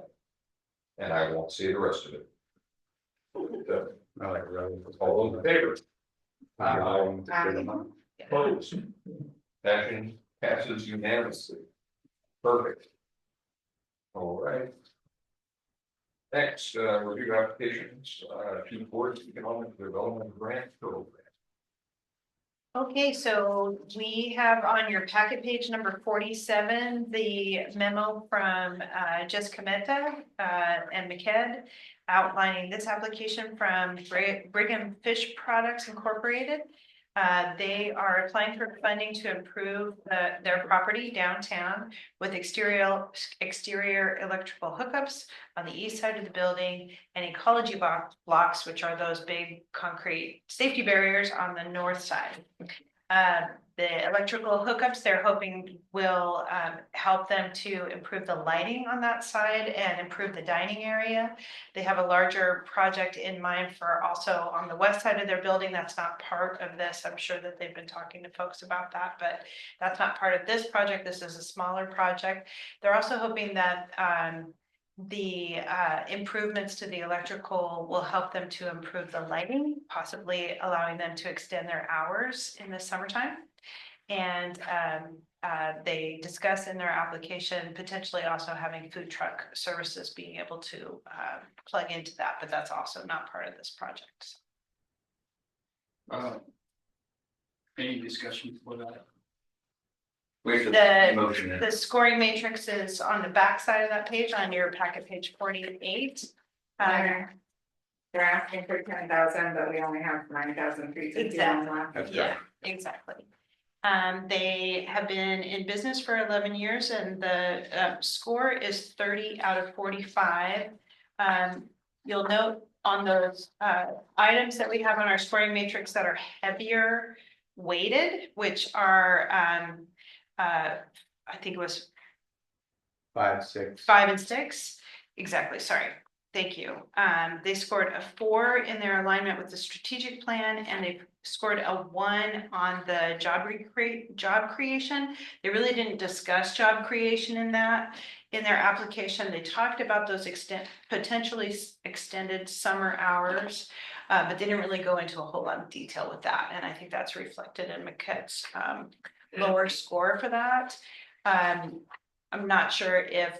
And I won't say the rest of it. All those in favor? Opposed? Motion passes unanimously. Perfect. All right. Next, review applications to the Board's Economic Development Grant Program. Okay, so we have on your packet page number 47, the memo from Jessica Mehta and McKed outlining this application from Brigham Fish Products Incorporated. They are applying for funding to improve their property downtown with exterior electrical hookups on the east side of the building and ecology blocks, which are those big concrete safety barriers on the north side. The electrical hookups they're hoping will help them to improve the lighting on that side and improve the dining area. They have a larger project in mind for also on the west side of their building. That's not part of this. I'm sure that they've been talking to folks about that, but that's not part of this project. This is a smaller project. They're also hoping that the improvements to the electrical will help them to improve the lighting, possibly allowing them to extend their hours in the summertime. And they discuss in their application potentially also having food truck services being able to plug into that, but that's also not part of this project. Any discussion for that? The scoring matrix is on the back side of that page on your packet page 48. They're asking for 10,000, but we only have 9,351 left. Yeah, exactly. They have been in business for 11 years and the score is 30 out of 45. You'll note on those items that we have on our scoring matrix that are heavier weighted, which are I think it was 5, 6. 5 and 6. Exactly. Sorry. Thank you. They scored a 4 in their alignment with the strategic plan, and they scored a 1 on the job creation. They really didn't discuss job creation in their application. They talked about those potentially extended summer hours, but they didn't really go into a whole lot of detail with that. And I think that's reflected in McKett's lower score for that. I'm not sure if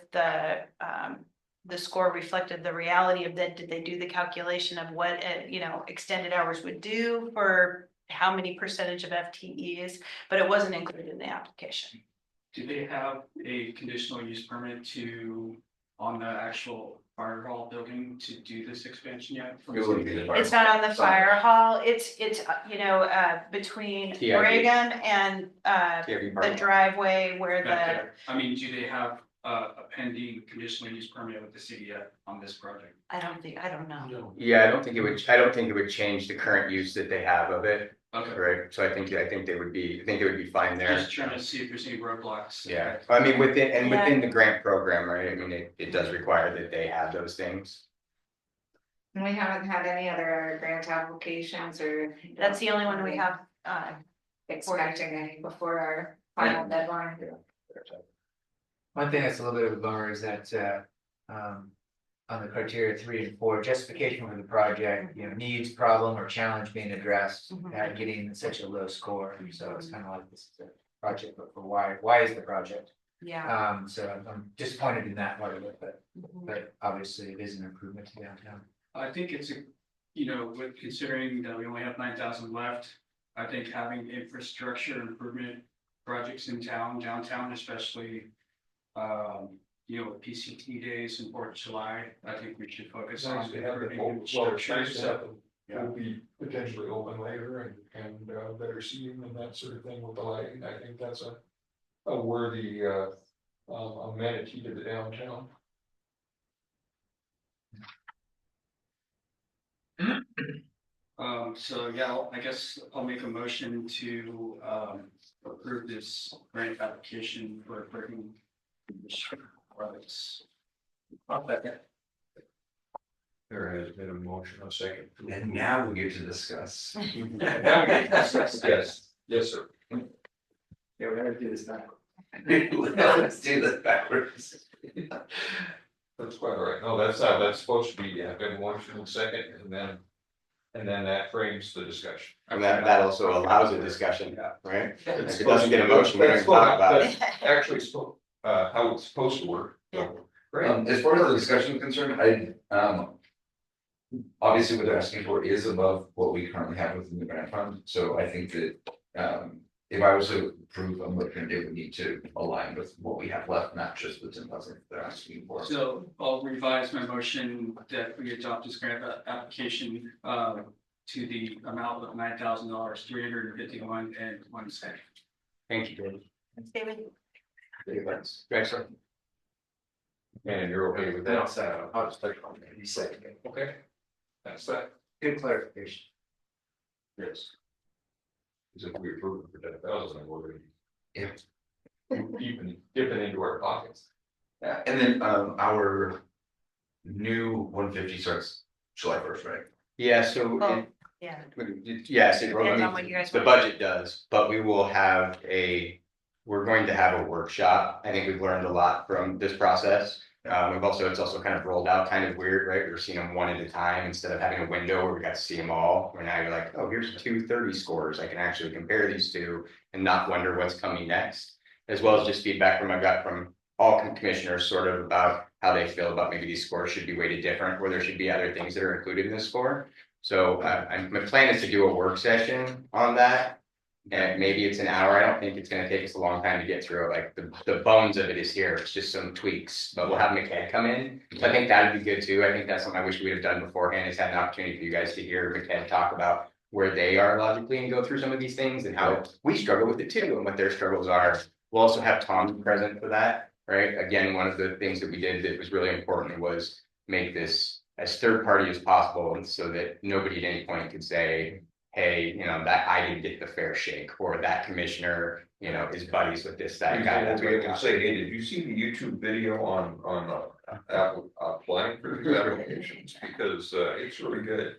the score reflected the reality of that. Did they do the calculation of what extended hours would do for how many percentage of FTEs? But it wasn't included in the application. Do they have a conditional use permit on the actual fire hall building to do this expansion yet? It wouldn't be the fire It's not on the fire hall. It's between TIV. Brigham and TIV the parking. driveway where Back there. I mean, do they have a pending conditional use permit with the city yet on this project? I don't know. Yeah, I don't think it would change the current use that they have of it, Okay, right? So I think they would be fine there. just trying to see if there's any roadblocks. Yeah, I mean, within the grant program, right? I mean, it does require that they have those things. And we haven't had any other grant applications or. That's the only one we have. Expecting any before our final deadline. One thing that's a little bit of a bummer is that, on the criteria 3 and 4, justification for the project, needs, problem, or challenge being addressed, getting such a low score. So it's kind of like this is a project, but for why is the project? Yeah. So I'm disappointed in that part of it, but obviously it is an improvement to downtown. I think it's with considering that we only have 9,000 left, I think having infrastructure improvement projects in downtown especially, with PCT days and 4th of July, I think we should focus on improving infrastructure. So, Will be potentially open later and better seating and that sort of thing with the lighting. I think that's a worthy amenity to the downtown. So yeah, I guess I'll make a motion to approve this grant application for bringing products. There has been a motion, a second. And now we get to discuss. Yes, sir. Yeah, we're gonna do this now. Let's do this backwards. That's quite all right. No, that's supposed to be, been motion and second, and then that frames the discussion. And that also allows a discussion, right? If it doesn't get a motion, we don't even talk about it. That's actually how it's supposed to work. So, great. As far as the discussion is concerned, obviously what they're asking for is above what we currently have within the grant fund. So I think that if I was to approve a motion, it would need to align with what we have left, not just the 10,000 they're asking for. So I'll revise my motion that we adopt this grant application to the amount of $9,000, $351.01. Thank you, David. David. Thanks, sir. And you're okay with that? I'll just touch on it. Second. Okay. That's that. Good clarification. Yes. Because if we approve it for 10,000, we're gonna be dipping into our pockets. Yeah, and then our new 150 starts July 1st, right? Yeah, so Oh, yeah. yes, Depends on what you guys the want. budget does, but we're going to have a workshop. I think we've learned a lot from this process. It's also kind of rolled out kind of weird, right? We're seeing them one at a time instead of having a window where we got to see them all. Where now you're like, oh, here's 230 scores. I can actually compare these two and not wonder what's coming next. As well as just feedback I got from all commissioners sort of about how they feel about maybe these scores should be weighted different, or there should be other things that are included in this score. So my plan is to do a work session on that. And maybe it's an hour. I don't think it's gonna take us a long time to get through it. Like the bones of it is here. It's just some tweaks, but we'll have McKed come in. So I think that'd be good too. I think that's something I wish we would have done beforehand, is had an opportunity for you guys to hear McKed talk about where they are logically and go through some of these things and how we struggle with it too and what their struggles are. We'll also have Tom present for that, right? Again, one of the things that we did that was really important was make this as third party as possible so that nobody at any point could say, hey, you know, that I didn't get the fair shake, or that commissioner, you know, is buddies with this, that guy. We'll That's be what able to got say, hey, did you see the YouTube video on applying for these applications? Because it's really good.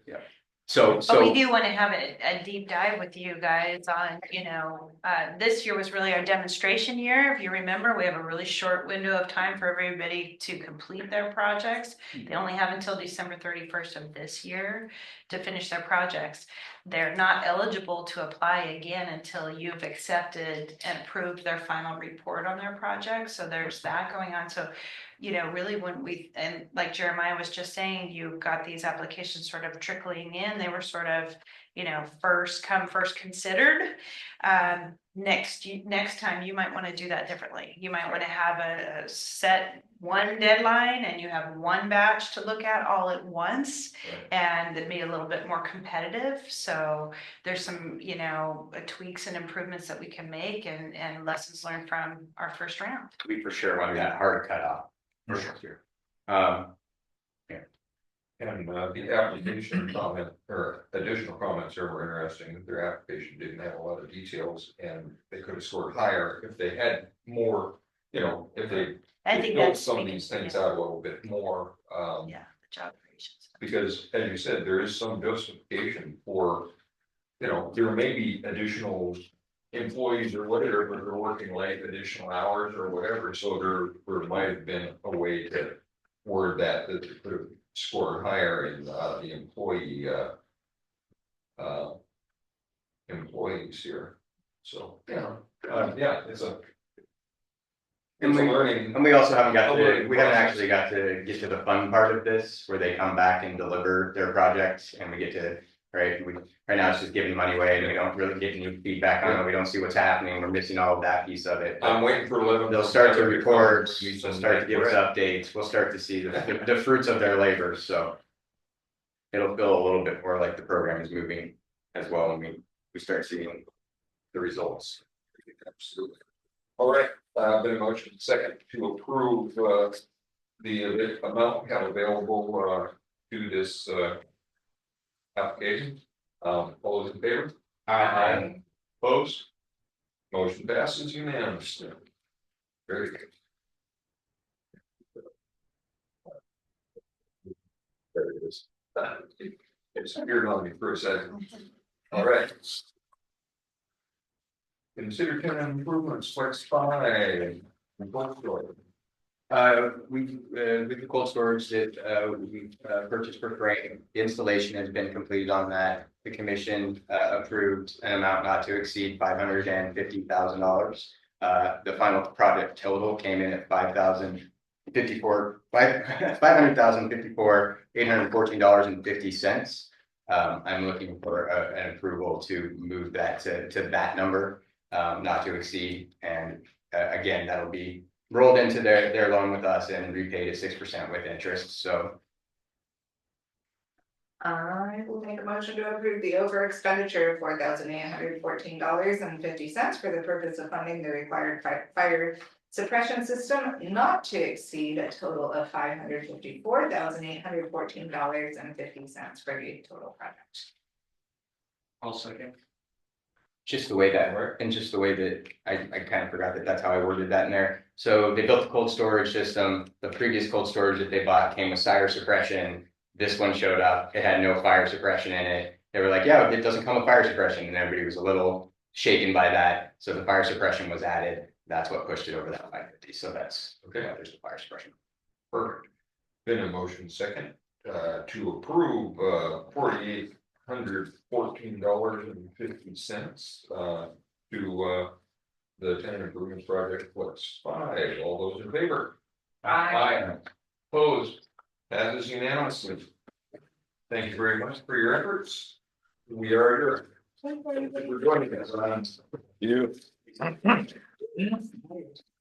So, But we do want to have a deep dive with you guys on, you know, this year was really our demonstration year. If you remember, we have a really short window of time for everybody to complete their projects. They only have until December 31st of this year to finish their projects. They're not eligible to apply again until you've accepted and approved their final report on their project. So there's that going on. So, you know, really when we, and like Jeremiah was just saying, you got these applications sort of trickling in. They were sort of, you know, first come, first considered. Next time you might want to do that differently. You might want to have a set one deadline and you have one batch to look at all at once, and it'd be a little bit more competitive. So there's some, you know, tweaks and improvements that we can make and lessons learned from our first round. we for sure want that hard cutoff. For sure. And the application comment or additional comments there were interesting, that their application didn't have a lot of details and they could have scored higher if they had more, you know, if they I think built that's some of these things out a little bit more. Yeah, the job creations. Because as you said, there is some justification for, you know, there may be additional employees or whatever, but they're working late, additional hours or whatever, so there might have been a way to word that they could have scored higher in the employees here. So, yeah, it's a learning. And we also haven't actually got to get to the fun part of this, where they come back and deliver their projects and we get to, right now it's just giving money away and we don't really get any feedback on it. We don't see what's happening. We're missing all of that piece of it. I'm waiting for 11. They'll start to report, they'll start to give us updates. We'll start to see the fruits of their labor, so. It'll feel a little bit more like the program is moving as well, and we start seeing the results. Absolutely. All right, been a motion second to approve the amount we have available to this application. All those in favor? Aye. Opposed? Motion passes unanimously. Very good. There it is. It's appeared on me for a second. All right. Consider tenant improvements, flex 5. With the cold storage that we purchased for frame, the installation has been completed on that. The commission approved an amount not to exceed $550,000. The final project total came in at $814.50. I'm looking for an approval to move that to that number, not to exceed, and again, that'll be rolled into their loan with us and repaid at 6% with interest. So I will make a motion to approve the over expenditure of $4,814.50 for the purpose of funding the required fire suppression system, not to exceed a total of $554,814.50 for the total project. I'll second. just the way that worked, and just the way that I kind of forgot that that's how I worded that in there. So they built the cold storage system. The previous cold storage that they bought came with fire suppression. This one showed up, it had no fire suppression in it. They were like, yeah, it doesn't come with fire suppression, and everybody was a little shaken by that. So the fire suppression was added. That's what pushed it over that 550. So that's okay. There's the fire suppression. Perfect. Been a motion second to approve $4,814.50 to the tenant improvements project Flex 5. All those in favor? Aye. Opposed? Passes unanimously. Thank you very much for your efforts. We are here. We're joining us. You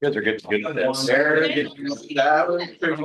guys are good at this. There, that was